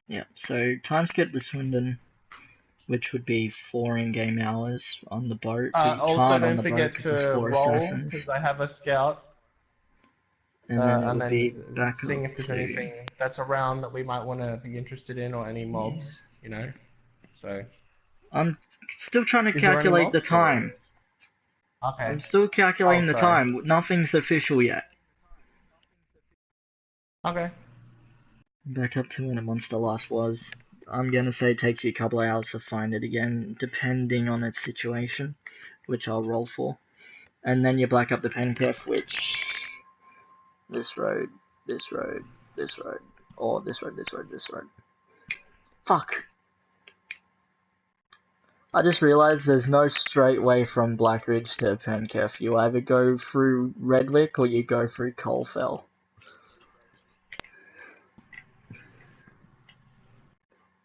Yeah, so time skip to Swindon, which would be 4 in-game hours on the boat. But you Also, can't on don't the boat forget because there's to 4 roll, assassins. because I have a scout. And then it And would be then back seeing up if there's to... anything that's around that we might want to be interested in, or any mobs, you know. So. I'm still trying to Is there any calculate the mobs, or- time. Okay. I'm still calculating the sorry. time. Nothing's official yet. Okay. Back up to when a monster last was. I'm gonna say it takes you a couple of hours to find it again, depending on its situation, which I'll roll for. And then you black up the Pencliff, which... This road, this road, this road, or this road, this road, this road. Fuck! I just realised there's no straight way from Blackridge to Penketh. You either go through Redwick or you go through Coalfell.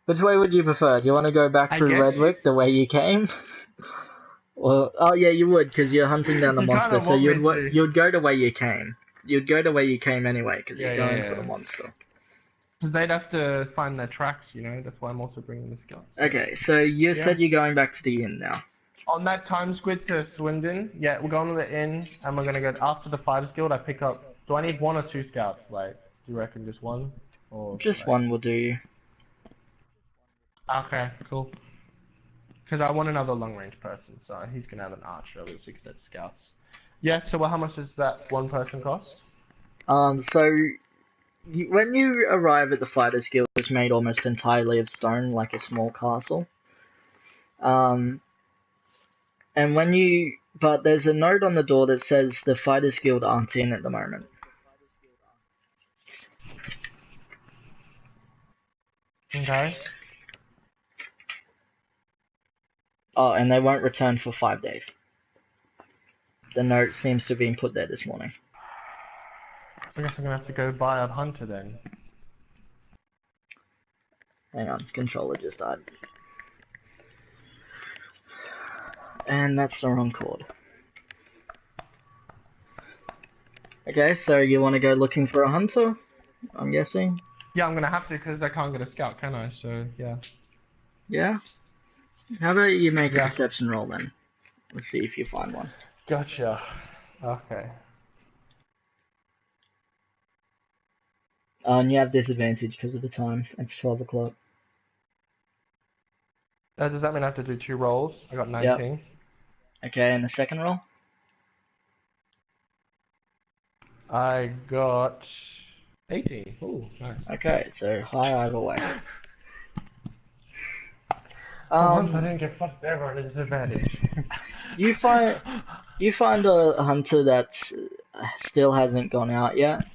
Which way would you prefer? Do you want to go back through Redwick the way you came? Well, oh yeah, you would, because you're hunting down the You monster, kinda so want me to. you'd go the way you came. You'd go the way you came anyway, because Yeah, you're going yeah, for the yeah. monster. Because they'd have to find their tracks, you know. That's why I'm also bringing the scouts. Okay, so you Yeah. said you're going back to the inn now. On that time squid to Swindon, yeah, we're going to the inn, and we're gonna go after the Fighters Guild. I pick up. Do I need 1 or 2 scouts? Like, do you reckon just 1? Or Just like... one will do you. Okay, cool. Because I want another long range person, so he's gonna have an archer with 6 dead scouts. Yeah. So, well, how much does that 1 person cost? So when you arrive at the Fighters Guild, it's made almost entirely of stone, like a small castle. And but there's a note on the door that says the Fighters Guild aren't in at the moment. Okay. Oh, and they won't return for 5 days. The note seems to have been put there this morning. I guess I'm gonna have to go buy a hunter then. Hang on, controller just died. And that's the wrong chord. Okay, so you want to go looking for a hunter? I'm guessing? Yeah, I'm gonna have to because I can't get a scout, can I? So, yeah. Yeah? How about you make a Yeah. perception roll then? Let's see if you find one. Gotcha. Okay. And you have disadvantage because of the time. It's 12 o'clock. Does that mean I have to do 2 rolls? I got 19. Yep. Okay, and the second roll? I got 18. Ooh, nice. Okay, so high either way. For once I didn't get fucked over on a disadvantage. You find a hunter that still hasn't gone out yet.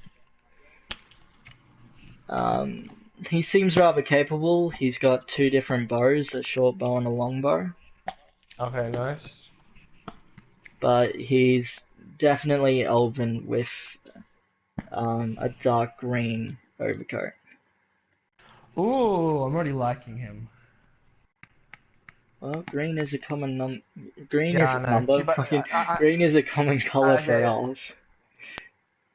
He seems rather capable. He's got 2 different bows, a short bow and a long bow. Okay, nice. But he's definitely elven with a dark green overcoat. Ooh, I'm already liking him. Well, green is a common green Yeah, is I a know. number. But Fucking green is a common color for elves.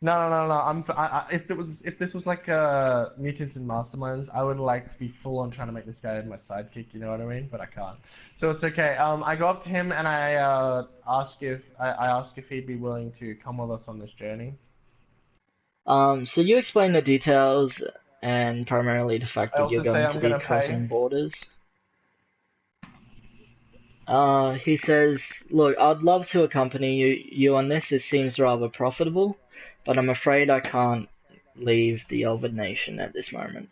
No. If this was like Mutants and Masterminds, I would like be full on trying to make this guy my sidekick. You know what I mean? But I can't. So it's okay. I go up to him and I ask if he'd be willing to come with us on this journey. So you explain the details and primarily the fact that you're going to be crossing borders. He says, look, I'd love to accompany you on this. It seems rather profitable, but I'm afraid I can't leave the Elven Nation at this moment.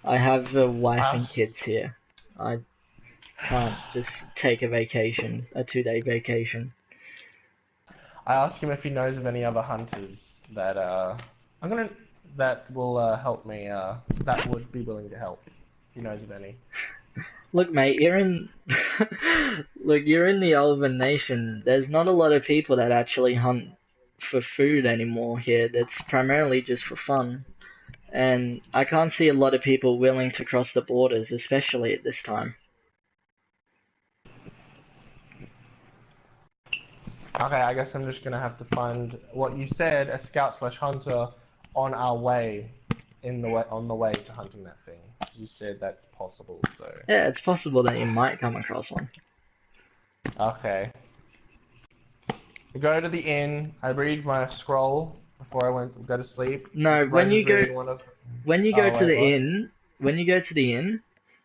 I have a wife and kids here. I can't just take a 2-day vacation. I ask him if he knows of any other hunters that that will help me. That would be willing to help. If he knows of any. Look, mate, you're in the Elven Nation. There's not a lot of people that actually hunt for food anymore here. That's primarily just for fun. And I can't see a lot of people willing to cross the borders, especially at this time. Okay, I guess I'm just gonna have to find what you said, a scout/hunter on our way, on the way to hunting that thing. You said that's possible, so. Yeah, it's possible that you might come across one. Okay. I go to the inn. I read my scroll before I go to sleep. No, when you go to the inn,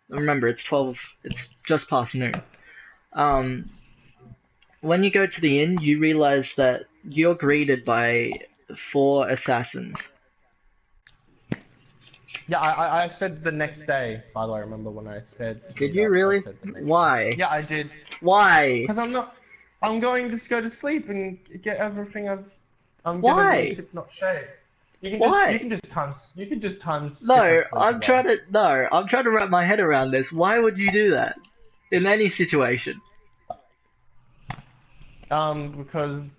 remember it's just past noon. When you go to the inn, you realize that you're greeted by 4 assassins. Yeah, I said the next day, by the way, I remember when I said... Did you really? Why? Yeah, I did. Why? Because I'm going to go to sleep and get everything I'm Why? gonna do not shave. Why? You can just time... I'm trying to wrap my head around this. Why would you do that? in any situation. Because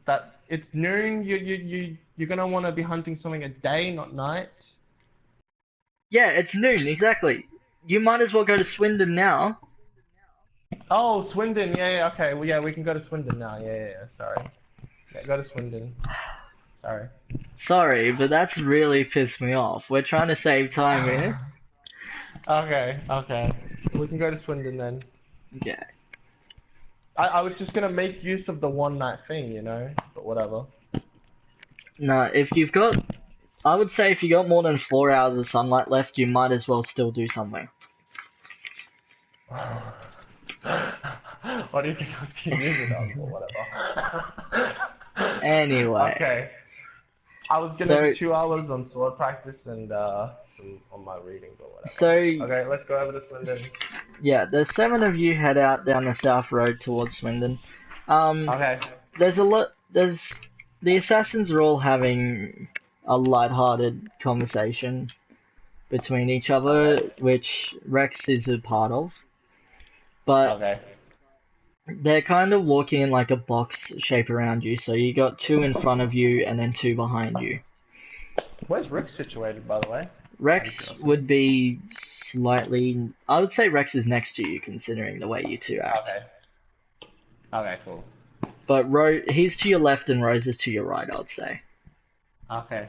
it's noon. You're gonna want to be hunting something at day, not night. Yeah, it's noon, exactly. You might as well go to Swindon now. Oh, Swindon. Yeah. Okay. Well, yeah, we can go to Swindon now. Yeah. Sorry. Yeah, go to Swindon. Sorry. Sorry, but that's really pissed me off. We're trying to save time here. Okay. We can go to Swindon then. Okay. I was just gonna make use of the one night thing, you know, but whatever. No, if you've got, I would say if you got more than 4 hours of sunlight left, you might as well still do something. What do you think I was gonna use it on, or whatever? Anyway. Okay. I was gonna do 2 hours on sword practice and some on my reading, but whatever. So, Okay, let's go over to Swindon. yeah, there's 7 of you head out down the south road towards Swindon. Okay. The assassins are all having a light-hearted conversation between each other, which Rex is a part of. But Okay. they're kind of walking in like a box shape around you, so you got 2 in front of you and then 2 behind you. Where's Rick situated, by the way? Rex would be slightly... I would say Rex is next to you, considering the way you two act. Okay, cool. But he's to your left and Rose is to your right, I'd say. Okay.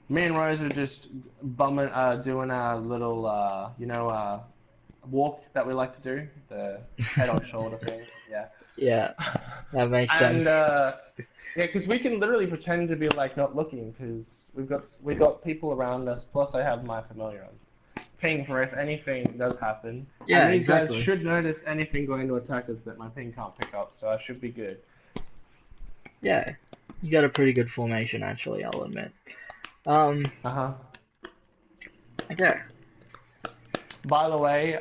Me and Rose are just bumming, doing a little, walk that we like to do, the head on shoulder thing. Yeah. Yeah, that makes sense. And because we can literally pretend to be like not looking, because we got people around us. Plus, I have my familiar on ping for if anything does happen. Yeah, and these exactly. guys should notice anything going to attack us that my ping can't pick up, so I should be good. Yeah, you got a pretty good formation, actually, I'll admit. Uh-huh. Okay. By the way,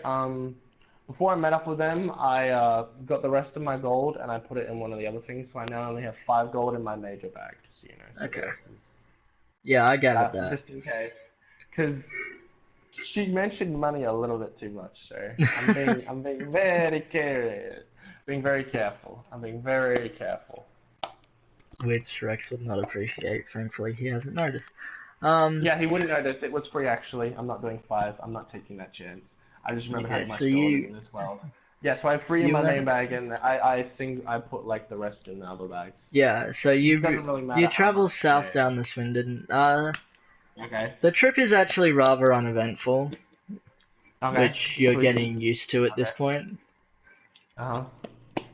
before I met up with them, I got the rest of my gold and I put it in one of the other things, so I now only have 5 gold in my major bag, just so you know. So Okay. the rest is, Yeah, I gathered that. just in case. Because she mentioned money a little bit too much, so I'm being very careful. Being very careful. I'm being very careful. Which Rex would not appreciate, thankfully he hasn't noticed. Yeah, he wouldn't notice. It was free, actually. I'm not doing 5. I'm not taking that chance. I just remember having my gold in as well. Yeah, so I have 3 in my main bag, and I put like the rest in the other bags. Yeah, so you travel south down the Swindon. Okay. The trip is actually rather uneventful, Okay. which you're getting used to at this point. Uh-huh.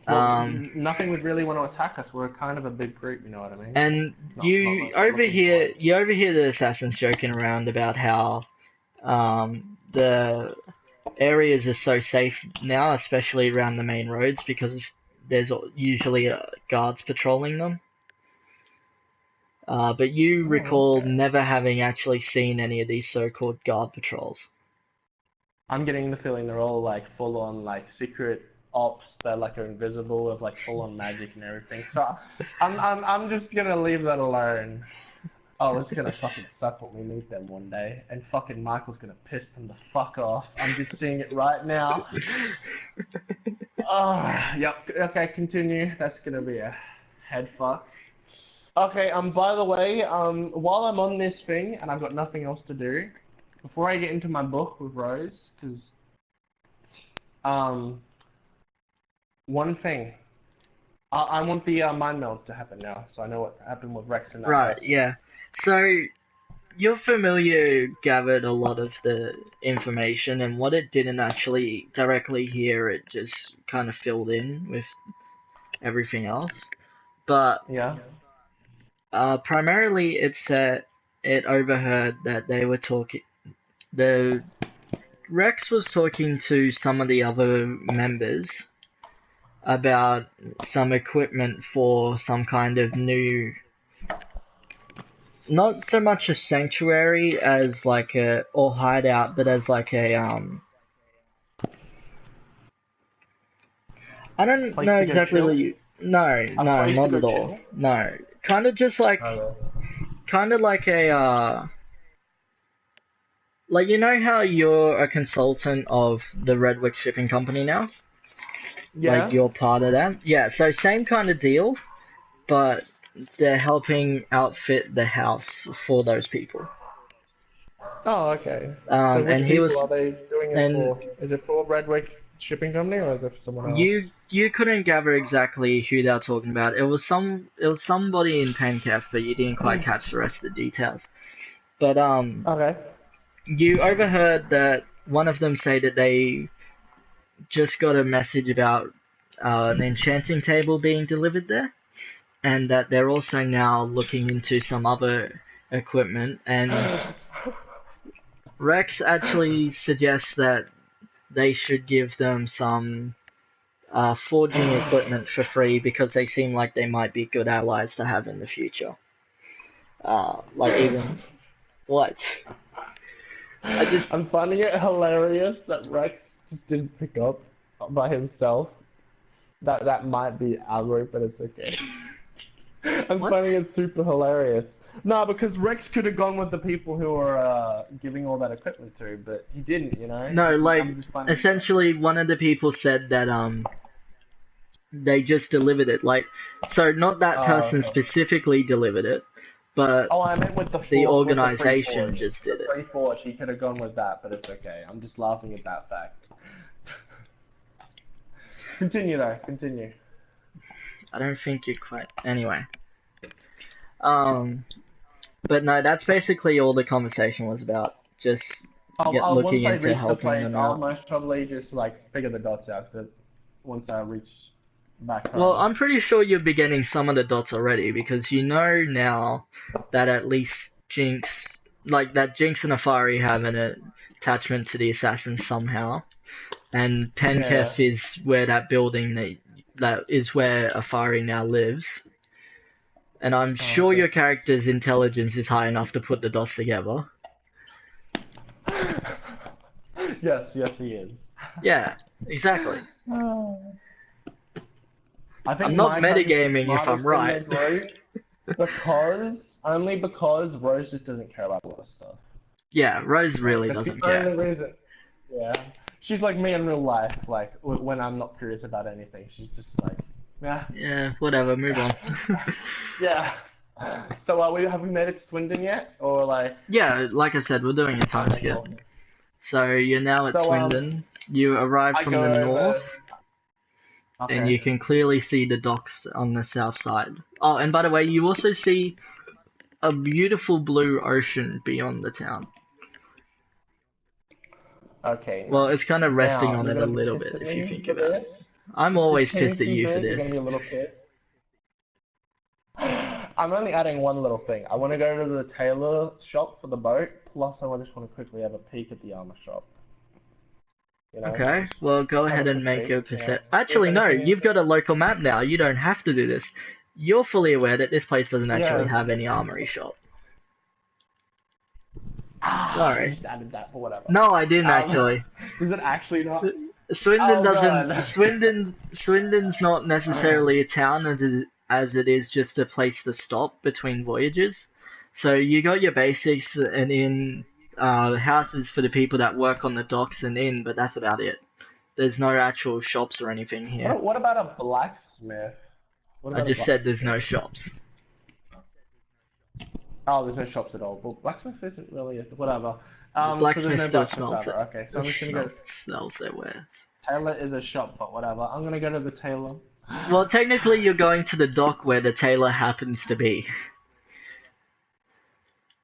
Well, nothing would really want to attack us. We're kind of a big group, you know what I mean? And you overhear the assassins joking around about how the areas are so safe now, especially around the main roads, because there's usually guards patrolling them. But you recall never having actually seen any of these so-called guard patrols. I'm getting the feeling they're all like full-on like secret ops that like are invisible with like full-on magic and everything. So I'm just gonna leave that alone. Oh, it's gonna fucking suck when we meet them one day, and fucking Michael's gonna piss them the fuck off. I'm just seeing it right now. Oh, yep. Okay, continue. That's gonna be a head fuck. Okay. By the way, while I'm on this thing and I've got nothing else to do, before I get into my book with Rose, because one thing. I want the mind meld to happen now, so I know what happened with Rex and that. Right, person. yeah. So, your familiar gathered a lot of the information, and what it didn't actually directly hear, it just kind of filled in with everything else. But, yeah. Primarily it overheard that they were talking... Rex was talking to some of the other members about some equipment for some kind of new, not so much a sanctuary as like or hideout, but as like a I don't place know to go exactly chill? what you. No, place not to at go all. chill? No, kind of just like, kind of like a like, you know how you're a consultant of the Redwick Shipping Company now? like Yeah. you're part of them. Yeah, so same kind of deal, but they're helping outfit the house for those people. Oh, okay. So And which he was, people are they doing it and for? Is it for Redwick Shipping Company or is it for someone else? you couldn't gather exactly who they're talking about. It was somebody in Pencaf, but you didn't quite catch the rest of the details. But Okay. you overheard that one of them say that they just got a message about an enchanting table being delivered there, and that they're also now looking into some other equipment. And Rex actually suggests that they should give them some forging equipment for free because they seem like they might be good allies to have in the future. Like even what? I just I'm finding it hilarious that Rex just didn't pick up by himself. That might be Alroy, but it's okay. I'm what? finding it super hilarious. No, because Rex could have gone with the people who are giving all that equipment to, but he didn't, you know? No, like I'm just finding it essentially one of the people said that they just delivered it. Like so not that person okay. specifically delivered it, but Oh, I meant with the with the free organization forge. just did The it. free forge, he could have gone with that, but it's okay. I'm just laughing at that fact. Continue though, continue. I don't think you quite anyway. Um but no, that's basically all the conversation was about. Just looking Once I into reach the helping place, them I'll out. most probably just like figure the dots out. So once I reach back Well, home. I'm pretty sure you're beginning some of the dots already because you know now that at least Jinx, like that Jinx and Afari have an attachment to the assassin somehow, and Yeah. Penketh is where that building that is where Afari now lives. And I'm Oh, sure okay. your character's intelligence is high enough to put the dots together. Yes, yes, he is. Yeah, exactly. I I'm think not my character's the metagaming if I'm smartest in the right. group only because Rose just doesn't care about a lot of stuff. Yeah, Rose Like really that's the doesn't only care. reason. Yeah, she's like me in real life. Like when I'm not curious about anything, she's just like, yeah, Yeah, whatever, move on. yeah. So have we made it to Swindon yet, or like? Yeah, like I said, we're doing a time Okay, skip. cool. So you're now at So Swindon. You arrive I from go the north, over. and Okay. you can clearly see the docks on the south side. Oh, and by the way, you also see a beautiful blue ocean beyond the town. Okay, Well, it's nice. kind of resting Now on you're it a gonna be little pissed bit at if you me think for about it. this. I'm Just a always pissed at teensy you for bit. You're this. gonna be a little pissed. I'm only adding one little thing. I want to go to the tailor shop for the boat. Plus, I just want to quickly have a peek at the armor shop. You know, Okay, well, go just have a ahead and quick make peek. a You know, percent. see if Actually, no, anything you've got a interesting. local map now. You don't have to do this. You're fully aware that this place doesn't actually Yes. have any armory shop. You Sorry. just added that for whatever. No, I didn't Um, actually. does it actually not? Swindon Oh doesn't. god. Swindon's not necessarily a town as it is just a place to stop between voyages. So you got your basics and in houses for the people that work on the docks and in, but that's about it. There's no actual shops or anything here. What about a blacksmith? What I about a just said there's no blacksmith? shops. Oh, there's no shops at all. Well, blacksmith isn't really whatever. The So there's blacksmith no still blacksmith smells either. it. Okay, so I'm just gonna go. Smells their wares. Tailor is a shop, but whatever. I'm gonna go to the tailor. Well, technically, you're going to the dock where the tailor happens to be.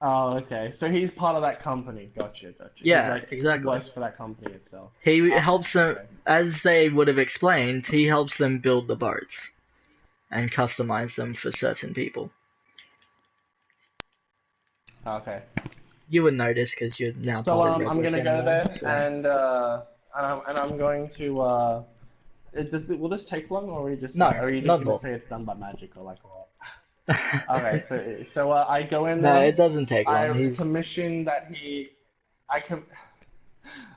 Oh, okay. So he's part of that company. Gotcha, gotcha. Yeah, He's like exactly. works for that company itself. He Okay, helps them, okay. as they would have explained, he helps them build the boats and customize them for certain people. Okay. You would notice because you're now So part of I'm Redwick gonna go anymore. there So. and I'm going to will this take long or are you just No, are you just not at gonna all. say it's done by magic or like what? Okay, so I go in No, there. it doesn't take long. I He's commission that he I com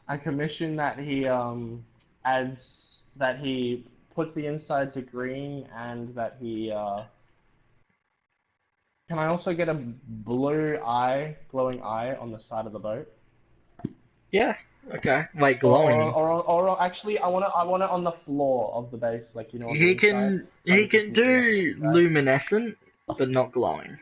I commission that he adds that he puts the inside to green and that he can I also get a blue eye, glowing eye on the side of the boat? yeah. Okay. Wait, Or, glowing. actually, I want it on the floor of the base, like on the He inside. can So I he can just can looking up at the do sky. luminescent, but not glowing.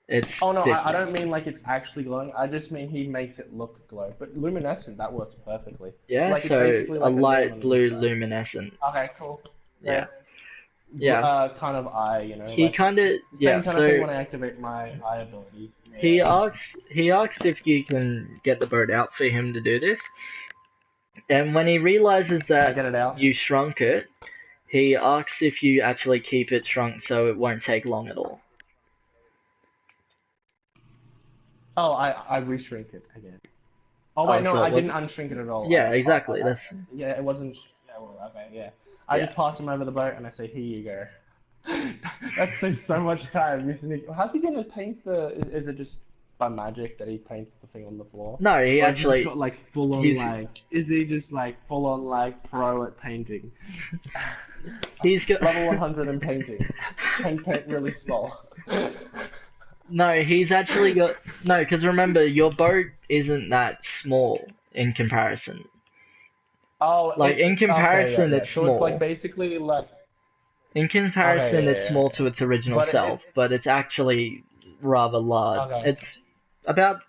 It's Oh no, I different. don't mean like it's actually glowing. I just mean he makes it look glow. But luminescent, that works perfectly. So Yeah, like it's so basically a like a neon light on the blue inside. luminescent. Okay, cool. Yeah. Yeah. Yeah. Kind of eye, He like kind of the same yeah. kind of thing So when I activate my eye abilities. he Yeah. asks if you can get the boat out for him to do this, and when he realizes I that get it out. you shrunk it, he asks if you actually keep it shrunk so it won't take long at all. Oh, I reshrink it again. Oh Oh, wait, no, so I it didn't wasn't. unshrink it at all. I Yeah, just exactly. That's yeah, it wasn't. Yeah, well, okay, yeah. I yeah. just pass him over the boat and I say, "Here you go." That saves so much time. How's he gonna paint the? Is it just by magic that he paints the thing on the floor, No, he or has he just actually got like full on he's like? Is he just like full on like pro at painting? he's got Level 100 in painting. Can paint really small. no. He's actually got no. Because remember, your boat isn't that small in comparison. Oh, Like in okay, yeah, comparison, yeah. it's So it's like small. basically like In okay, comparison, it's yeah, yeah, small yeah. to its original But self, but it's actually rather large. okay. It's about,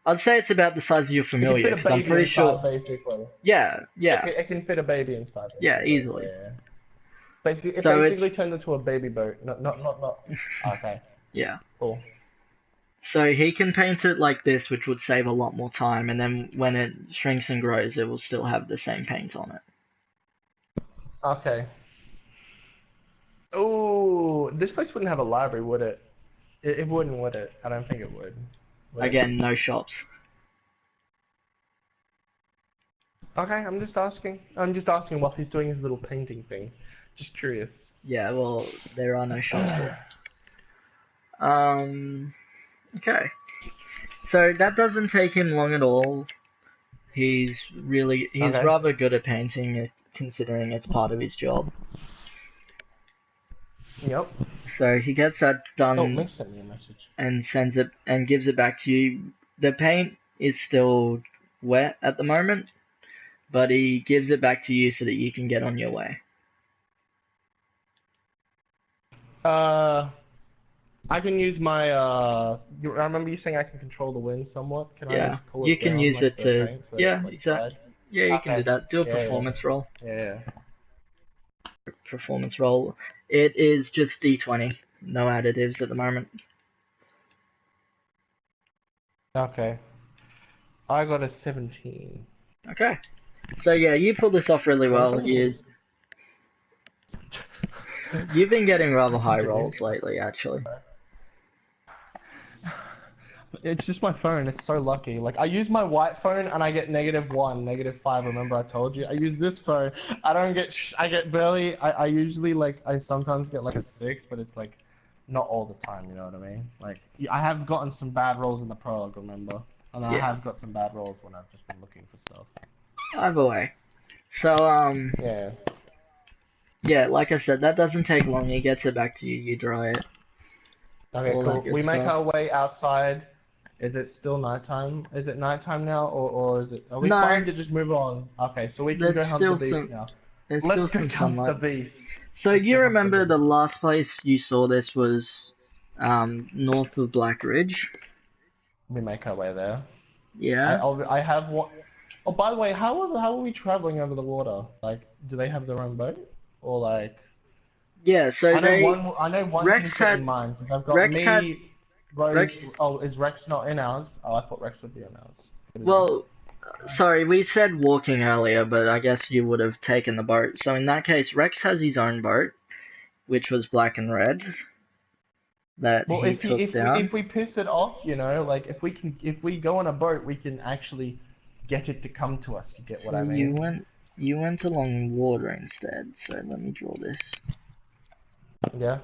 I'd say it's about the size of your It can familiar, fit a because I'm baby pretty inside, sure, basically. yeah, yeah, It can fit a baby inside, yeah, basically. easily. Yeah. Basically, it So basically it's, turns into a baby boat. Not. Okay, yeah. cool. So he can paint it like this, which would save a lot more time, and then when it shrinks and grows, it will still have the same paint on it. Okay. Oh, this place wouldn't have a library, would it? It wouldn't, would it? I don't think it would. Would it? Again, no shops. Okay, I'm just asking. I'm just asking while he's doing his little painting thing. Just curious. Yeah, well, there are no shops here. Okay. So that doesn't take him long at all. He's Okay. rather good at painting, considering it's part of his job. Yep. So he gets that Oh, done Mick sent me a message. and sends it and gives it back to you. The paint is still wet at the moment, but he gives it back to you so that you can get on your way. I can use my I remember you saying I can control the wind somewhat. Can I Yeah, just pull you it can down use like it the to. paint so Yeah, it's like exactly. slide? Yeah, you can do Okay. that. Do a Yeah, performance roll. yeah. Performance roll. It is just D20. No additives at the moment. Okay. I got a 17. Okay. So yeah, you pull this off really well. You've been getting rather high rolls lately, actually. It's just my phone. It's so lucky. Like I use my white phone and I get -1, -5. Remember I told you. I use this phone. I don't get. I get barely. I usually like. I sometimes get like a 6, but it's like not all the time. You know what I mean? Like I have gotten some bad rolls in the prologue. Remember? And I Yeah. have got some bad rolls when I've just been looking for stuff. Either way. So Yeah. yeah, like I said, that doesn't take long. He gets it back to you. You dry it. Okay, All cool. that good We make stuff. our way outside. Is it still nighttime? Is it nighttime now, or is it? Are we No. fine to just move on? Okay, so we can go There's hunt the still beast some. now. There's Let's still go some hunt the sunlight. beast. So Let's you go hunt the remember the beast. last place you saw this was north of Black Ridge? We make our way there. Yeah. I have one. Oh, by the way, how are we traveling over the water? Like, do they have their own boat, or like? Yeah. So I know they one. I know one Rex can fit in had mine because I've got Rex had me, Rose. Rex. Oh, is Rex not in ours? Oh, I thought Rex would be in ours. What is he? Well, sorry, we said walking earlier, but I guess you would have taken the boat. So in that case, Rex has his own boat, which was black and red, that Well, he took down. if we piss it off, like if we go on a boat, we can actually get it to come to us. You get what So I mean? you went along water instead. So let me draw this. Yeah.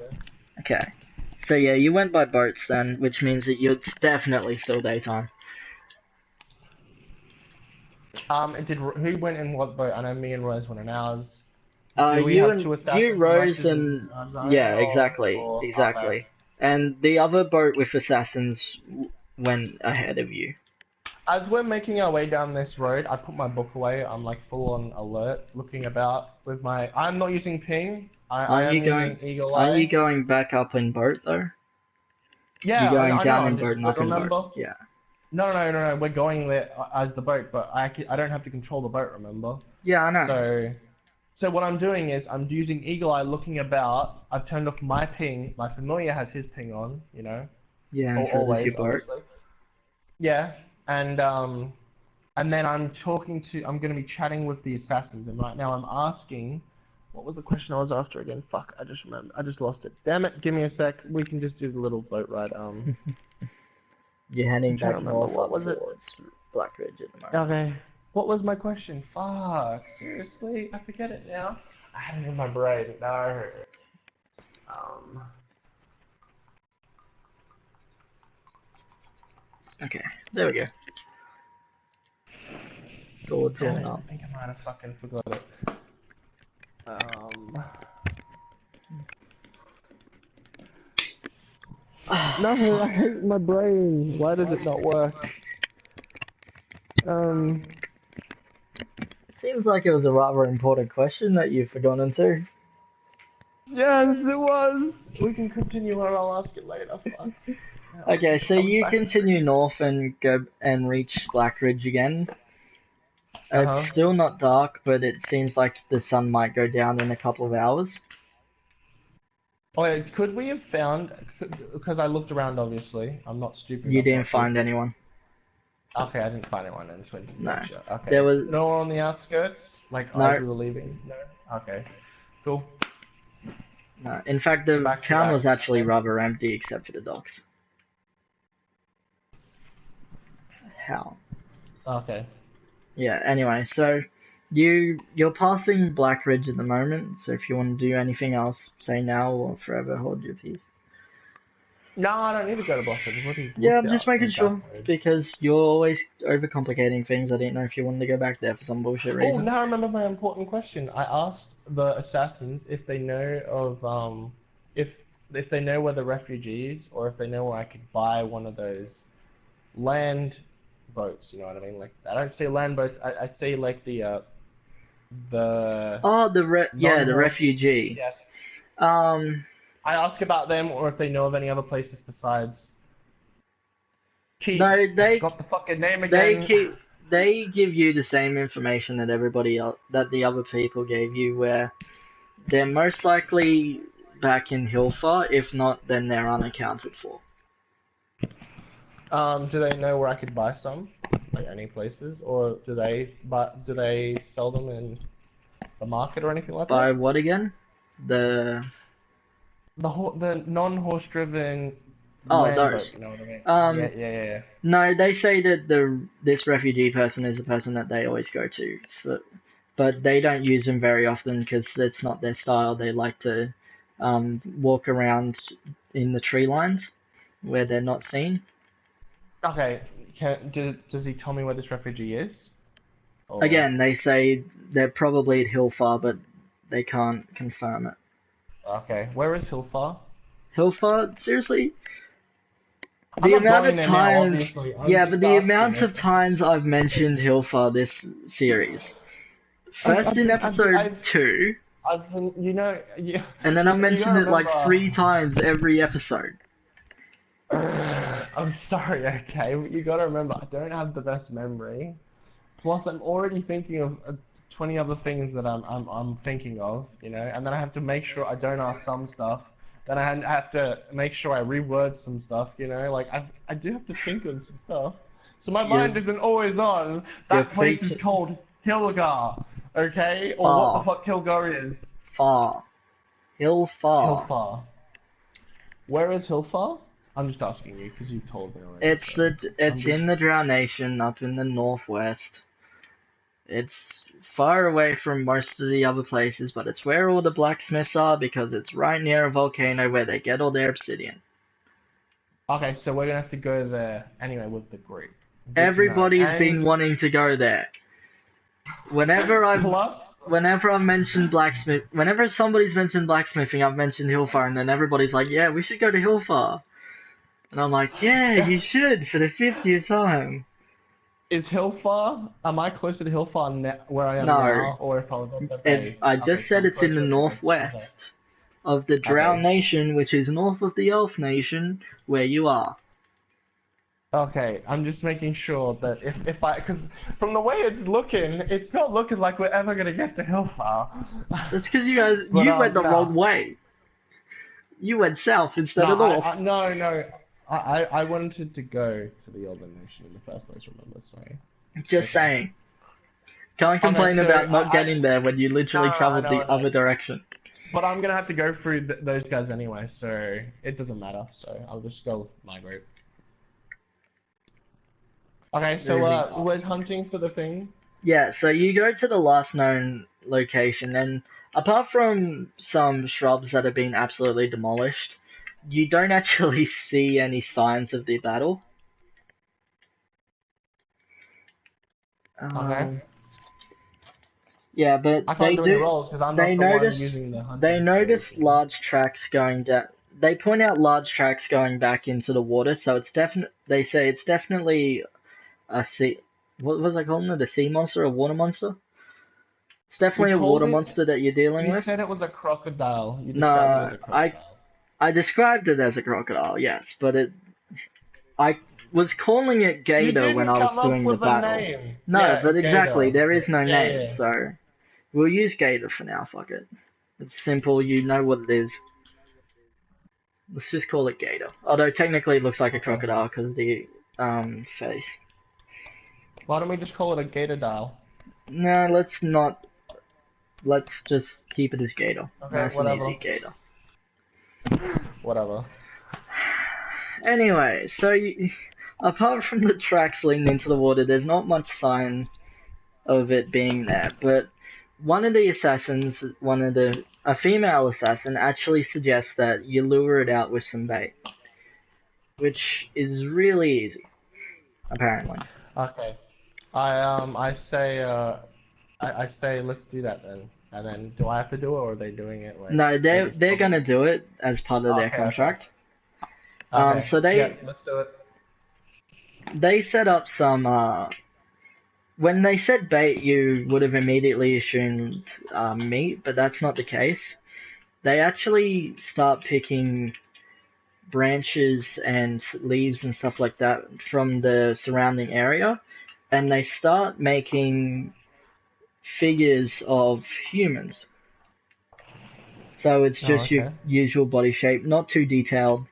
Okay. So yeah, you went by boats then, which means that you're definitely still daytime. Who went in what boat? I know me and Rose went in ours. Do we You have and two you, assassins? Rose, Rex is and on his own, yeah, or okay. exactly. And the other boat with assassins went ahead of you. As we're making our way down this road, I put my book away. I'm like full on alert, looking about with my. I'm not using ping. I am using Eagle Eye. Aren't you going back up in boat though? Yeah, You're going I down know. in I'm boat, just not in remember. boat. Yeah. No. We're going there as the boat, but I don't have to control the boat. Remember? Yeah, I know. So what I'm doing is I'm using Eagle Eye, looking about. I've turned off my ping. My familiar has his ping on. You know, Yeah, and so does your always, boat. obviously. Yeah, and then I'm going to be chatting with the assassins, and right now I'm asking, what was the question I was after again? Fuck, I just remember, I just lost it. Damn it, give me a sec. We can just do the little boat ride. You're heading I'm trying back to remember, north what up was it? towards Black Ridge at the moment. Okay, what was my question? Fuck, seriously, I forget it now. I had it in my brain. No. Okay, there we go. Sword Damn drawn it, up. I think I might have fucking forgot it. No, I hate my brain. Why does it not work? Seems like it was a rather important question that you've forgotten to. Yes, it was. We can continue or I'll ask it later. Fuck. Okay, so Comes you back continue north and go and reach Black Ridge again. It's still not dark, but it seems like the sun might go down in a couple of hours. Oh, yeah, could we have found? Because I looked around. Obviously, I'm not stupid. You enough didn't not to. find anyone. Okay, I didn't find anyone in Swindon. No. Gotcha. Okay. There was no one on the outskirts, like No. as we were leaving. No. Okay. Cool. No. In fact, the town was actually rather empty except for the docks. How? Okay. Yeah. Anyway, so you're passing Black Ridge at the moment. So if you want to do anything else, say now or forever hold your peace. No, I don't need to go to Blackwood. Yeah, I'm just making sure because you're always overcomplicating things. I didn't know if you wanted to go back there for some bullshit reason. Oh, now I remember my important question. I asked the assassins if they know of if they know where the refugee is, or if they know where I could buy one of those land boats. You know what I mean? Like I don't say land boats. I say like the Oh, the refugee. Yes. I ask about them, or if they know of any other places besides. No, they got the fucking name again. They give you the same information that everybody else, that the other people gave you, where they're most likely back in Hilfa. If not, then they're unaccounted for. Do they know where I could buy some, like any places, or do they sell them in the market or anything like that? By what again? The non-horse driven. Oh, those. Boat, you know what I mean? Yeah. No, they say that this refugee person is the person that they always go to, but they don't use them very often because it's not their style. They like to walk around in the tree lines where they're not seen. Okay, does he tell me where this refugee is? Or... Again, they say they're probably at Hilfar, but they can't confirm it. Okay, where is Hilfar? Hilfar? Seriously? The amount of times, but the amount of times I've mentioned Hilfar this series. First in episode 2, and then I've mentioned it like 3 times every episode. I'm sorry, okay, but you gotta remember, I don't have the best memory. Plus, I'm already thinking of 20 other things that I'm thinking of, you know, and then I have to make sure I don't ask some stuff. Then I have to make sure I reword some stuff, you know, like I do have to think of some stuff. So my mind isn't always on, that place is called Hilgar, okay? Or what the fuck Hilgar is. Hilfar. Where is Hilfar? I'm just asking you because you've told me already. It's in the Drow Nation up in the northwest. It's far away from most of the other places, but it's where all the blacksmiths are because it's right near a volcano where they get all their obsidian. Okay, so we're gonna have to go there anyway with the group. Everybody's been wanting to go there. Whenever I've mentioned blacksmith, whenever somebody's mentioned blacksmithing, I've mentioned Hilfar, and then everybody's like, yeah, we should go to Hilfar. And I'm like, yeah, you should, for the 50th time. Is Hillfar? Am I closer to Hillfar where I am No, now, or if I was at the it's. base? I Okay, just so said I'm it's in the closer to the. Okay. northwest of the Drow Okay. Nation, which is north of the Elf Nation, where you are. Okay, I'm just making sure that if I, because from the way it's looking, it's not looking like we're ever gonna get to Hillfar. That's because you guys But you went the no, wrong way. You went south instead no, of north. no. I wanted to go to the Elven Nation in the first place. Remember, sorry. Just Okay. saying. Can't Okay, complain so about not I getting there when you no, literally I traveled know, the I know. other direction. But I'm gonna have to go through those guys anyway, so it doesn't matter. So I'll just go with my route. Okay, so Moving we're on. hunting for the thing. Yeah, so you go to the last known location, and apart from some shrubs that have been absolutely demolished, you don't actually see any signs of the battle. Okay. Um, yeah, but I can't do any rolls because I'm They not the one notice. using the They hunting skills. notice large tracks going down. They point out large tracks going back into the water, so it's definite. They say it's definitely a sea. What was I calling it? A sea monster, a water monster? It's We definitely a called water it. monster that you're dealing You with. said it was a crocodile. You described it as No, a I crocodile. I described it as a crocodile, yes, but I was calling it You gator when didn't I was come up doing the with a battle. name. No, Yeah, but exactly, gator. there is no Yeah, name, yeah. so we'll use gator for now. Fuck it. It's simple. You know what it is. Let's just call it gator. Although technically it looks like a Okay. crocodile because the face. Why don't we just call it a gator dial? No, let's not. Let's just keep it as gator. Okay, Nice and whatever. easy, gator. Whatever. Anyway, so apart from the tracks leading into the water, there's not much sign of it being there. But one of the assassins, a female assassin, actually suggests that you lure it out with some bait, which is really easy, apparently. Okay. I say let's do that then. And then do I have to do it or are they doing it like No, they they're just they're told me? gonna do it as part of their Okay, okay. contract. Okay. So Yeah, let's do it. they set up some. When they said bait, you would have immediately assumed meat, but that's not the case. They actually start picking branches and leaves and stuff like that from the surrounding area, and they start making figures of humans. So it's Oh, just your okay. usual body shape, not too detailed.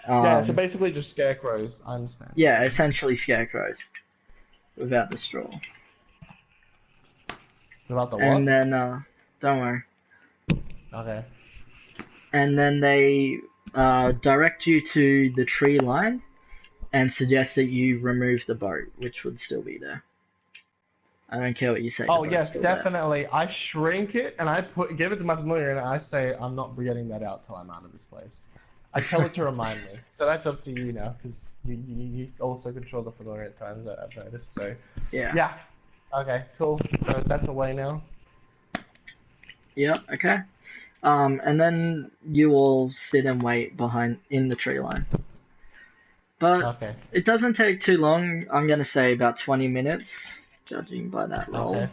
Yeah, so Um, basically just scarecrows. I understand. yeah, essentially scarecrows without the straw. About the And what? then, don't worry. Okay. And then they direct you to the tree line and suggest that you remove the boat, which would still be there. I don't care what you say, the Oh boat's yes, still there. definitely. I shrink it and give it to my familiar and I say I'm not getting that out till I'm out of this place. I tell it to remind me. So that's up to you now, because you also control the familiar at times. I've noticed. So Yeah. yeah. Okay. Cool. So that's away now. Yeah, okay. And then you all sit and wait in the tree line. But Okay. it doesn't take too long. I'm gonna say about 20 minutes, judging by that roll. Okay.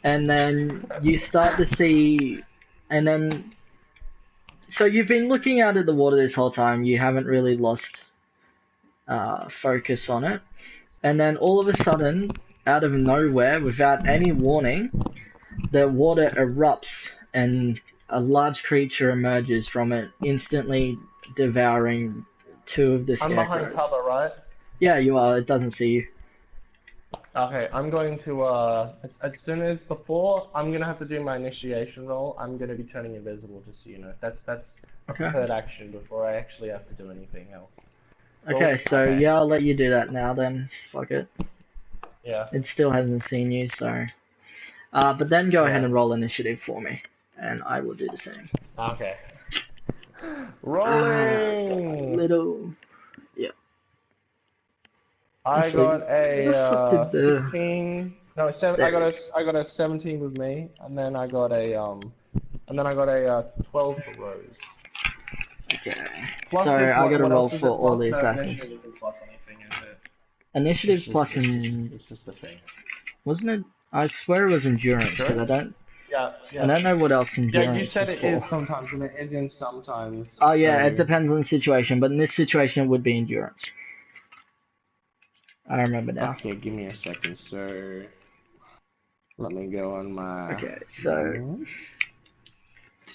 And then you start to see, and then so you've been looking out at the water this whole time. You haven't really lost focus on it. And then all of a sudden, out of nowhere, without any warning, the water erupts and a large creature emerges from it, instantly devouring two of the I'm behind scarecrows. cover, right? Yeah, you are. It doesn't see you. Okay, I'm going to as soon as before I'm gonna have to do my initiation roll. I'm gonna be turning invisible, just so you know. That's a Okay. third action before I actually have to do anything else. Okay, so okay. yeah, I'll let you do that now then. Fuck it. Yeah. It still hasn't seen you, so. But then go ahead Yeah. and roll initiative for me, and I will do the same. Okay. Rolling. Little. Yeah. I Actually, got where the fuck a did the 16. No, seven. there it is. I got a 17 with me, and then I got a 12 for Rose. Okay. Plus So it's I gotta what roll else is for it? all Plus the the assassins. initiative isn't plus anything, is it? Initiatives plus It's just a thing. wasn't it? I swear it was endurance because I don't Yeah. know what else Yeah, endurance you said is it for. is sometimes, and it isn't sometimes. Oh yeah, it so- depends on the situation, but in this situation it would be endurance. I remember now. Okay, give me a second, sir. Let me go on my. Okay, so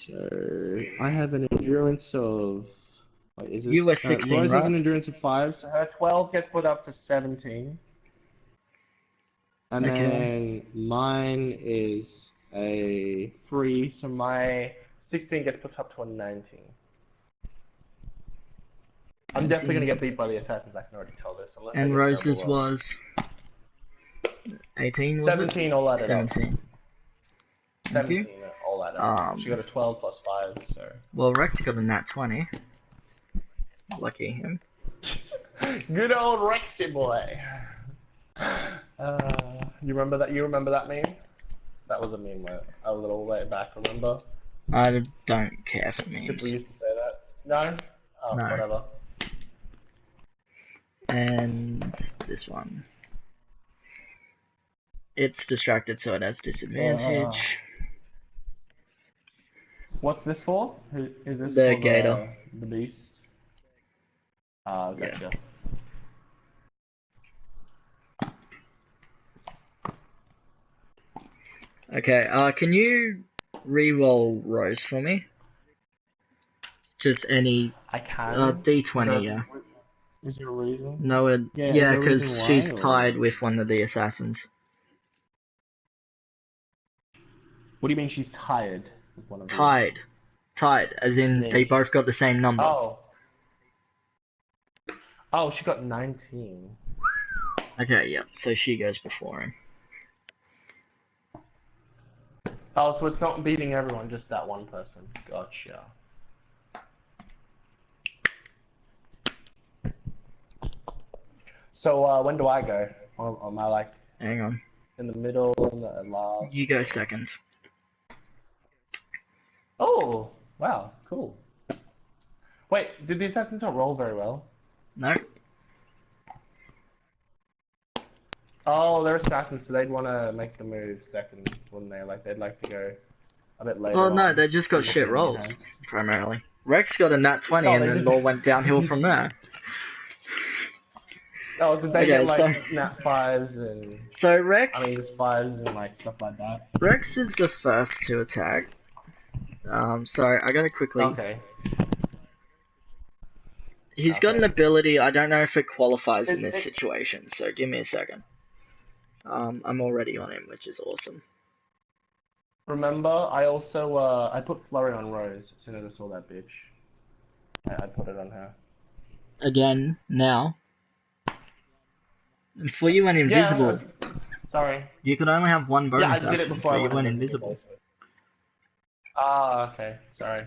So I have an endurance of. Wait, is this? you were 16, Rose has right? an endurance of 5, so her 12 gets put up to 17. And Okay. then mine is a 3, so my 16 gets put up to a 19. I'm definitely going to get beat by the assassins, I can already tell this. Unless they And get Rose's terrible rolls. was 18, was 17 all added 17. up. Thank 17 you. all added up. She got a 12 plus 5, so. Well, Rex got a nat 20. Lucky him. Good old Rexy boy. You remember that? You remember that meme? That was a meme a little way back. Remember? I don't care for People memes. used to say that. No. Oh, No. whatever. And this one. It's distracted, so it has disadvantage. What's this for? Is this The for gator. the beast? Ah, gotcha. Okay, can you re-roll Rose for me? Just any I can. D20, yeah. Is there a reason? No, Yeah, because is there a reason she's why, or- tied with one of the assassins. What do you mean she's tired with one of these? Tied, as in Yeah. they both got the same number. Oh. Oh, she got 19. Okay, yeah, so she goes before him. Oh, so it's not beating everyone, just that one person. Gotcha. So, when do I go? Or am I like Hang on. in the middle, in the last? You go second. Oh, wow, cool. Wait, did the assassins not roll very well? No? Oh, they're assassins, so they'd want to make the move second, wouldn't they? Like, they'd like to go a bit later Well, no, on, they just got see what shit the enemy rolls, has. primarily. Rex got a nat 20 Oh, and they then did- it all went downhill from there. Oh, did they Okay, get like so- nat 5s and So Rex, I mean just 5s and like stuff like that? Rex is the first to attack. Sorry, I gotta quickly. Okay. He's got an ability. I don't know if it qualifies in this situation. So give me a second. I'm already on him, which is awesome. Remember, I also I put Flurry on Rose as soon as I saw that bitch. I put it on her. Again, now. And for you went invisible. Yeah, sorry. You could only have one bonus Yeah, I did it action, before so I you went went invisible. invisible. Ah, okay. Sorry.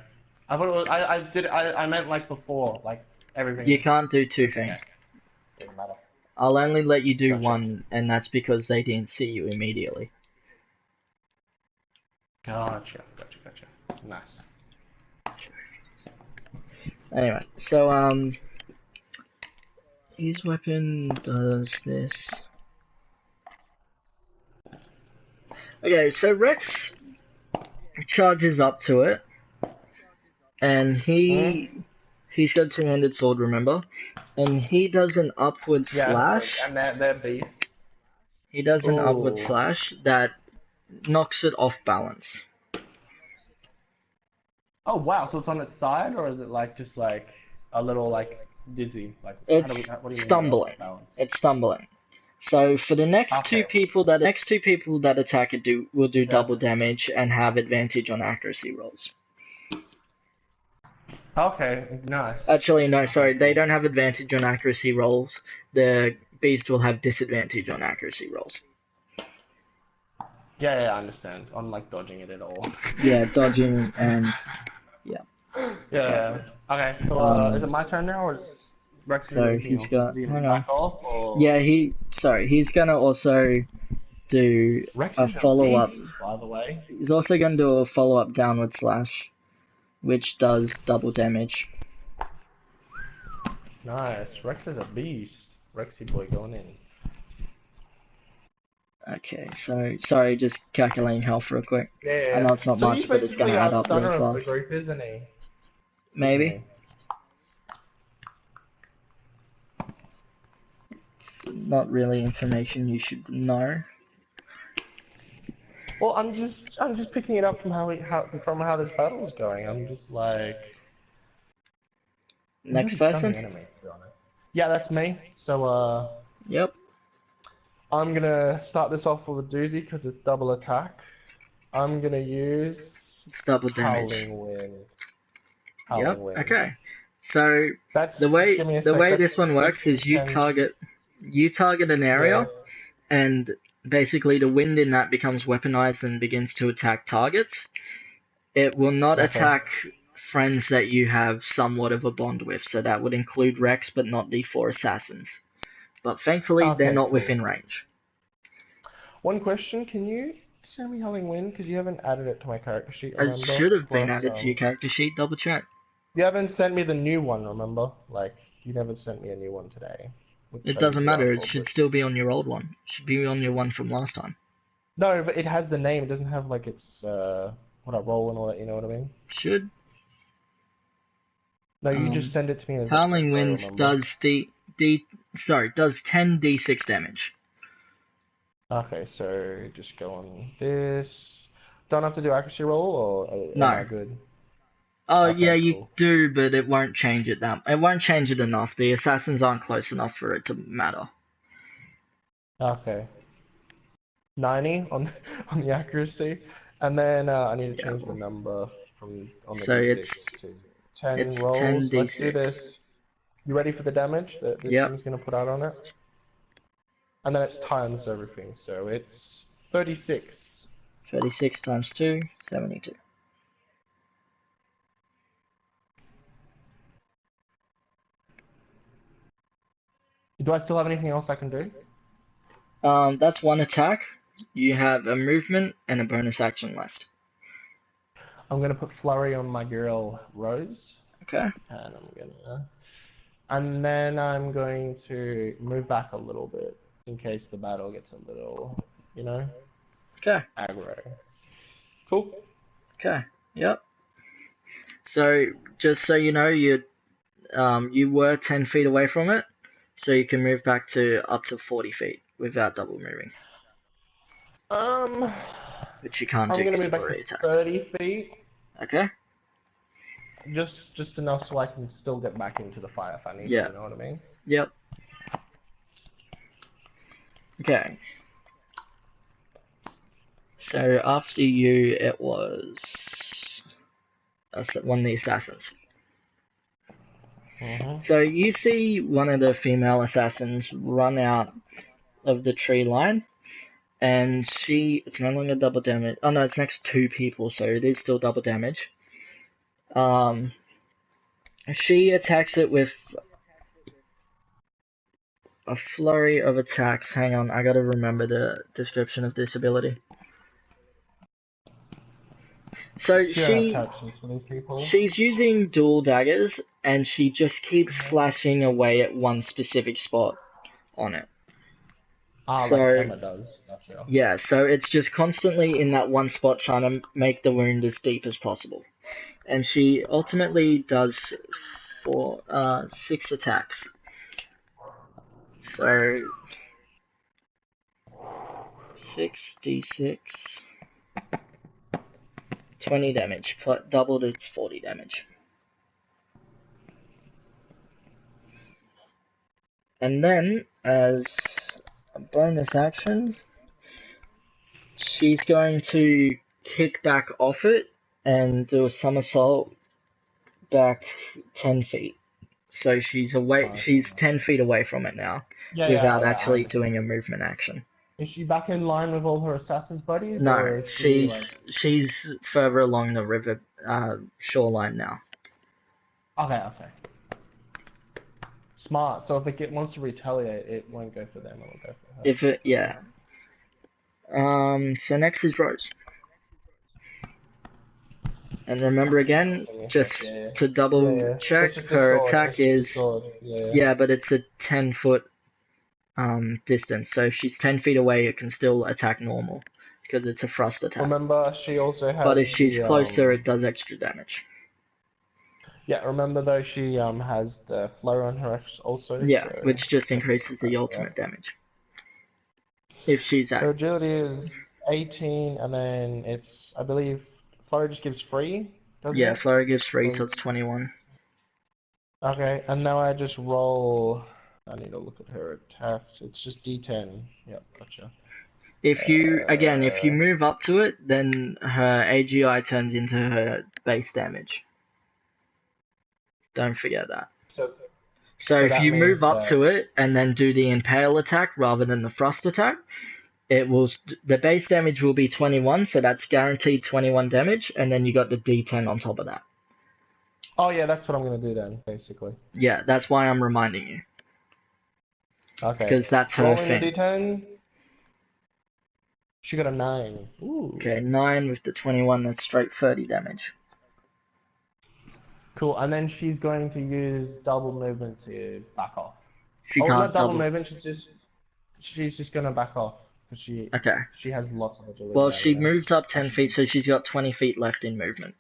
I thought it was. I did. I meant like before, like everything. You can't do two Okay. things. Doesn't matter. I'll only let you do Gotcha. one, and that's because they didn't see you immediately. Gotcha. Nice. Anyway, so his weapon does this. Okay, so Rex charges up to it, and he's got two-handed sword, remember? And he does an upward slash. And they're beasts. He does an upward Ooh. slash that knocks it off balance. Oh wow! So it's on its side, or is it like just like a little like dizzy? Like It's what do you mean stumbling. by balance? It's stumbling. So for the next Okay. two people that attack it will do double damage and have advantage on accuracy rolls. Okay, nice. Actually, no, sorry, they don't have advantage on accuracy rolls. The beast will have disadvantage on accuracy rolls. Yeah, I understand. I'm like dodging it at all. Yeah, dodging and Yeah. Okay, so is it my turn now, or is Rex So gonna do anything he's else? got- Is he hang gonna on. back off, or... yeah, he's gonna also do Rex a is follow-up. beast, by the way. He's also gonna do a follow-up downward slash, which does double damage. Nice. Rex is a beast. Rexy boy going in. Okay, so sorry, just calculating health real quick. Yeah. I know it's not So much, he's but it's basically gonna add our up real stunner of the fast. group, isn't he? Maybe. Isn't It's not really information you should know. he? Well, I'm just picking it up from how this battle is going. I'm just like, he's Next already stunned person? the enemy, to be honest. Yeah, that's me. So Yep. I'm gonna start this off with a doozy because it's double attack. I'm gonna use It's double damage. Howling Wind. Yep. Howling Wind. Okay. So That's, the way give me a the sec, way that's this one works 6 is you 10. target an area, and basically the wind in that becomes weaponized and begins to attack targets. It will not Okay. attack friends that you have somewhat of a bond with, so that would include Rex, but not the 4 assassins. But thankfully, Okay, they're not cool. within range. One question, can you send me Howling Wind? Because you haven't added it to my character sheet, remember? It should have been Plus, added to your character sheet. Double check. you haven't sent me the new one, remember? Like, you never sent me a new one today. Which It I doesn't usually matter. ask It for, should but... still be on your old one. It should be on your one from last time. No, but it has the name. It doesn't have, like, its, what I roll and all that, you know what I mean? Should. No, you just send it to me as Howling info, Winds remember? does 10 d6 damage. Okay, so just go on this. Don't have to do accuracy roll, or am No. I good? Oh Okay, yeah, you cool. do, but it won't change it it won't change it enough. The assassins aren't close enough for it to matter. Okay. 90 on on the accuracy, and then I need to Yeah. change the number from on the So d6 to 10 it's 10 rolls. Let's do d6. this. You ready for the damage that this Yep. thing's gonna put out on it? And then it's times everything, so it's 36. 36 times 2, 72. Do I still have anything else I can do? That's one attack. You have a movement and a bonus action left. I'm gonna put flurry on my girl Rose, Okay. and then I'm going to move back a little bit in case the battle gets a little, you know, Okay. aggro. Cool. Okay. Yep. So just so you know, you were 10 feet away from it, so you can move back to up to 40 feet without double moving. Which you can't do. I'm gonna 'cause move you've back to already attacked. 30 feet. Okay. Just enough so I can still get back into the fire if I need to, you know what I mean? Yep. Okay. So after you, it was one of the assassins. So you see one of the female assassins run out of the tree line, and it's no longer double damage. Oh no, it's next to 2 people, so it is still double damage. She attacks it with a flurry of attacks. Hang on, I gotta remember the description of this ability. So she's using dual daggers, and she just keeps slashing away at one specific spot on it. Like Emma does. Gotcha. Yeah, so it's just constantly in that one spot trying to make the wound as deep as possible. And she ultimately does 6 attacks. So 6d6, 20 damage, doubled its 40 damage. And then, as a bonus action, she's going to kick back off it and do a somersault back 10 feet. So she's 10 feet away from it now, without actually doing a movement action. Is she back in line with all her assassin's buddies? No, or she's further along the river shoreline now. Okay. Smart. So if it wants to retaliate, it won't go for them. It will go for her. Yeah. So next is Rose. And remember again, just to double check, her attack is... Yeah, but it's a 10-foot distance. So if she's 10 feet away, it can still attack normal because it's a thrust attack. Remember, she also But if has she's the closer, it does extra damage. yeah. Remember though, she has the flow on her also. Yeah, So which just increases the ultimate damage. If she's her at agility is 18, and then it's I believe flow just gives free, doesn't yeah, it? Flurry gives 3, so Or- it's 21. Okay, and now I just roll. I need to look at her attacks. It's just D10. Yep, gotcha. If you Uh, move up to it, then her AGI turns into her base damage. Don't forget that. so So so if that you move means up that to it and then do the impale attack rather than the thrust attack, it will the base damage will be 21, so that's guaranteed 21 damage, and then you got the D10 on top of that. oh yeah, that's what I'm gonna do then, basically. Yeah, that's why I'm reminding you, Okay, because that's her rolling the thing. D10. She got a 9. Ooh. Okay, 9 with the 21, that's straight 30 damage. Cool, and then she's going to use double movement to back off. She Oh, can't not double double. movement. She's just gonna back off because Okay. she has lots of agility Well, now. she You know. moved up 10 Actually, feet, so she's got 20 feet left in movement.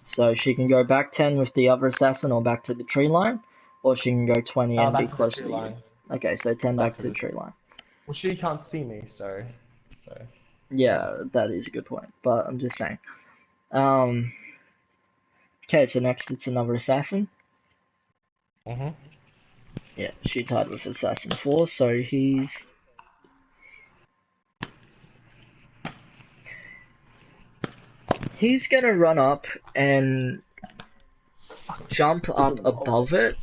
So she can go back 10 with the other assassin or back to the tree line, or she can go 20 and be back to the close tree to you. line. Okay, so 10 Back back to to the the. tree line. Well, she can't see me, so. Yeah, that is a good point, but I'm just saying. Um, okay, so next it's another assassin. Mhm. Yeah, she tied with assassin 4, so he's gonna run up and jump up above it,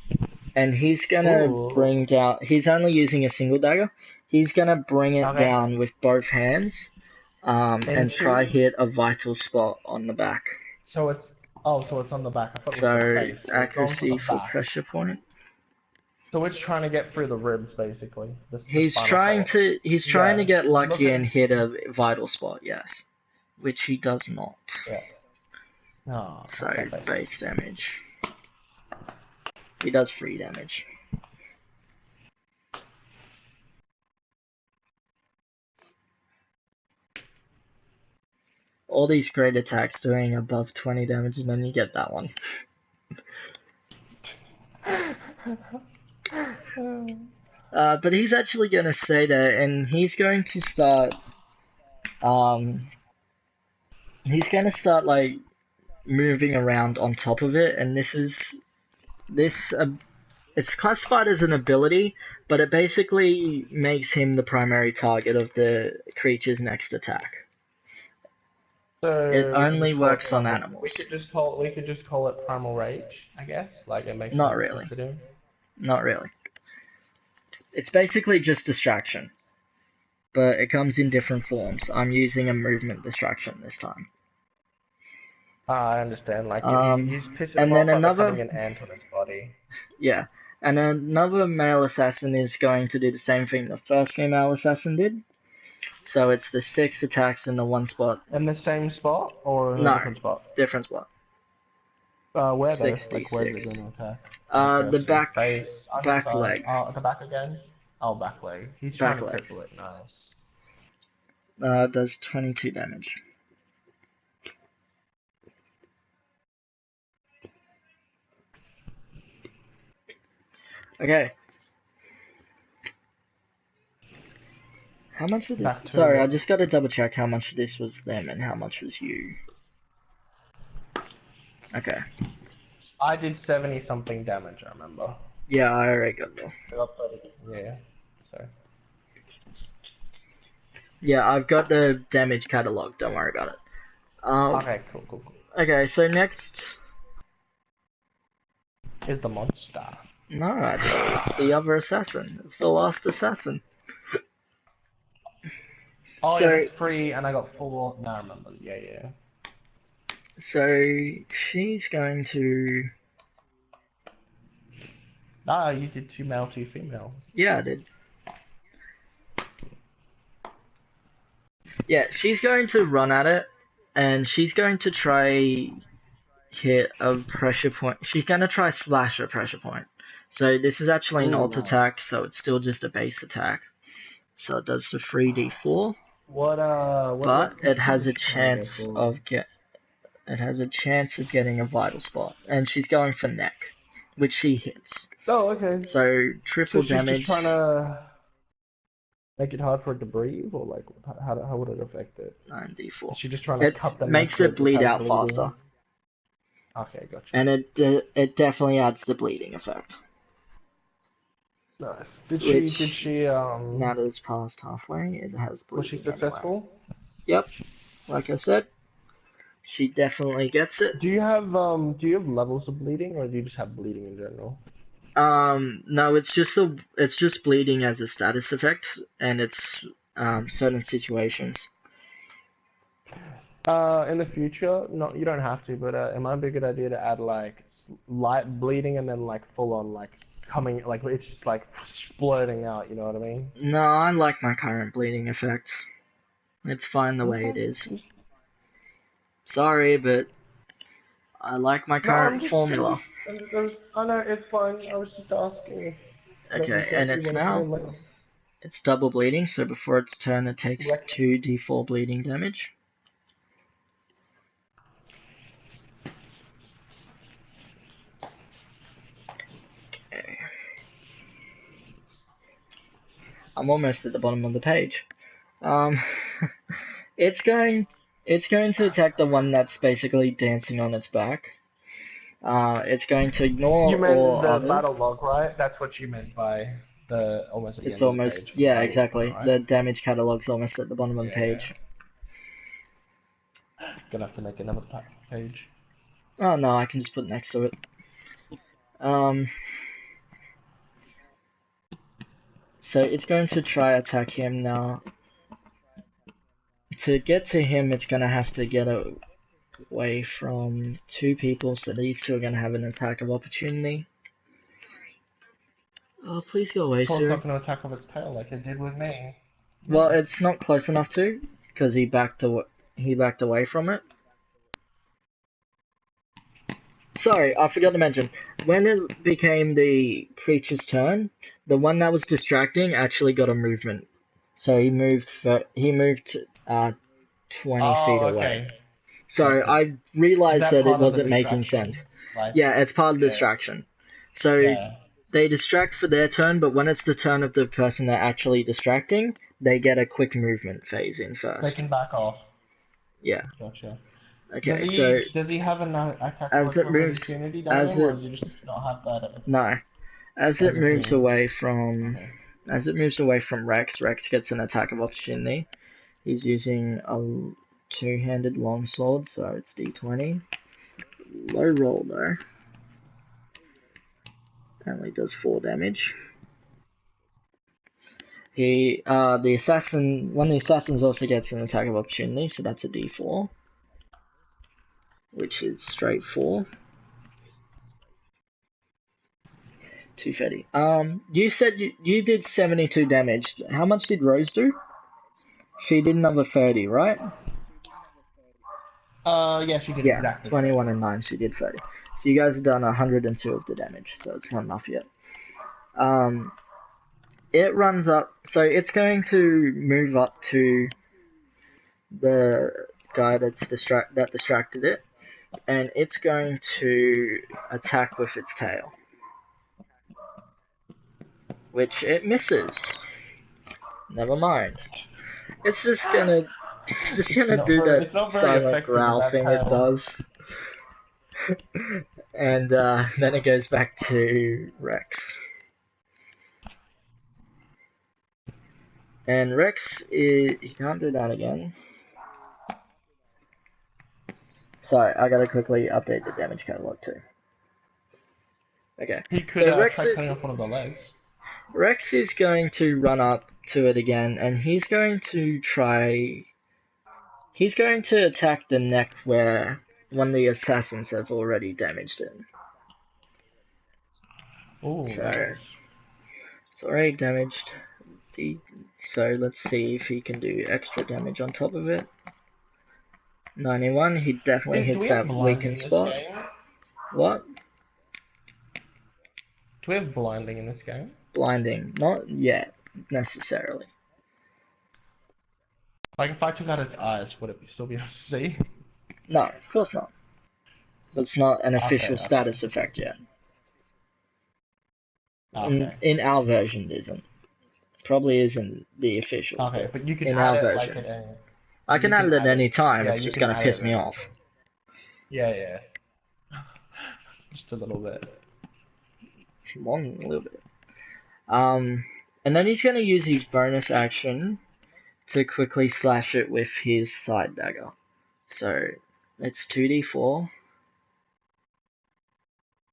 and he's gonna Ooh. bring down. He's only using a single dagger. He's gonna bring it Okay. down with both hands, and try Into. hit a vital spot on the back. So it's so it's on the back. I thought it was the So face. So it's going for the accuracy for back. pressure point. So it's trying to get through the ribs, basically. The He's spinal trying column. to Yeah. get Look lucky at. and hit a vital spot. Yes, which he does not. Yeah. Oh, So that's not face. base damage. He does 3 damage. All these great attacks doing above 20 damage, and then you get that one. But he's actually going to stay there, and he's going to start. He's going to start like moving around on top of it, and this. It's classified as an ability, but it basically makes him the primary target of the creature's next attack. It So we could only just call it works on primal. animals. We could just call it primal rage, I guess. Like it makes Not him really. interested in. Not really. It's basically just distraction, but it comes in different forms. I'm using a movement distraction this time. I understand. Like you piss him And then off by another, becoming an ant on his body. yeah, and another male assassin is going to do the same thing the first female assassin did. So it's the 6 attacks in the one spot. In the same spot or in a No, different spot? different spot. Where though? Like where's it 66. going to attack? Okay, The so back face, back underside. leg. Oh, the back again. Oh, back leg. He's trying Back to leg. cripple it. Nice. Does 22 damage. Okay. How much of this? Back to Sorry, I just got to double check how much of this was them and how much was you. Okay. I did 70 something damage. I remember. Yeah, I already got there. I got 30. Yeah. So. Yeah, I've got the damage catalog. Don't worry about it. Okay, cool. Okay, so next. Is the monster. No, actually, it's the other assassin. It's the last assassin. Oh, So- yeah, it's free, and I got full. Now I remember. Yeah. So she's going to. Ah, you did 2 male, 2 female. Yeah, I did. Yeah, she's going to run at it, and she's going to try hit a pressure point. She's going to try slash a pressure point. So this is actually an Ooh, alt nice. attack, so it's still just a base attack. So it does the 3d4, What but it has a is she trying to go chance for? of getting a vital spot, and she's going for neck, which she hits. Oh, okay. So So triple she's just damage. trying to make it hard for it to breathe, or like how would it affect it? 9d4. Is she just trying to It cut the neck makes so it just bleed has out bleeding? faster, Okay, gotcha. and it definitely adds the bleeding effect. Nice. Which, Did she now that it's past halfway, it has was she bleeding anyway. successful? Yep, like I said, she definitely gets it. Do you have levels of bleeding, or do you just have bleeding in general? No, it's just bleeding as a status effect, and it's certain situations. In the future, you don't have to, but it might be a good idea to add like light bleeding and then like full on like coming, like it's just like splurting out. You know what I mean? No, I like my current bleeding effects. It's fine the way it is. Sorry, but I like my No, current formula. I know it's fine. I was just asking if maybe Okay, and you it's wanted to do now, later. it's double bleeding, so before its turn it takes Rec- 2d4 bleeding damage. Okay. I'm almost at the bottom of the page. It's going to attack the one that's basically dancing on its back. It's going to ignore You meant all the others. battle log, right? That's what you meant by the almost at the It's end of the almost, page. yeah, Battle log, exactly. right? The damage catalog's almost at the bottom of the page. Gonna have to make another page. Oh no, I can just put it next to it. So it's going to try attack him now. To get to him, it's gonna have to get away from two people, so these two are gonna have an attack of opportunity. Oh, please go away, So it's Siri. not gonna attack off its tail like it did with me. Well, it's not close enough to, because he backed away from it. Sorry, I forgot to mention, when it became the creature's turn, the one that was distracting actually got a movement. So he moved 20 feet away. Okay. So Gotcha. I realized Is that it part of the wasn't making distraction? sense. Like, Yeah, it's part of the yeah. distraction. So Yeah. they distract for their turn, but when it's the turn of the person they're actually distracting, they get a quick movement phase in They first. can back off. Yeah. Gotcha. Okay, so Does he have an attack as of it moves, opportunity down as him, or it does he just not have that? no, as As it a moves thing? away from Okay. Rex, Rex gets an attack of opportunity. He's using a two-handed longsword, so it's d20. Low roll though. Only does 4 damage. One of the assassins also gets an attack of opportunity, so that's a d4, which is straight 4. 230. You said you did 72 damage. How much did Rose do? She did another 30, right? Yeah, she did Yeah, exactly 21 and 9, she did 30. So you guys have done 102 of the damage, so it's not enough yet. It runs up, so it's going to move up to the guy that distracted it, and it's going to attack with its tail, which it misses. Never mind. It's just gonna do that silent growl thing it does. And then it goes back to Rex. And Rex he can't do that again. Sorry, I gotta quickly update the damage catalog too. Okay. He could so try cutting off one of the legs. Rex is going to run up to it again, and he's going to attack the neck where one of the assassins have already damaged it. Oh, So nice. it's already damaged. So let's see if he can do extra damage on top of it. 91, he definitely hits that weakened spot. What? Do we have blinding in this game? Blinding, not yet necessarily. Like, if I took out its eyes, would it still be able to see? No, of course not. It's not an official Okay. status effect yet. Okay. In our version, it isn't. Probably isn't the official. Okay, but you can in add our it version. like at I can add it at any time. Yeah, It's you just can gonna add piss it me at off. Yeah. Just a little bit. One little bit. And then he's gonna use his bonus action to quickly slash it with his side dagger. So it's 2d4.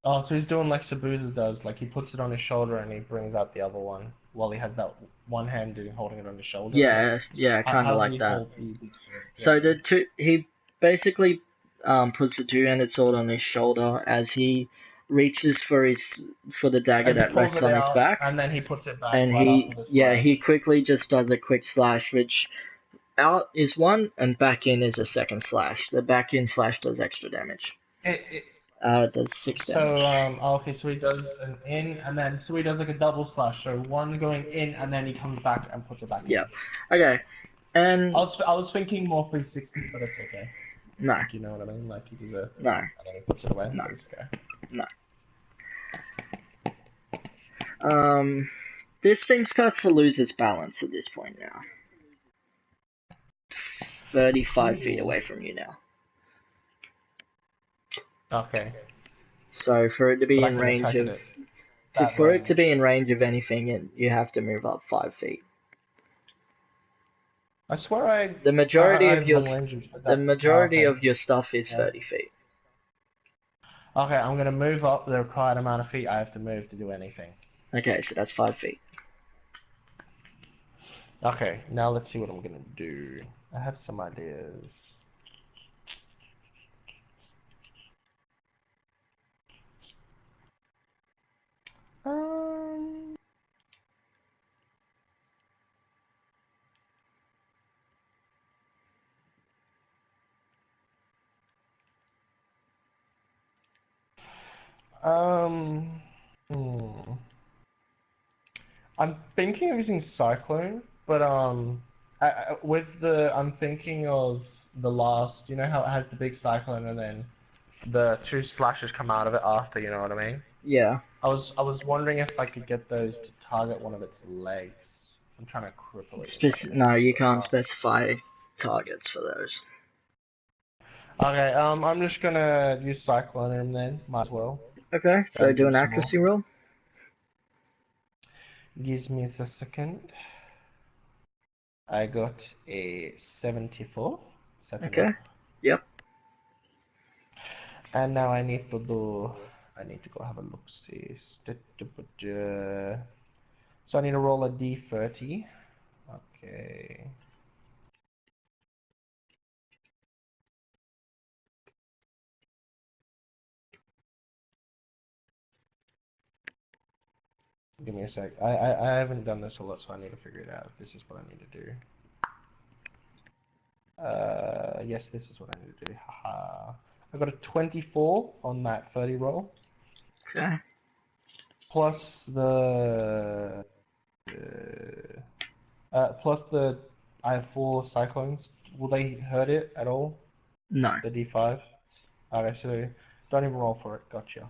Oh, so he's doing like Sabuza does, like he puts it on his shoulder and he brings out the other one while he has that one hand holding it on his shoulder. Yeah, kind of How does like he that. hold the big sword? So he basically puts the two-handed sword on his shoulder as he reaches for the dagger And he that pulls rests it on his out, back, and then he puts it back and right after the slash. he quickly just does a quick slash, which out is one and back in is a second slash. The back in slash does extra damage. It Does 6 damage. okay, so he does an in, and then so he does like a double slash. So one going in, and then he comes back and puts it back in. Yeah. Okay. And I was thinking more 360, but it's okay. no. Like, you know what I mean? Like he does a No. and then he puts it away. No. It's okay. No. This thing starts to lose its balance at this point now. 35 feet away from you now. Okay. So for it to be in range of it to be in range of anything, you have to move up 5 feet. I swear the majority of your stuff is 30 feet. Okay, I'm gonna move up the required amount of feet I have to move to do anything. Okay, so that's 5 feet. Okay, now let's see what I'm gonna do. I have some ideas. I'm thinking of using Cyclone, but I'm thinking of the last. You know how it has the big Cyclone and then the two slashes come out of it after. You know what I mean? Yeah. I was wondering if I could get those to target one of its legs. I'm trying to cripple it. No, you can't specify targets for those. Okay, I'm just gonna use Cyclone him then. Might as well. Okay, so do an accuracy roll. Gives me a second. I got a 74. Okay. Yep. And now I need to go have a look see. So I need to roll a d30. Okay. Give me a sec. I haven't done this a lot, so I need to figure it out. This is what I need to do. Yes, this is what I need to do. Haha. I got a 24 on that 30 roll. Okay. Plus the I have 4 cyclones. Will they hurt it at all? No. The D5. Okay, so don't even roll for it. Gotcha.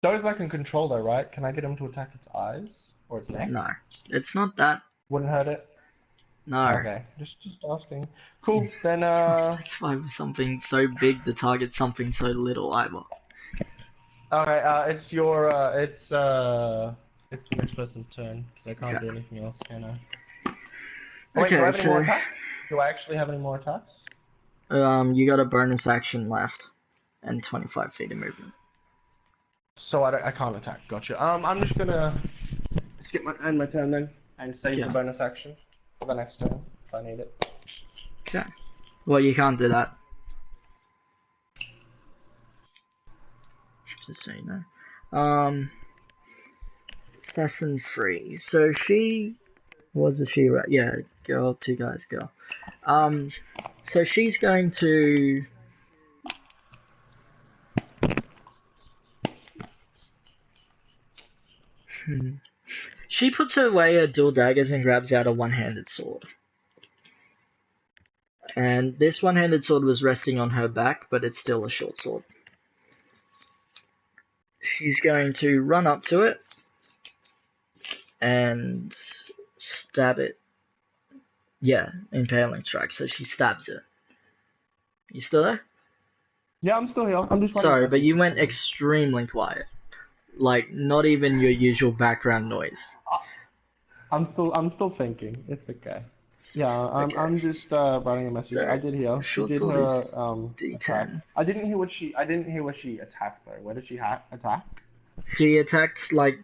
Those I can control though, right? Can I get him to attack its eyes or its neck? No, it's not that. Wouldn't hurt it. No. Okay, just asking. Cool. Then It's why something so big to target something so little either. Okay, it's the next person's turn because I can't do anything else, can I? Wait, do I have any more attacks? Do I actually have any more attacks? You got a bonus action left, and 25 feet of movement. So I can't attack. Gotcha. I'm just gonna skip my turn then and save the bonus action for the next turn if I need it. Okay. Well, you can't do that. Just so you know. Assassin 3. So she was a she, right? Yeah, girl, 2 guys, girl. So she's going to She puts away her dual daggers and grabs out a one-handed sword. And this one-handed sword was resting on her back, but it's still a short sword. She's going to run up to it and stab it. Yeah, impaling strike. So she stabs it. You still there? Yeah, I'm still here. I'm just Sorry, but you went extremely quiet. Like, not even your usual background noise. I'm still thinking. It's okay. Yeah, Okay. I'm just writing a message. So, I did hear. She short did sword her is attack. D10. I didn't hear what she attacked though. Where did she attack? She attacks, like,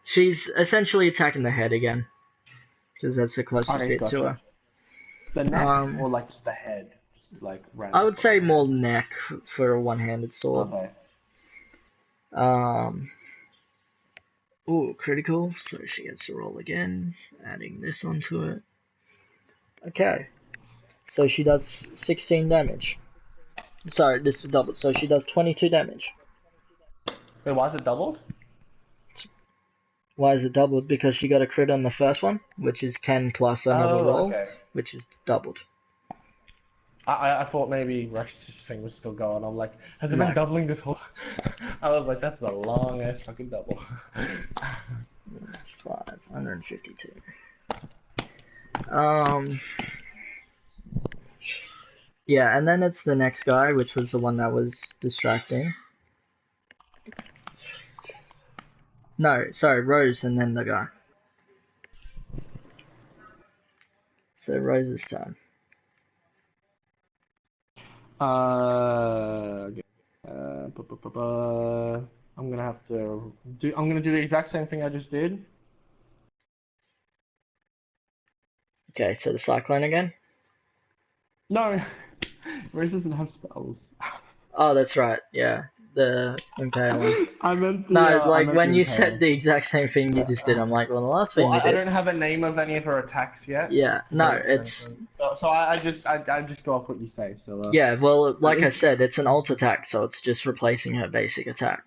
she's essentially attacking the head again. Because that's the closest Okay, bit gotcha. to her. The neck or like just the head? Just, like random. I would say more neck for a one-handed sword. Okay. Ooh, critical, so she gets to roll again, adding this onto it. Okay, so she does 16 damage. Sorry, this is doubled, so she does 22 damage. Wait, why is it doubled? Why is it doubled? Because she got a crit on the first one, which is 10 plus another roll, okay. which is doubled. I thought maybe Rex's thing was still going. I'm like, has it been doubling this whole? I was like, that's a long ass fucking double. 552. Yeah, and then it's the next guy, which was the one that was distracting. No, sorry, Rose and then the guy. So Rose's turn. Okay. I'm gonna have to do. I'm gonna do the exact same thing I just did. Okay, so the cyclone again. No, Rose doesn't have spells. Oh, that's right. Yeah, the impaling. I meant the, No, like when you impale. said the exact same thing you just did, I'm like, well, the last thing Well, you I did. don't have a name of any of her attacks yet. Yeah, no, it's. So I just go off what you say. So. Yeah, well, like I said, it's an alt attack, so it's just replacing her basic attack.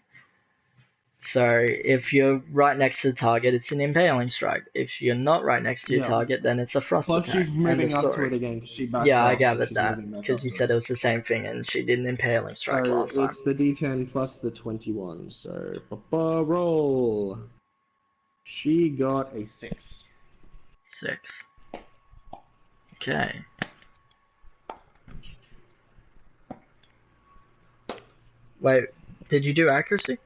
So if you're right next to the target, it's an impaling strike. If you're not right next to your target, then it's a frost Plus attack. she's moving up to it again because she backed Yeah, I up, gathered so that because you said it was the same thing, and she did an impaling strike last time. It's the D10 plus the 21. So roll. She got a 6. 6. Okay. Wait, did you do accuracy?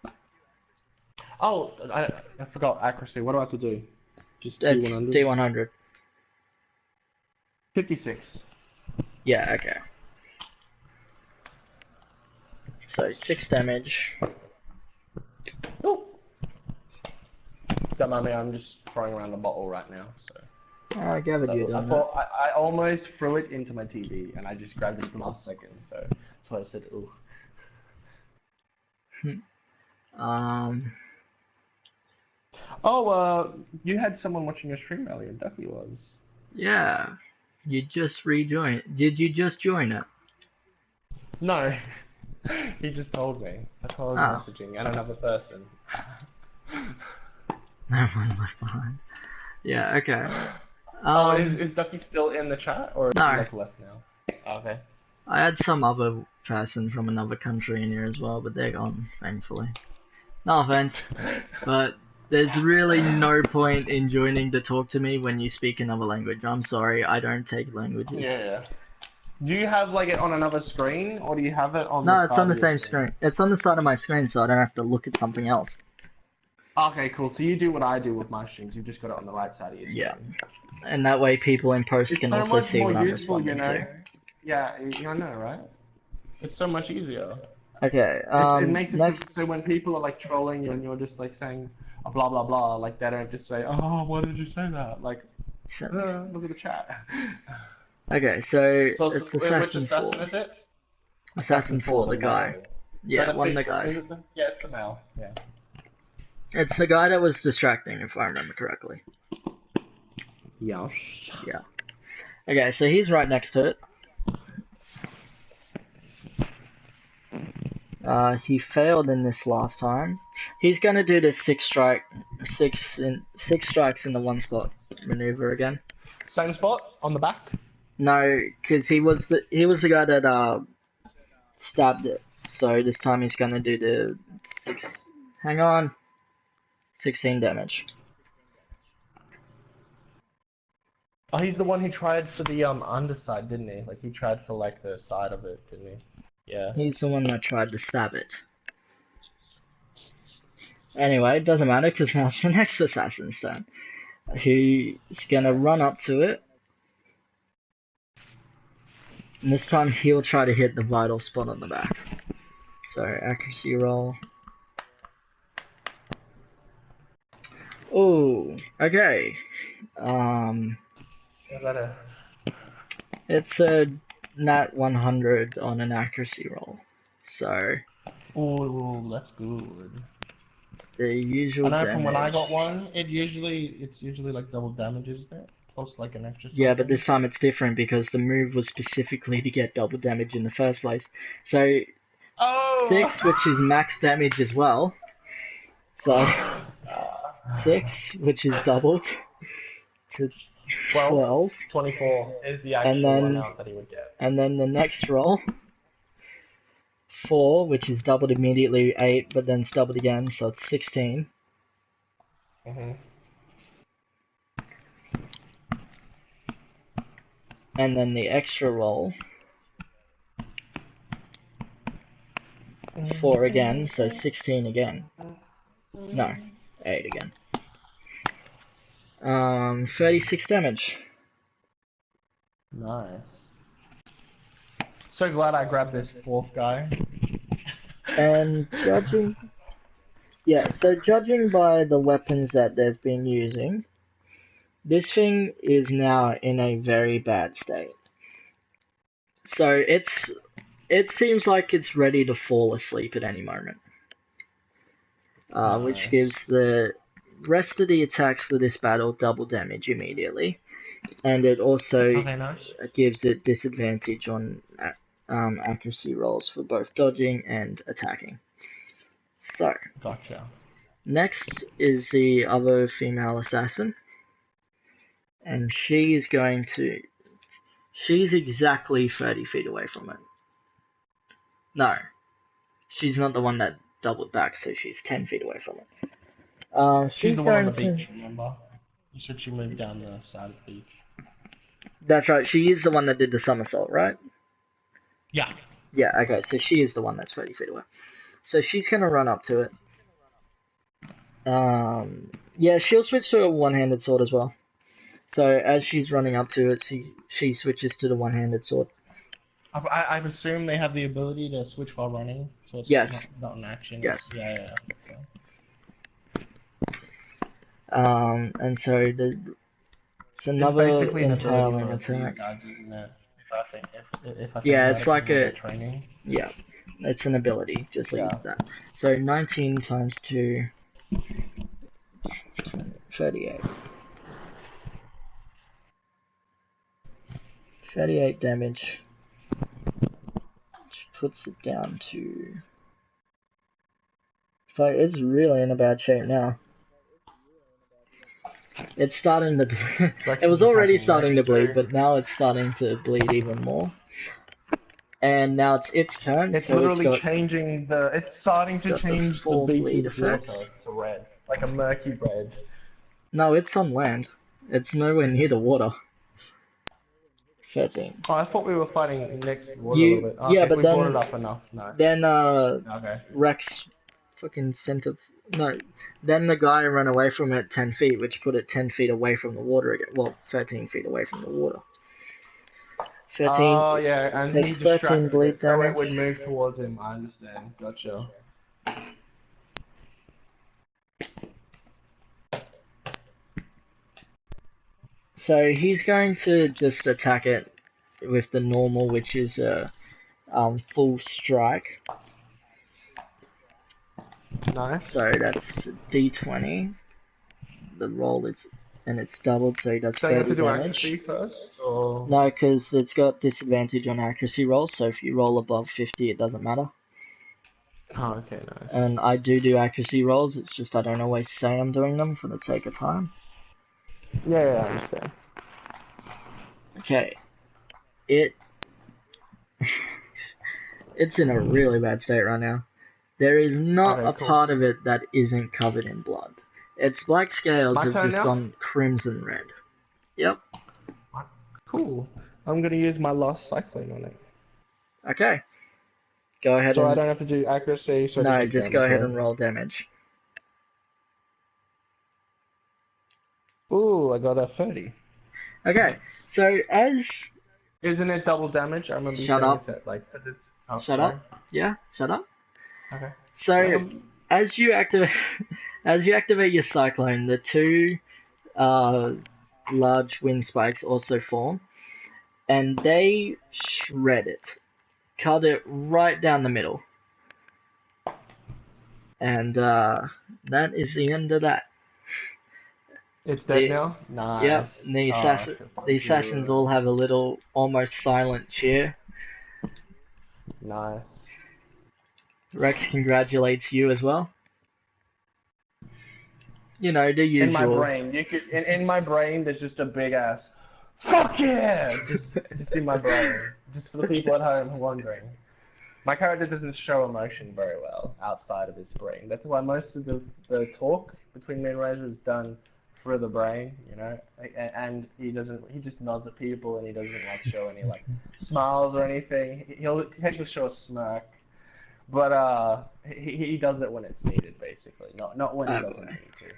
Oh, I forgot accuracy. What do I have to do? Just It's D100? D100. 56. Yeah, okay. So 6 damage. Oh. Don't mind me, I'm just throwing around the bottle right now. So. Oh, I gathered you done that. I almost threw it into my TV, and I just grabbed it at the last second. So that's why I said, ooh. Oh, you had someone watching your stream earlier. Ducky was. Yeah. You just rejoined. Did you just join it? No. He just told me. That's why I was messaging, and another person. No one left behind. Yeah, okay. Is Ducky still in the chat, or is he like left now? Okay. I had some other person from another country in here as well, but they're gone, thankfully. No offense, but there's really no point in joining to talk to me when you speak another language. I'm sorry, I don't take languages. Yeah. Do you have like it on another screen, or do you have it on? No, it's on the same screen. It's on the side of my screen, so I don't have to look at something else. Okay, cool. So you do what I do with my streams. You've just got it on the right side of your screen. Yeah, and that way people in post can also see what I'm responding to. Yeah, I know, right? It's so much easier. Okay. It makes it so when people are like trolling you and you're just like saying blah blah blah, like they don't just say, oh, why did you say that? Like, look at the chat. Okay, so it's Assassin 4. Which assassin is it? Assassin 4, the guy. Yeah, one of the guys. Yeah, it's the male. Yeah. It's the guy that was distracting, if I remember correctly. Yes. Yeah. Okay, so he's right next to it. He failed in this last time. He's gonna do the 6 strike six strikes in the one spot maneuver again. Same spot on the back. No, because he was the guy that stabbed it. So this time he's gonna do the 16 damage. Oh, he's the one who tried for the underside, didn't he? Like he tried for like the side of it, didn't he? Yeah. He's the one that tried to stab it. Anyway, it doesn't matter because now it's the next assassin's turn. Who's gonna run up to it. And this time he'll try to hit the vital spot on the back. So accuracy roll. Oh, okay. Is that a... It's a nat 100 on an accuracy roll. So. Oh, that's good. The usual I know damage. from when I got one, it's usually like double damage, isn't it? Plus like an extra. Yeah, but this time it's different because the move was specifically to get double damage in the first place. So 6, which is max damage as well. So 6, which is doubled to 12. 24 is the actual amount that he would get. And then the next roll, 4, which is doubled immediately, 8, but then it's doubled again, so it's 16. And then the extra roll, 4 again, so 16 again. No, 8 again. 36 damage. Nice. So glad I grabbed this fourth guy. And judging by the weapons that they've been using, this thing is now in a very bad state. So it seems like it's ready to fall asleep at any moment. Which gives the rest of the attacks for this battle double damage immediately. And it also gives it disadvantage on accuracy rolls for both dodging and attacking. So, gotcha. Next is the other female assassin. And she's exactly 30 feet away from it. No, she's not the one that doubled back, so she's 10 feet away from it. She's the one on the beach, remember? You said she moved down the side of the beach. That's right, she is the one that did the somersault, right? Yeah. Yeah, okay, so she is the one that's 30 feet away. So she's gonna run up to it. Yeah, she'll switch to a one-handed sword as well. So as she's running up to it, she switches to the one-handed sword. I assume they have the ability to switch while running, so it's not an action. Yes. Yeah. Okay. And so it's another impaling attack. Guys, isn't it? If I think yeah, it's like a training. Yeah, it's an ability, just like that. So 19 times 2, 38. 38 damage, which puts it down to... It's really in a bad shape now. It's starting to... it was already starting to bleed, but now it's starting to bleed even more. And now it's its turn. It's so literally changing the... It's starting to change the beach's water to red. Like a murky red. No, it's on land. It's nowhere near the water. 13. Oh, I thought we were fighting next to water a little bit. Yeah, but we then... brought it up enough. No. Then, okay. Rex fucking sent it... No. Then the guy ran away from it 10 feet, which put it 10 feet away from the water again. Well, 13 feet away from the water. 13. Oh, yeah, and he distracted bleed so damage. it would move towards him. I understand. Gotcha. So he's going to just attack it with the normal, which is a full strike. Nice. So that's D20. The roll is, and it's doubled, so he does 30 you have to do damage. accuracy first, or... No, because it's got disadvantage on accuracy rolls, so if you roll above 50, it doesn't matter. Oh, okay, nice. And I do accuracy rolls, it's just I don't always say I'm doing them for the sake of time. Yeah, I understand. Okay. It's in a really bad state right now. There is not Okay, a cool. part of it that isn't covered in blood. Its black scales My have turn just now? gone crimson red. Yep. Cool. I'm gonna use my lost cycling on it. Okay. Go ahead So I and... don't have to do accuracy, so just No, do just go damage, ahead right? and roll damage. Ooh, I got a 30. Okay, so as... Isn't it double damage? I remember you Shut saying up. it's at, like, cause it's... Oh, Shut sorry. up. Yeah, shut up. Okay. So, as you activate, as you activate your cyclone, the two large wind spikes also form, and they shred it, cut it right down the middle, and that is the end of that. It's dead The now? Yep, Nice. the Oh, I feel so the assassins good. all have a little almost silent cheer. Nice. Rex congratulates you as well. You know, the In my usual. brain, in my brain, there's just a big ass, fuck yeah! Just in my brain. Just for the people at home wondering. My character doesn't show emotion very well outside of his brain. That's why most of the talk between me and Razor is done through the brain, you know. And he just nods at people and he doesn't like show any like smiles or anything. He'll occasionally show a smirk, but he does it when it's needed, basically. Not when he doesn't need to.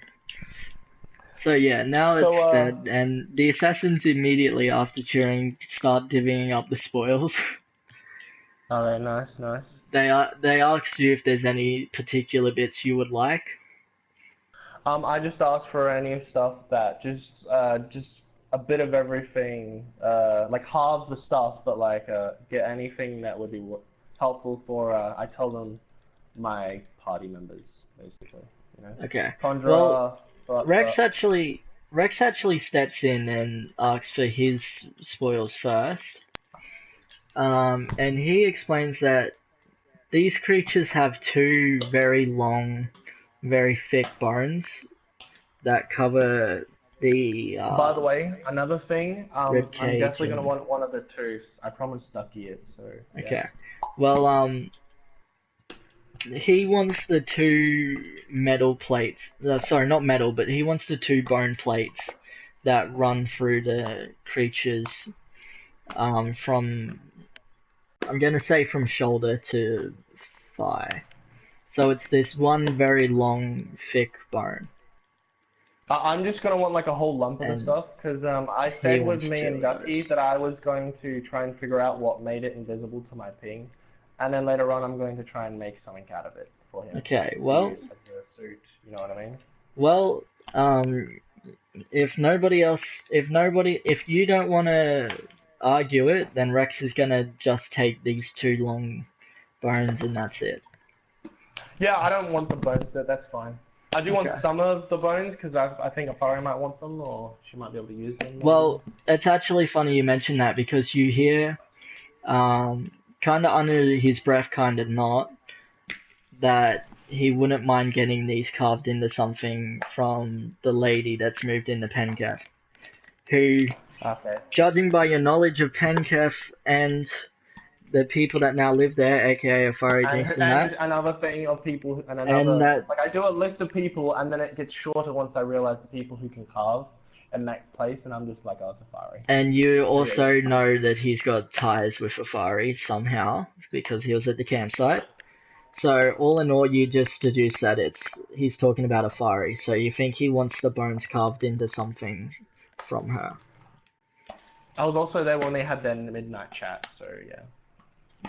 So yeah, now So it's dead, and the assassins immediately after cheering start divvying up the spoils. okay, nice. They ask you if there's any particular bits you would like. I just asked for any stuff that just a bit of everything, like halve the stuff, but like get anything that would be helpful for. I tell them my party members, basically, you know. Okay. Well, Conjurer, Rex actually steps in and asks for his spoils first. And he explains that these creatures have two very long, very thick bones that cover the by the way, another thing, rib I'm cage definitely gonna and... want one of the tooths. I promised Ducky it, so yeah. Okay. Well, he wants the two metal plates. Sorry, not metal, but he wants the two bone plates that run through the creatures from, I'm going to say from shoulder to thigh. So it's this one very long, thick bone. I'm just gonna want like a whole lump of the And stuff because I he said with wants me two and of Ducky those. that I was going to try and figure out what made it invisible to my ping, and then later on I'm going to try and make something out of it for him Okay, to well, use as a suit. You know what I mean? well, if you don't want to argue it, then Rex is gonna just take these two long bones and that's it. Yeah, I don't want the bones. That's fine. I do want Okay. some of the bones because I think Afari might want them, or she might be able to use them. Maybe. Well, it's actually funny you mention that because you hear, kind of under his breath, kind of not, that he wouldn't mind getting these carved into something from the lady that's moved into Pencaf, who, Okay. judging by your knowledge of Pencaf and the people that now live there, aka Afari drinks and And that, another thing of people, and and another that, like I do a list of people, and then it gets shorter once I realize the people who can carve and make place, and I'm just like, oh, it's Afari. and you So, yeah. also know that he's got ties with Afari somehow because he was at the campsite. So all in all, you just deduce that he's talking about Afari. So you think he wants the bones carved into something from her. I was also there when they had their midnight chat, so yeah.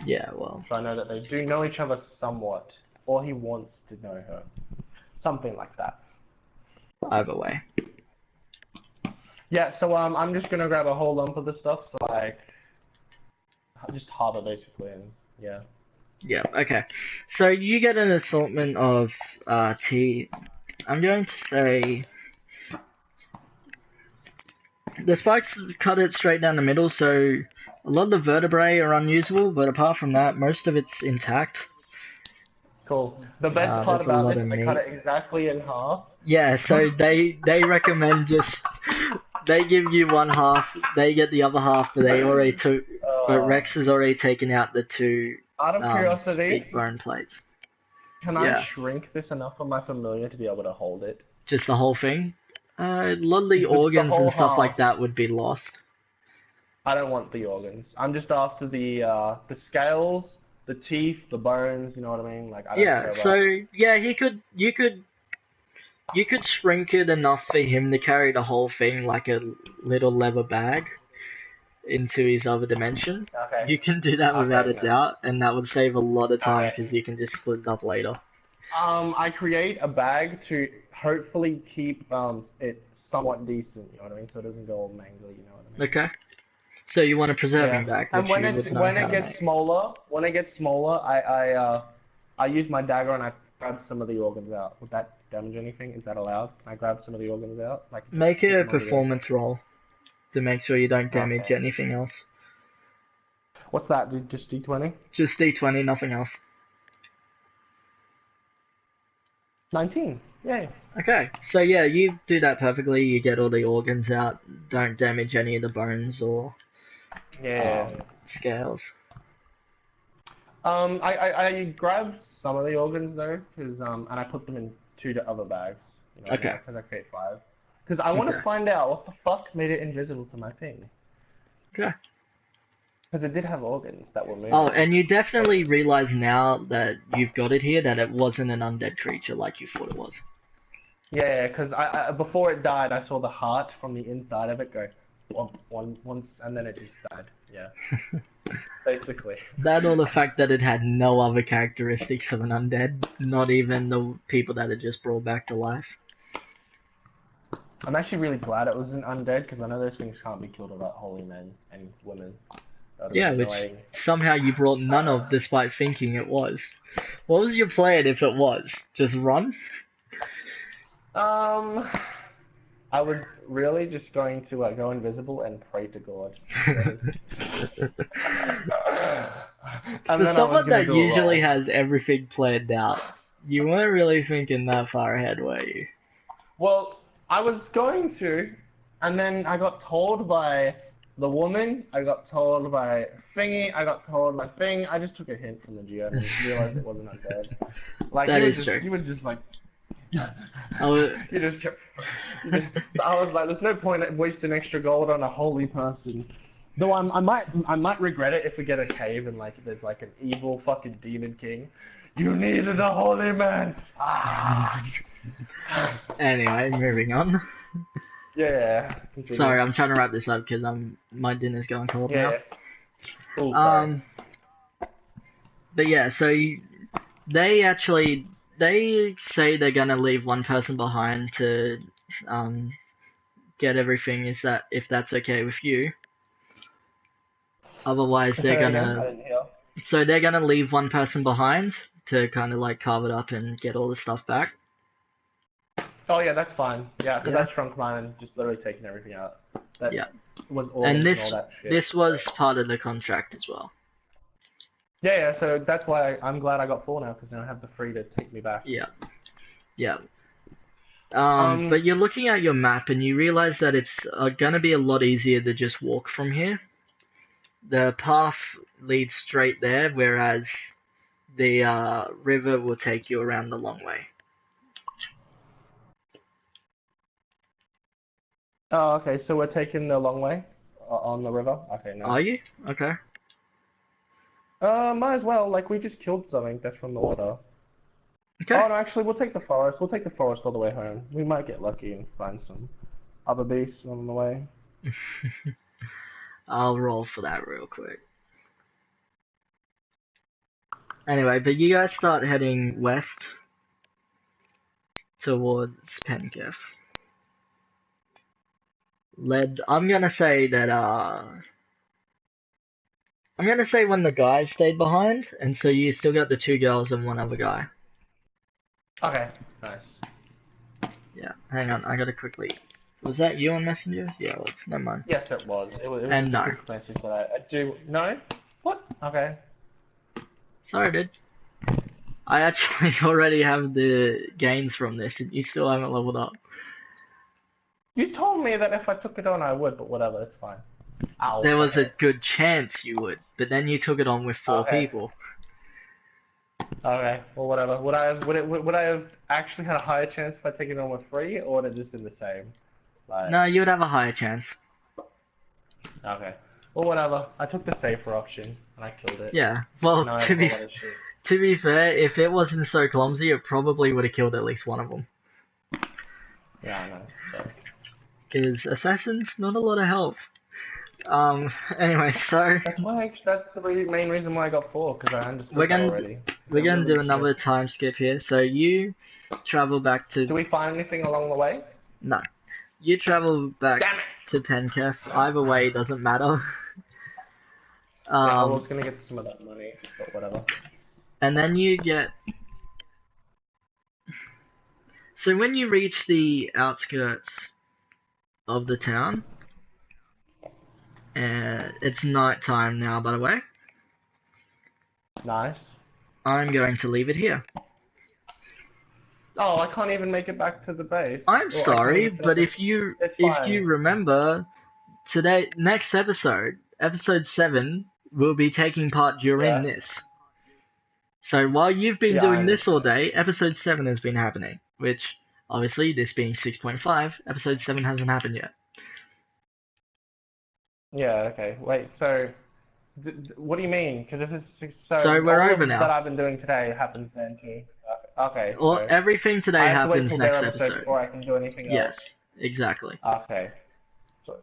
Yeah, well, So I know that they do know each other somewhat, or he wants to know her, something like that. either way. Yeah, so I'm just gonna grab a whole lump of the stuff, so like, just halve it basically, and yeah. Yeah, okay. So you get an assortment of tea. I'm going to say the spikes cut it straight down the middle, so a lot of the vertebrae are unusable, but apart from that, most of it's intact. Cool. The best part There's a about lot this, of I cut meat. it exactly in half. Yeah, so they recommend just they give you one half, they get the other half, but they already took, but Rex has already taken out the two Out of curiosity, big bone plates. can I Yeah, shrink this enough for my familiar to be able to hold it? just the whole thing. A lot of the Just the organs whole and stuff like half. that would be lost. I don't want the organs. I'm just after the scales, the teeth, the bones. You know what I mean? Like I don't care Yeah, about. so yeah, you could shrink it enough for him to carry the whole thing like a little leather bag into his other dimension. Okay. You can do that without a Okay. No. doubt, and that would save a lot of time Okay. because you can just split it up later. I create a bag to hopefully keep it somewhat decent. You know what I mean? So it doesn't go all mangly. You know what I mean? Okay. So you want a preserving Yeah. bag, And which you would know when how it to gets make. smaller, I use my dagger and I grab some of the organs out. Would that damage anything? Is that allowed? Can I grab some of the organs out? Like just Make put a them over there. performance roll to make sure you don't damage Okay. anything else. What's that? Just D20? Just D20, nothing else. 19. Yay. Okay, so yeah, you do that perfectly. You get all the organs out. Don't damage any of the bones or Yeah. scales. I grabbed some of the organs though, and I put them in two other bags. You know, Okay. because I create 5. Because I want to Okay. find out what the fuck made it invisible to my thing. Okay. Because it did have organs that were moving. Oh, and you definitely realize now that you've got it here that it wasn't an undead creature like you thought it was. Yeah, because I before it died, I saw the heart from the inside of it go once, and then it just died. Yeah. Basically. That or the fact that it had no other characteristics of an undead, not even the people that it just brought back to life. I'm actually really glad it was an undead, because I know those things can't be killed without holy men and women. That Yeah, would be which annoying. somehow you brought none of despite thinking it was. What was your plan if it was? Just run? I was really just going to go invisible and pray to God. And For then I was someone gonna that do a usually roll. has everything planned out, you weren't really thinking that far ahead, were you? Well, I was going to, and then I got told by the woman, I got told by Thingy, I got told by Thing. I just took a hint from the GM and realized it wasn't undead. Like That is true. you would just like. was- You just kept. So I was like, "There's no point in wasting extra gold on a holy person." Though I might regret it if we get a cave and like there's like an evil fucking demon king. You needed a holy man. Ah. Anyway, moving on. Yeah. Continue. Sorry, I'm trying to wrap this up because my dinner's going cold now. Yeah. Ooh, sorry. But yeah, so they say they're gonna leave one person behind to get everything. If that's okay with you? Otherwise, Say they're that again? I gonna didn't hear. so they're gonna leave one person behind to kind of like carve it up and get all the stuff back. Oh yeah, that's fine. Yeah, because Yeah. I shrunk mine and just literally taken everything out. That Yeah. was all And all that shit. this was part of the contract as well. Yeah, so that's why I'm glad I got 4 now, because now I have the free to take me back. Yeah. Yeah. But you're looking at your map and you realize that it's gonna be a lot easier to just walk from here. The path leads straight there, whereas the river will take you around the long way. Oh, okay, so we're taking the long way on the river? Okay, no. Are you? Okay. Might as well, like, we just killed something that's from the water. Okay. Oh, no, actually, we'll take the forest. We'll take the forest all the way home. We might get lucky and find some other beasts on the way. I'll roll for that real quick. Anyway, but you guys start heading west towards Penketh. I'm gonna say when the guys stayed behind, and so you still got the 2 girls and 1 other guy. Okay, nice. Yeah, hang on, I gotta quickly. Was that you on Messenger? Yeah, it was. Never mind. Yes, it was. It was And a no. quick message that I do. No? What? Okay. Sorry, dude. I actually already have the gains from this, and you still haven't leveled up. You told me that if I took it on, I would, but whatever, it's fine. Ow. There was a Okay. good chance you would, but then you took it on with 4 Okay. people. Okay. Well, whatever. Would I have actually had a higher chance if I take it on with 3, or would it just been the same? Like. No, you would have a higher chance. Okay. Well, whatever. I took the safer option and I killed it. Yeah. Well, Now I have a whole lot of shit. to be fair, if it wasn't so clumsy, it probably would have killed at least one of them. Yeah, I know. So. Because assassins, not a lot of health. Anyway, so That's the main reason why I got 4, because I understood we're that gonna already. we're gonna do another time skip here. So you travel back to Do we find anything along the way? no, you travel back Damn it! to Penketh. Either way, doesn't matter. Yeah, I was gonna get some of that money, but whatever. And then you get. So when you reach the outskirts of the town, it's night time now, by the way. Nice. I'm going to leave it here. Oh, I can't even make it back to the base. I'm Well, sorry, but if you remember, next episode 7, will be taking part during this. So while you've been doing this all day, episode 7 has been happening, which obviously this being 6.5, episode 7 hasn't happened yet. Yeah. Okay. Wait. So, what do you mean? Because if it's So we're over now. That I've been doing today happens then too. Okay. Well, so everything today I have to wait happens till next their episode episode. before I can do anything else. Yes, exactly. Okay. So,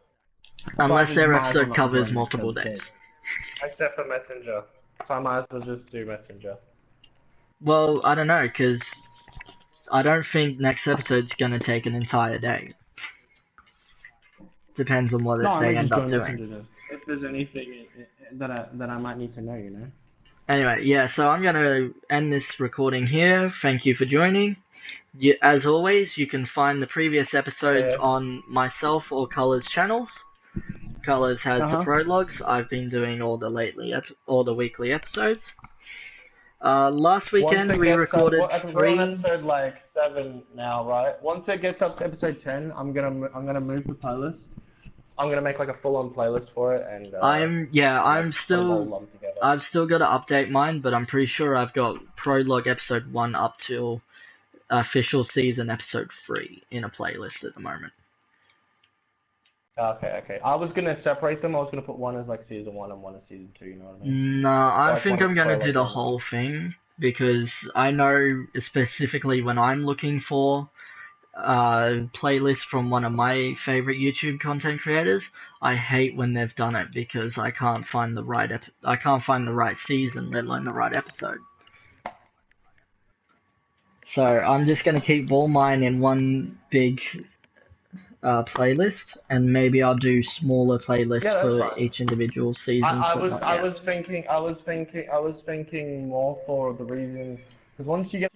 Unless so their might as well episode not covers join multiple episode days. 6. Except for Messenger. So I might as well just do Messenger. Well, I don't know, because I don't think next episode's going to take an entire day. Depends on what they end up doing. If there's anything that I might need to know, you know. Anyway, yeah, so I'm going to end this recording here. Thank you for joining. As always, you can find the previous episodes on myself or Color's channels. Colors has the prologues. I've been doing all the weekly episodes. Last weekend we recorded 3. We're on episode like 7 now, right? Once it gets up to episode 10, I'm gonna move the playlist. I'm gonna make like a full-on playlist for it, and I've still got to update mine, but I'm pretty sure I've got prologue episode 1 up till official season episode 3 in a playlist at the moment. Okay. I was gonna separate them. I was gonna put one as like season 1 and one as season 2. You know what I mean? No, I think I'm gonna do the whole thing because I know specifically when I'm looking for playlist from one of my favorite YouTube content creators, I hate when they've done it because I can't find the right season, let alone the right episode. So I'm just gonna keep all mine in one big playlist, and maybe I'll do smaller playlists for each individual season. I was thinking more for the reason because once you get